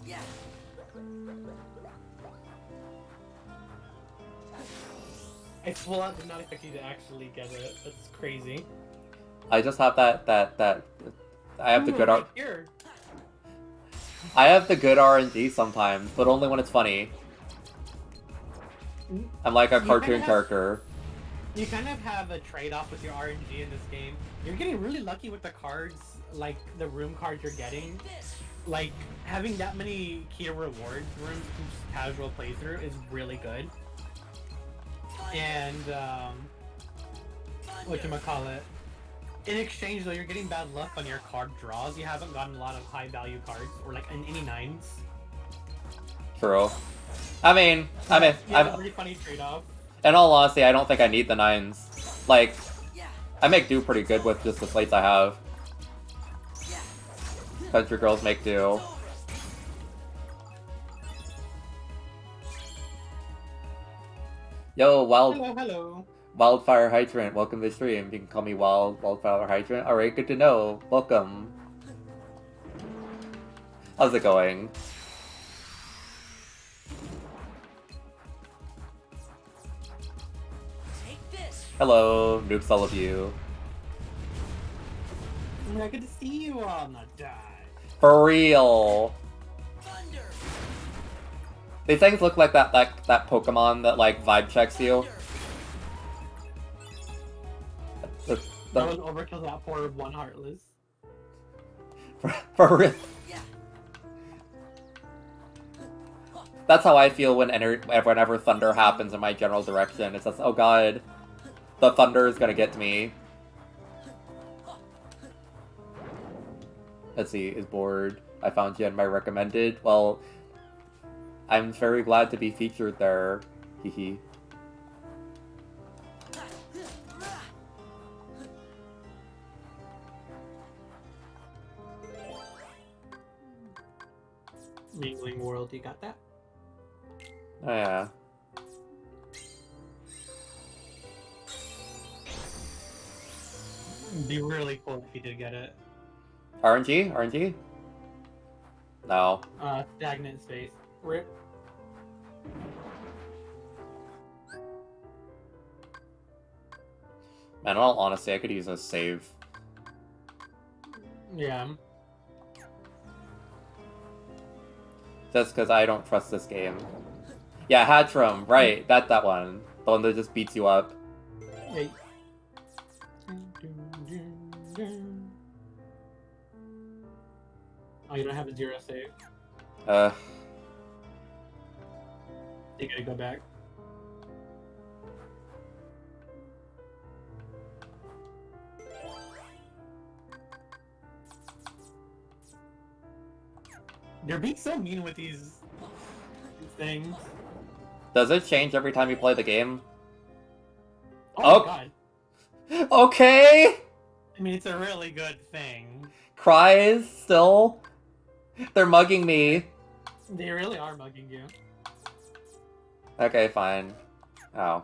Yeah. I full out did not expect you to actually get it. That's crazy. I just have that I have the Ooh, good right art. here. I have the good RNG sometimes, but only when it's funny. I'm like a You cartoon kinda have- character. You kind of have a trade-off with your RNG in this game. You're getting really lucky with the cards, like the room cards you're getting. Like, having that many key to rewards rooms from just casual playthrough is really good. And, whatchamacallit. In exchange, though, you're getting bad luck on your card draws. You haven't gotten a lot of high-value cards, or like any 9s. True. I mean, You have a really funny trade-off. in all honesty, I don't think I need the 9s. Like, I make do pretty good with just the slates I have. Country girls make do. Yo, Hello. Wildfire Hydrant, welcome to the stream. You can call me Wildfire Hydrant. Alright, good to know. Welcome. How's it going? Take this. Hello, noobs all of you. Oh my God, good to see you all not die. For real. Thunder. These things look like that Pokemon that like vibe checks you. That was overkill, that poor one Heartless. For real. That's how I feel whenever thunder happens in my general direction. It's just, oh god, the thunder is gonna get to me. Let's see, is bored. I found you in my recommended. Well, I'm very glad to be featured there. Hehe. Mingling World, you got that? Oh yeah. It'd be really cool if you did get it. RNG? RNG? No. Stagnant space. Rip. Man, in all honesty, I could use a save. Yeah. Just because I don't trust this game. Yeah, Hatchram, right, that one. The one that just beats you up. Hey. Oh, you don't have a 0 save. You gotta go back. They're being so mean with these things. Does it change every time you play the game? Oh my god. Okay! I mean, it's a really good thing. Cries, still? They're mugging me. They really are mugging you. Okay, fine. Oh.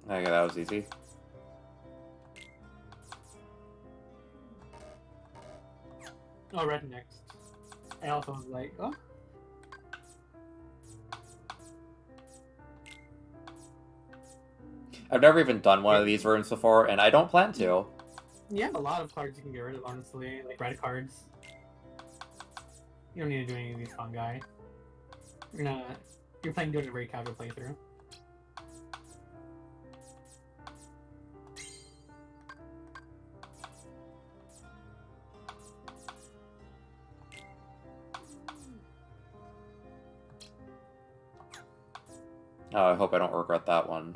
Okay, that was easy. Oh, red next. I also was like, oh. I've never even done one of these rooms before, and I don't plan to. You have a lot of cards you can get rid of, honestly. Like red cards. You don't need to do any of these fungi. You're playing doing a very casual playthrough. Oh, I hope I don't regret that one.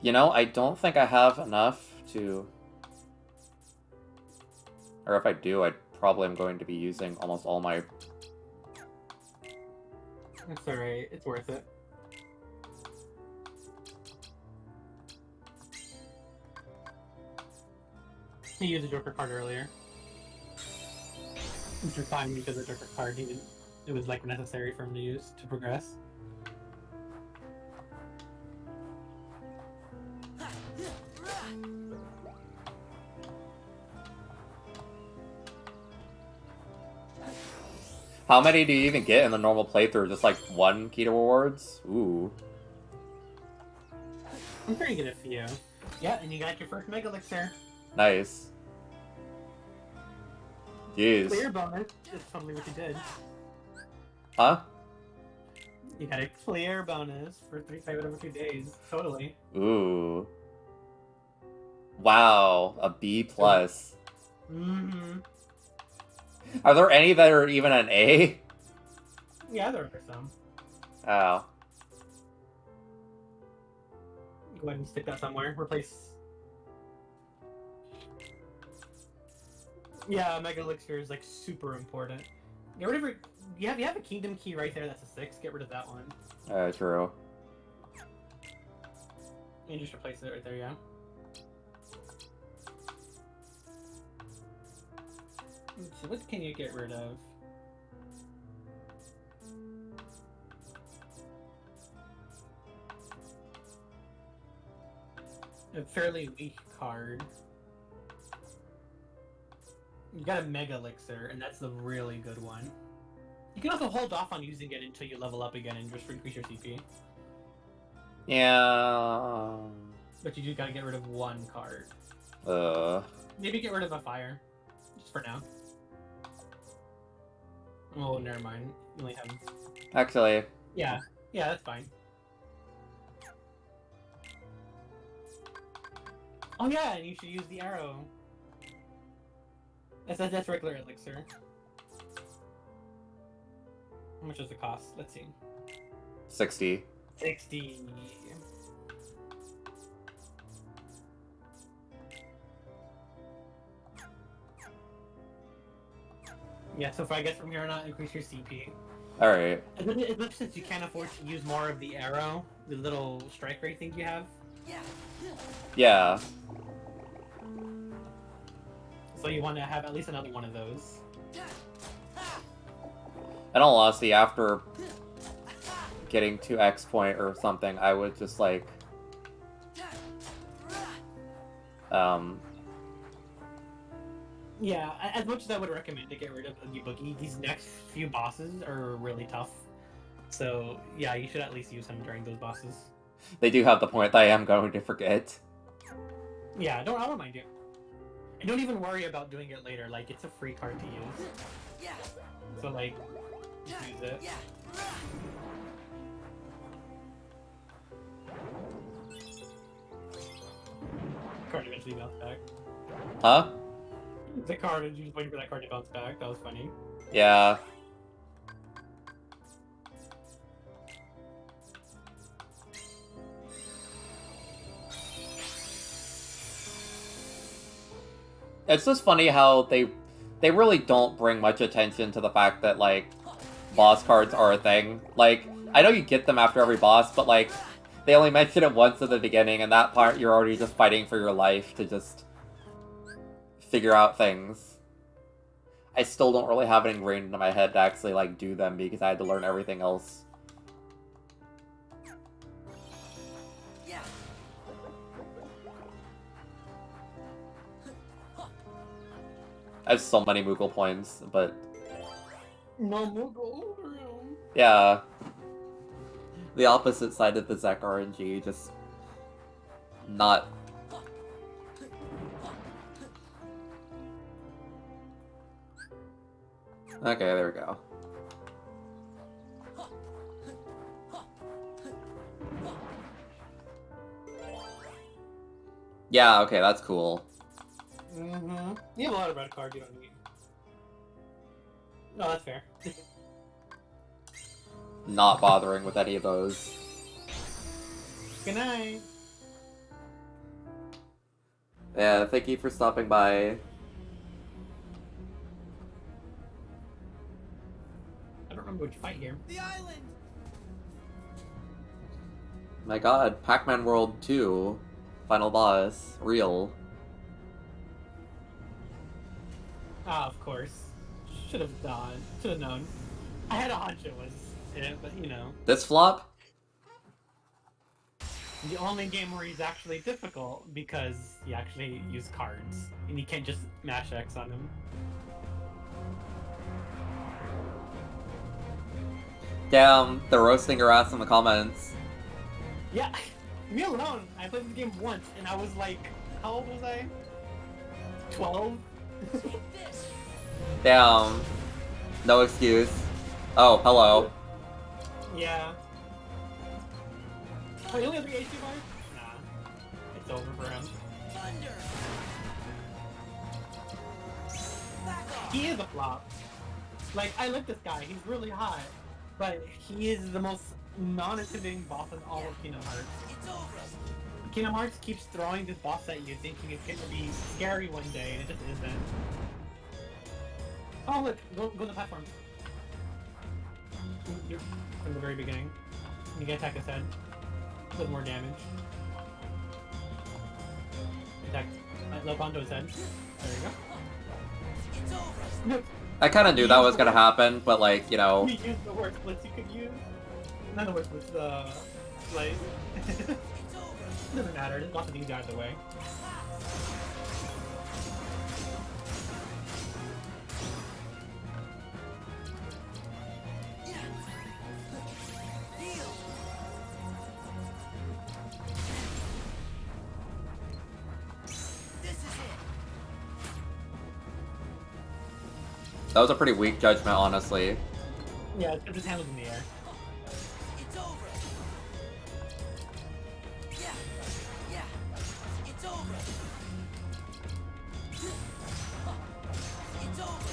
You know, I don't think I have enough to... Or if I do, I probably am going to be using almost all my... It's alright, it's worth it. He used a Joker card earlier. Which is fine because the Joker card, it was like necessary for him to use to progress. How many do you even get in the normal playthrough? Just like one key to rewards? Ooh. I'm sure you get a few. Yeah, and you got your first Mega Elixir. Nice. Jeez. Clear bonus. That's totally what you did. Huh? You got a clear bonus for 35 out of 2 days. Totally. Ooh. Wow, a B+. Mm-hmm. Are there any that are even an A? Yeah, there are some. Oh. Go ahead and stick that somewhere. Replace... Yeah, Mega Elixir is like super important. Get rid of your... You have a Kingdom Key right there that's a 6. Get rid of that one. True. And just replace it right there, yeah. Let's see, what can you get rid of? A fairly weak card. You got a Mega Elixir, and that's the really good one. You can also hold off on using it until you level up again and just increase your CP. Yeah. But you do gotta get rid of one card. Maybe get rid of a fire. Just for now. Oh, never mind. You only have... Actually... Yeah, that's fine. Oh yeah, and you should use the arrow. That's regular elixir. How much does it cost? Let's see. 60. 60. Yeah, so I guess from here on out, increase your CP. Alright. As much since you can't afford to use more of the arrow, the little strike rate thing you have. Yeah. So you want to have at least another one of those. In all honesty, after getting to X point or something, I would just like... Yeah, as much as I would recommend to get rid of Oogie Boogie, these next few bosses are really tough. So, yeah, you should at least use him during those bosses. They do have the point that I am going to forget. Yeah, I don't mind you. And don't even worry about doing it later, like, it's a free card to use. So, like, just use it. Card eventually bounce back. Huh? The card, and you just waiting for that card to bounce back. That was funny. Yeah. It's just funny how they really don't bring much attention to the fact that, like, boss cards are a thing. Like, I know you get them after every boss, but, like, they only mention it once at the beginning, and that part you're already just fighting for your life to just figure out things. I still don't really have it ingrained into my head to actually, like, do them because I had to learn everything else. I have so many Moogle points, but... No Moogle room. Yeah. The opposite side of the Zek RNG, just... not... Okay, there we go. Yeah, okay, that's cool. Mm-hmm. You have a lot of red cards you don't need. No, that's fair. Not bothering with any of those. Good night. Yeah, thank you for stopping by. I don't remember which fight here. The island! My god, Pac-Man World 2. Final boss. Real. Ah, of course. Should have known. I had a hunch it was it, but you know. This flop? The only game where he's actually difficult because you actually use cards and you can't just mash X on him. Damn, they're roasting your ass in the comments. Yeah, me alone. I played the game once and I was like, how old was I? 12? Damn. No excuse. Oh, hello. Yeah. Oh, you only have 3 HP bars? Nah. It's over for him. He is a flop. Like, I like this guy. He's really hot. But he is the most non-intimidating boss in all of Kingdom Hearts. Kingdom Hearts keeps throwing this boss at you thinking it's going to be scary one day, and it just isn't. Oh, look! Go to the platform. From the very beginning. You can attack his head. Does more damage. Attack. Look onto his head. There you go. No. I kind of knew that was gonna happen, but like, you know... We used the worst splits you could use. Not the worst splits, the... slice. Doesn't matter, just lots of these guys away. That was a pretty weak judgment, honestly. Yeah, it's just handled in the air. It's over. Yeah. It's over. It's over.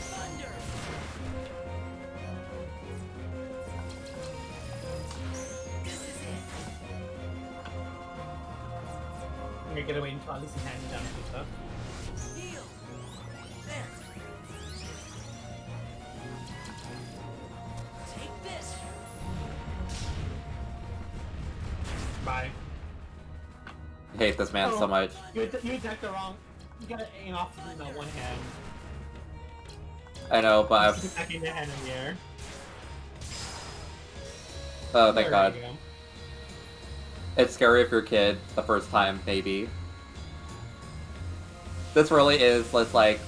Thunder. I'm gonna get away until at least he's handing down some stuff. Heal. There. Take this. Bye. I hate this man so much. You attacked the wrong... You gotta aim off with the one hand. I know, but I've... Attacking the hand in the air. Oh, thank There god. you go. It's scary if you're a kid the first time, maybe. This really is just like...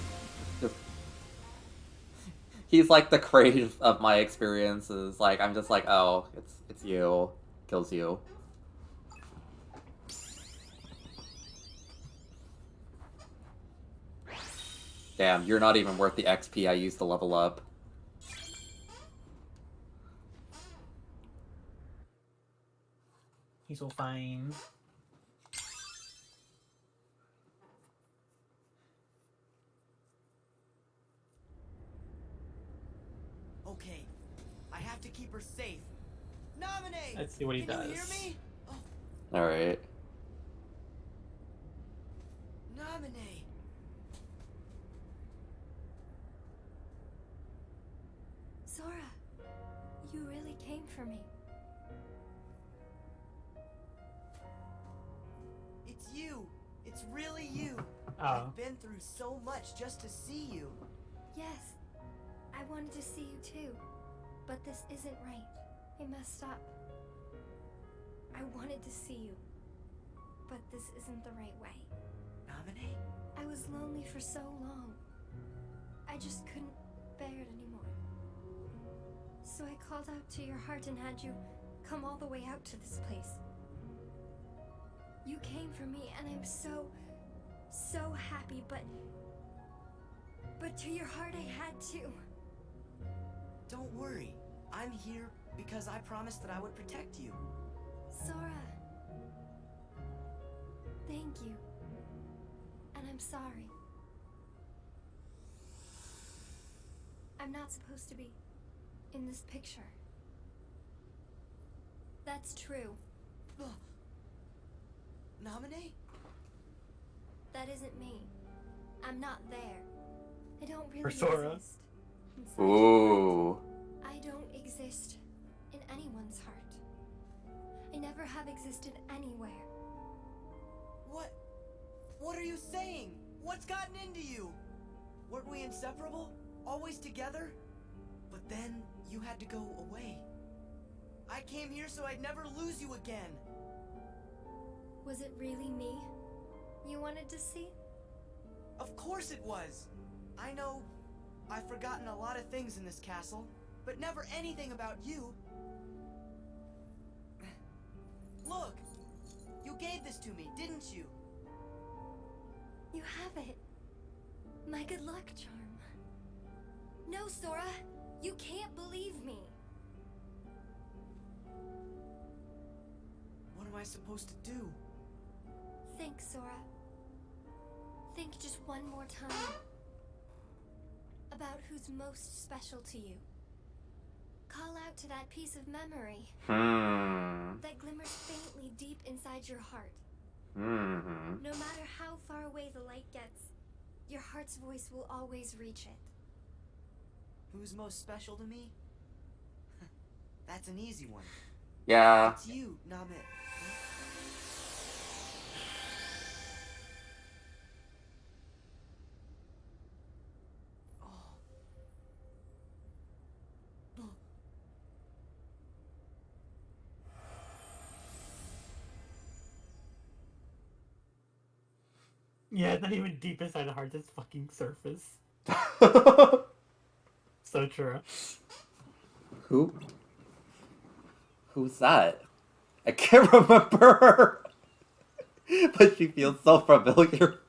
He's like the crave of my experiences. Like, I'm just like, oh, it's you. Kills you. Damn, you're not even worth the XP I used to level up. He's so fine. Okay, I have to keep her safe. Nominate! Let's see what he Can does. you hear me? All right. Nominate! Sora, you really came for me. It's you! It's really you! Oh. I've been through so much just to see you. Yes, I wanted to see you too, but this isn't right. I messed up. I wanted to see you, but this isn't the right way. Nominate? I was lonely for so long. I just couldn't bear it anymore. So I called out to your heart and had you come all the way out to this place. You came for me and I'm so happy, but to your heart I had to. Don't worry. I'm here because I promised that I would protect you. Sora. Thank you. And I'm sorry. I'm not supposed to be in this picture. That's true. Nominate? That isn't me. I'm not there. I don't really For Sora. exist. inside your Ooh. heart. I don't exist in anyone's heart. I never have existed anywhere. What are you saying? What's gotten into you? Weren't we inseparable? Always together? But then you had to go away. I came here so I'd never lose you again. Was it really me you wanted to see? Of course it was. I know I've forgotten a lot of things in this castle, but never anything about you. Look, you gave this to me, didn't you? You have it. My good luck charm. No, Sora, you can't believe me. What am I supposed to do? Think, Sora. Think just one more time about who's most special to you. Call out to that piece of memory that glimmers faintly deep inside your heart. No matter how far away the light gets, your heart's voice will always reach it. Who's most special to me? That's an easy one. Yeah. It's you, Namit. Yeah, it's not even deep inside the heart, it's fucking surface. So true. Who's that? I can't remember her. But she feels so familiar.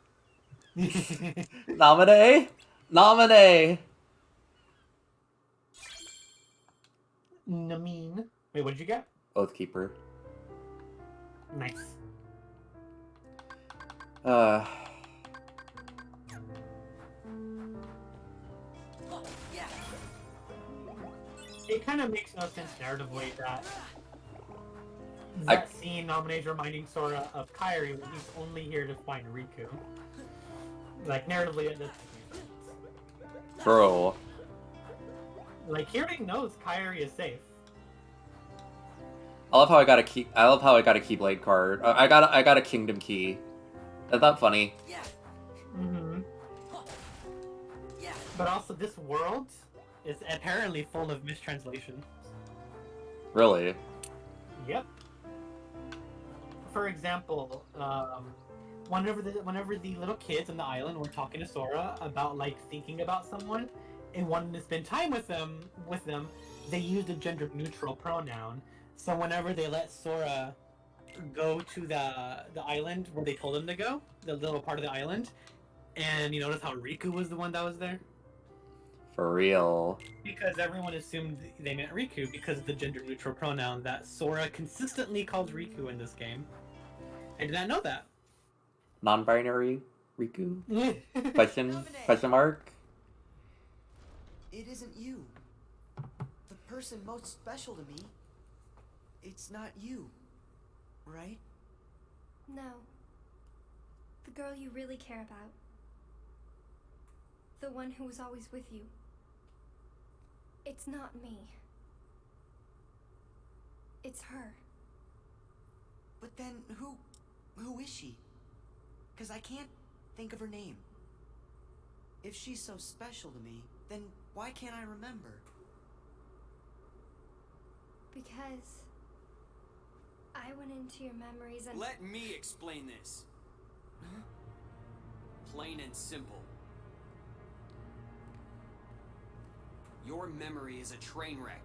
Nominee? Nominee! Namine. Wait, what did you get? Oathkeeper. Nice. It kind of makes no sense narratively that scene Nominae's reminding Sora of Kairi when he's only here to find Riku. Like, narratively, it doesn't make sense. Bro. Like, he already knows Kairi is safe. I love how I got a Keyblade card. I got a Kingdom Key. Isn't that funny? Mm-hmm. But also, this world is apparently full of mistranslations. Really? Yep. For example, whenever the little kids on the island were talking to Sora about like thinking about someone and wanting to spend time with them, they used a gender-neutral pronoun. So whenever they let Sora go to the island where they told him to go, the little part of the island, and you notice how Riku was the one that was there. For real. Because everyone assumed they meant Riku because of the gender-neutral pronoun that Sora consistently calls Riku in this game. I did not know that. Non-binary Riku? Question mark? It isn't you. The person most special to me, it's not you, right? No. The girl you really care about. The one who was always with you. It's not me. It's her. But then who is she? 'Cause I can't think of her name. If she's so special to me, then why can't I remember? Because I went into your memories and... Let me explain this. Huh? Plain and simple. Your memory is a train wreck.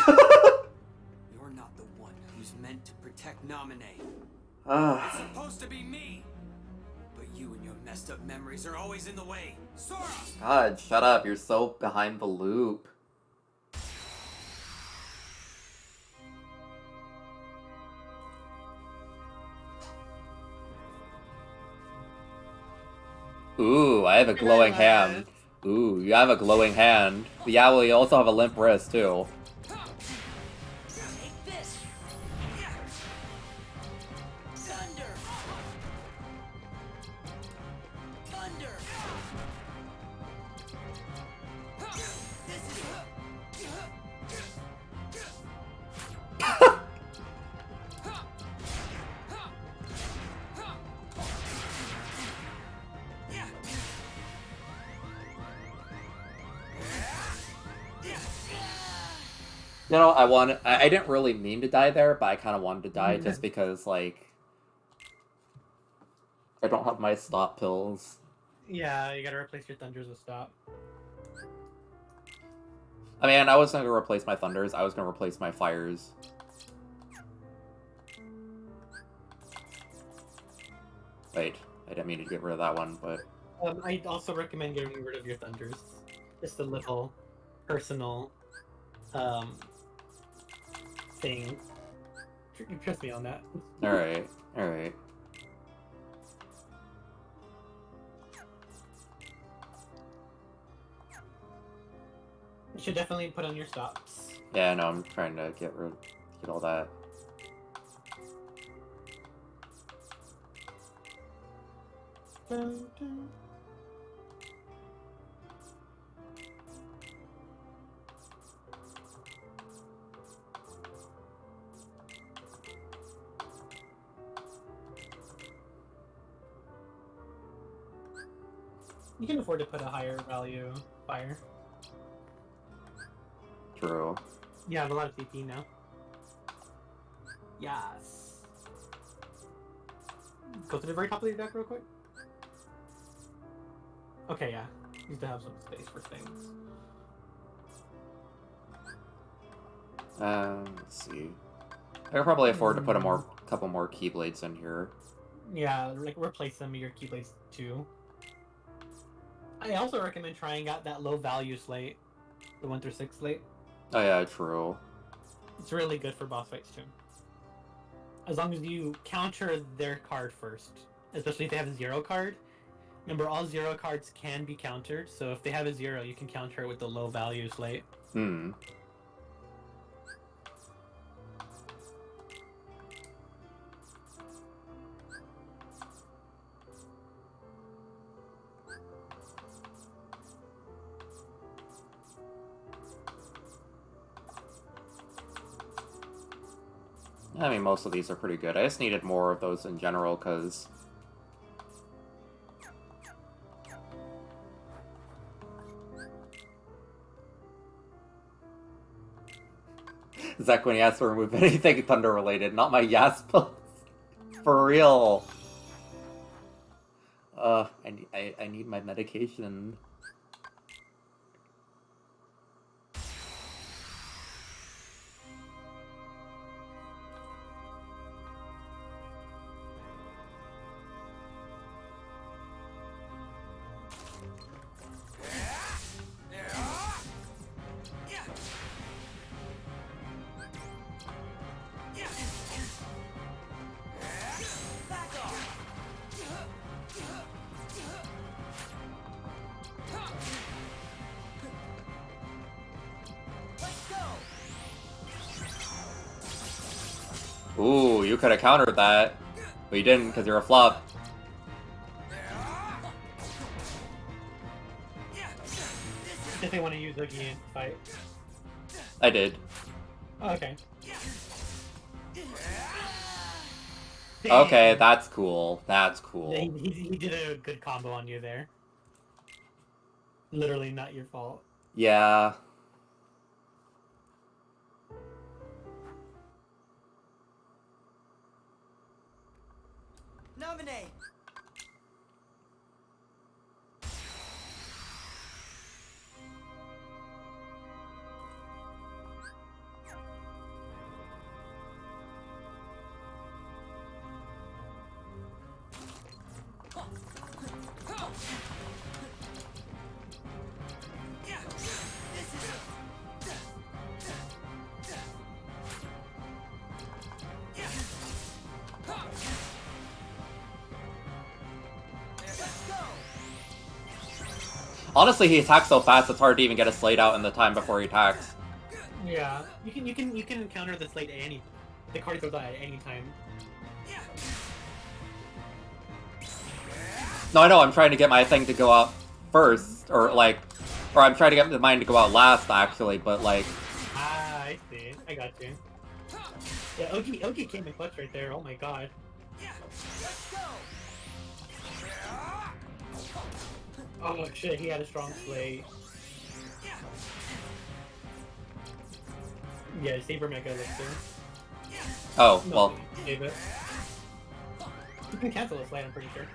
You're not the one who's meant to protect Naminé. It's supposed to be me. But you and your messed up memories are always in the way. Sora! God, shut up. You're so behind the loop. Ooh, I have a glowing hand. Ooh, you have a glowing hand. But yeah, well, you also have a limp wrist, too. Take this. Thunder. Thunder. This is You know, I didn't really mean to die there, but I kind of wanted to die just because, like, I don't have my stop pills. Yeah, you gotta replace your thunders with stop. I mean, I wasn't gonna replace my thunders, I was gonna replace my fires. Wait, I didn't mean to get rid of that one, but... I'd also recommend getting rid of your thunders. Just a little personal, thing. Trust me on that. Alright, alright. You should definitely put on your stops. Yeah, no, I'm trying to get all that. Dun, dun. You can afford to put a higher value fire. True. You have a lot of CP now. Yes. Go to the very top of your deck real quick. Okay, yeah. You need to have some space for things. Let's see. I could probably afford to put a couple more Keyblades in here. Yeah, like replace some of your Keyblades too. I also recommend trying out that low value slate, the 1 through 6 slate. Oh yeah, true. It's really good for boss fights too. As long as you counter their card first, especially if they have a 0 card. Remember, all 0 cards can be countered, so if they have a 0, you can counter it with the low value slate. Hmm. I mean, most of these are pretty good. I just needed more of those in general, because... Zach, when he asked to remove anything thunder-related, not my Yaspa. For real. I need my medication. Ooh, you could have countered that. But you didn't, because you're a flop. If they want to use Oogie in fight. I did. Oh, okay. Okay, that's cool. That's cool. Yeah, he did a good combo on you there. Literally not your fault. Yeah. Nominate! Honestly, he attacks so fast it's hard to even get a slate out in the time before he attacks. Yeah, you can counter the slate at the card goes out at any time. No, I know, I'm trying to get my thing to go out first, or I'm trying to get mine to go out last, actually, but like... Ah, I see. I got you. Yeah, Oki came in clutch right there, oh my god. Oh shit, he had a strong slate. Yeah, Saber Mega Elixir. Oh, No, well... Save it. You can cancel a slate, I'm pretty sure.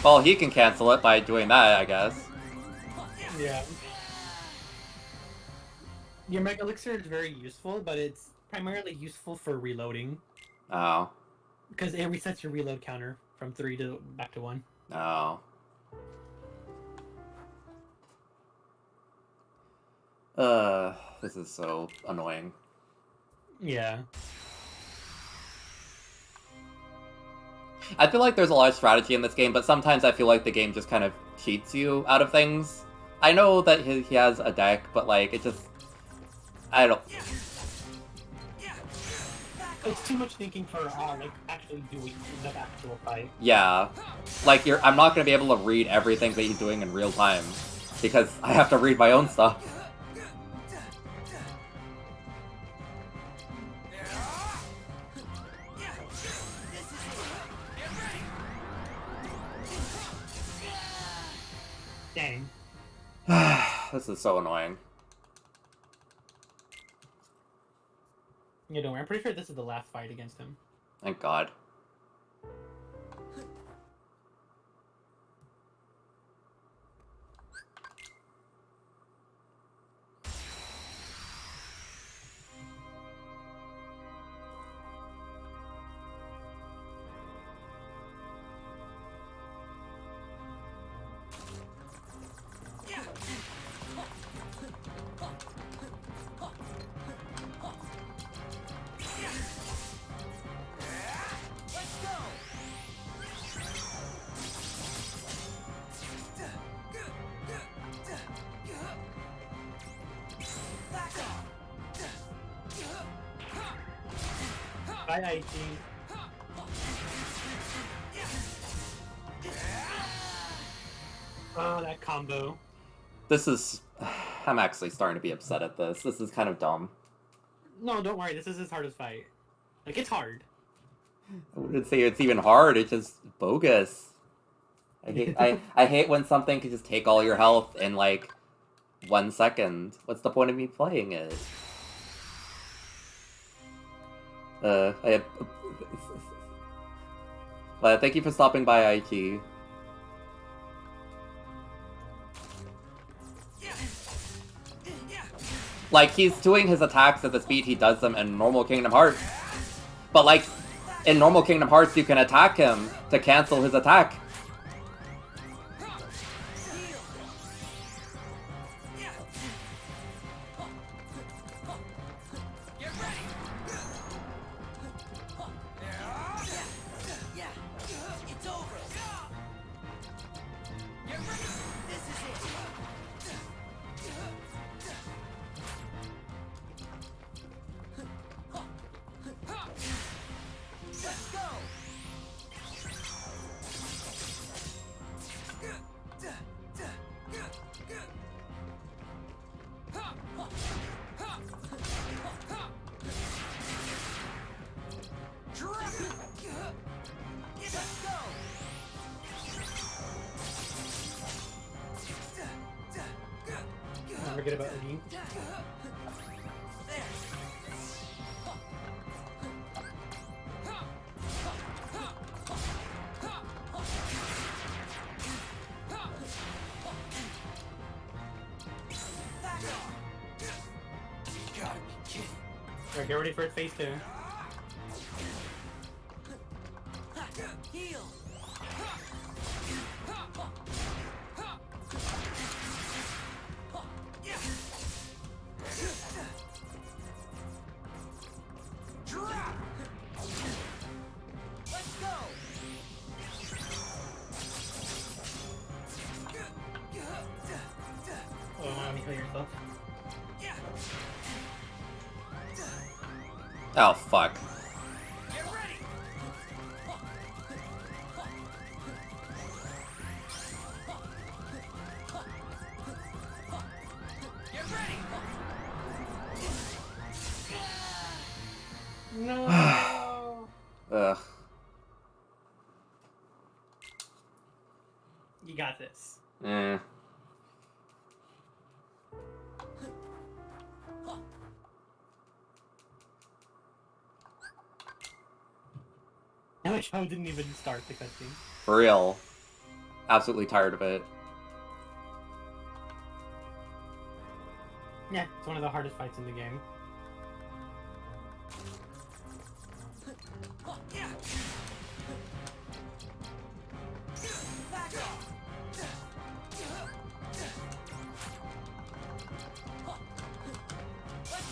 Well, he can cancel it by doing that, I guess. Yeah. Your Mega Elixir is very useful, but it's primarily useful for reloading. Oh. Because it resets your reload counter from 3 to back to 1. Oh. This is so annoying. Yeah. I feel like there's a lot of strategy in this game, but sometimes I feel like the game just kind of cheats you out of things. I know that he has a deck, but like, it just... I don't... It's too much thinking for like actually doing the actual fight. Yeah. Like, I'm not gonna be able to read everything that he's doing in real time, because I have to read my own stuff. Dang. This is so annoying. Yeah, don't worry. I'm pretty sure this is the last fight against him. Thank God. Bye, IG. Oh, that combo. This is... I'm actually starting to be upset at this. This is kind of dumb. No, don't worry. This is his hardest fight. Like, it's hard. I wouldn't say it's even hard, it's just bogus. I hate when something can just take all your health in, like, 1 second. What's the point of me playing it? Thank you for stopping by, IG. Like, he's doing his attacks at the speed he does them in normal Kingdom Hearts. But, like, in normal Kingdom Hearts, you can attack him to cancel his attack. Don't forget about Eddie. Alright, get ready for its phase 2. Heal. Let's go. Oh, let me heal yourself. Oh, fuck. Get ready. Get ready. No. Ugh. You got this. Mm. I wish I didn't even start the cutscene. For real. Absolutely tired of it. Yeah, it's one of the hardest fights in the game. Let's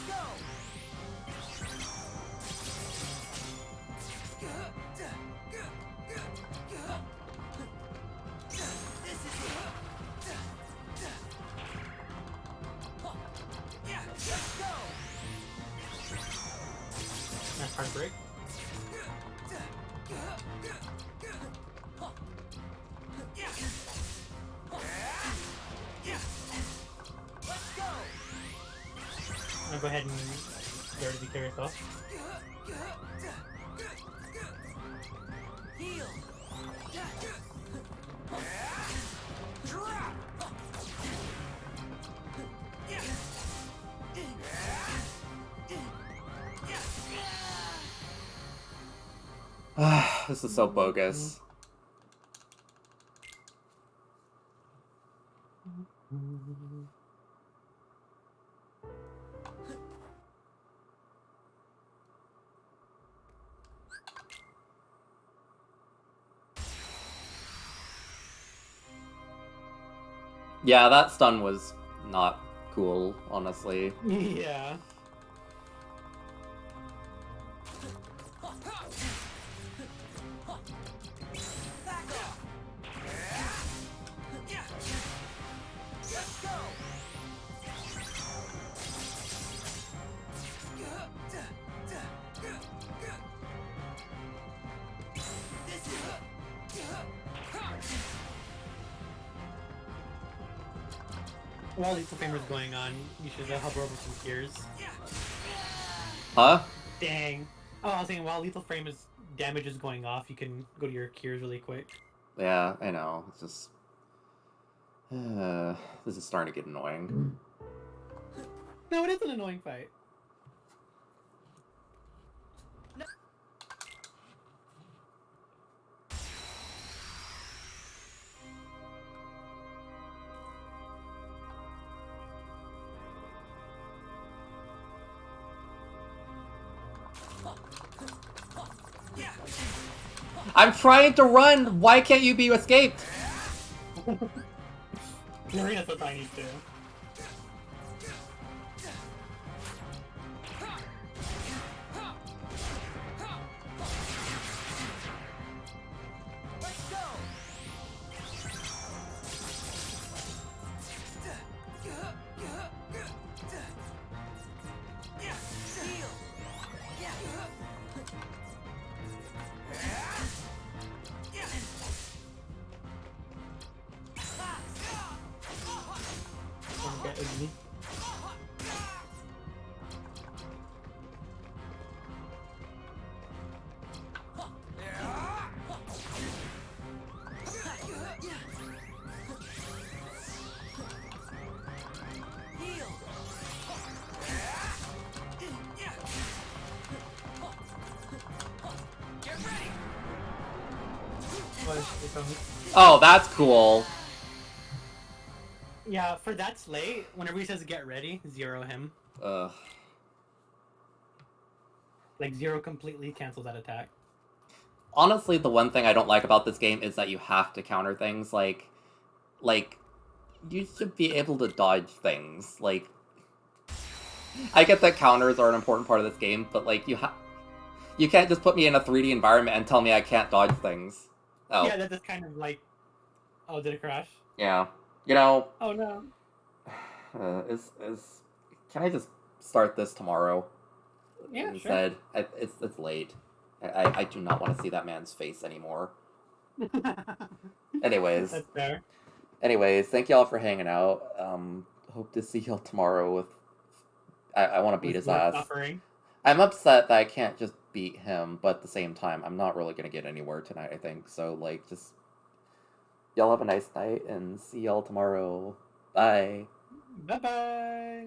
go. This is it. Yeah, let's go. Nice hard break. Let's go. I'm gonna go ahead and get ready to kill yourself. Heal. This is so bogus. Yeah, that stun was not cool, honestly. Yeah. Let's go. This is While Lethal Famer's going on, you should help her over some cures. Huh? Dang. Oh, I was saying while Lethal Frame damage is going off, you can go to your cures really quick. Yeah, I know. It's just... this is starting to get annoying. No, it is an annoying fight. I'm trying to run! Why can't you be escaped? Marina's so tiny too. Let's go. Heal. Okay, Igni. Heal. Oh, that's cool. Yeah, for that sleigh, whenever he says get ready, zero him. Ugh. Like, zero completely cancels that attack. Honestly, the one thing I don't like about this game is that you have to counter things. Like, you should be able to dodge things. Like, I get that counters are an important part of this game, but like, you can't just put me in a 3D environment and tell me I can't dodge things. Oh. Yeah, that's kind of like... Oh, did it crash? Yeah. You know... Oh, no. Can I just start this tomorrow? Yeah, Instead? sure. It's late. I do not want to see that man's face anymore. Anyways. That's fair. Anyways, thank y'all for hanging out. Hope to see y'all tomorrow with... I want to beat his ass. Suffering. I'm upset that I can't just beat him, but at the same time, I'm not really going to get anywhere tonight, I think. So, like, just... Y'all have a nice night, and see y'all tomorrow. Bye. Bye-bye.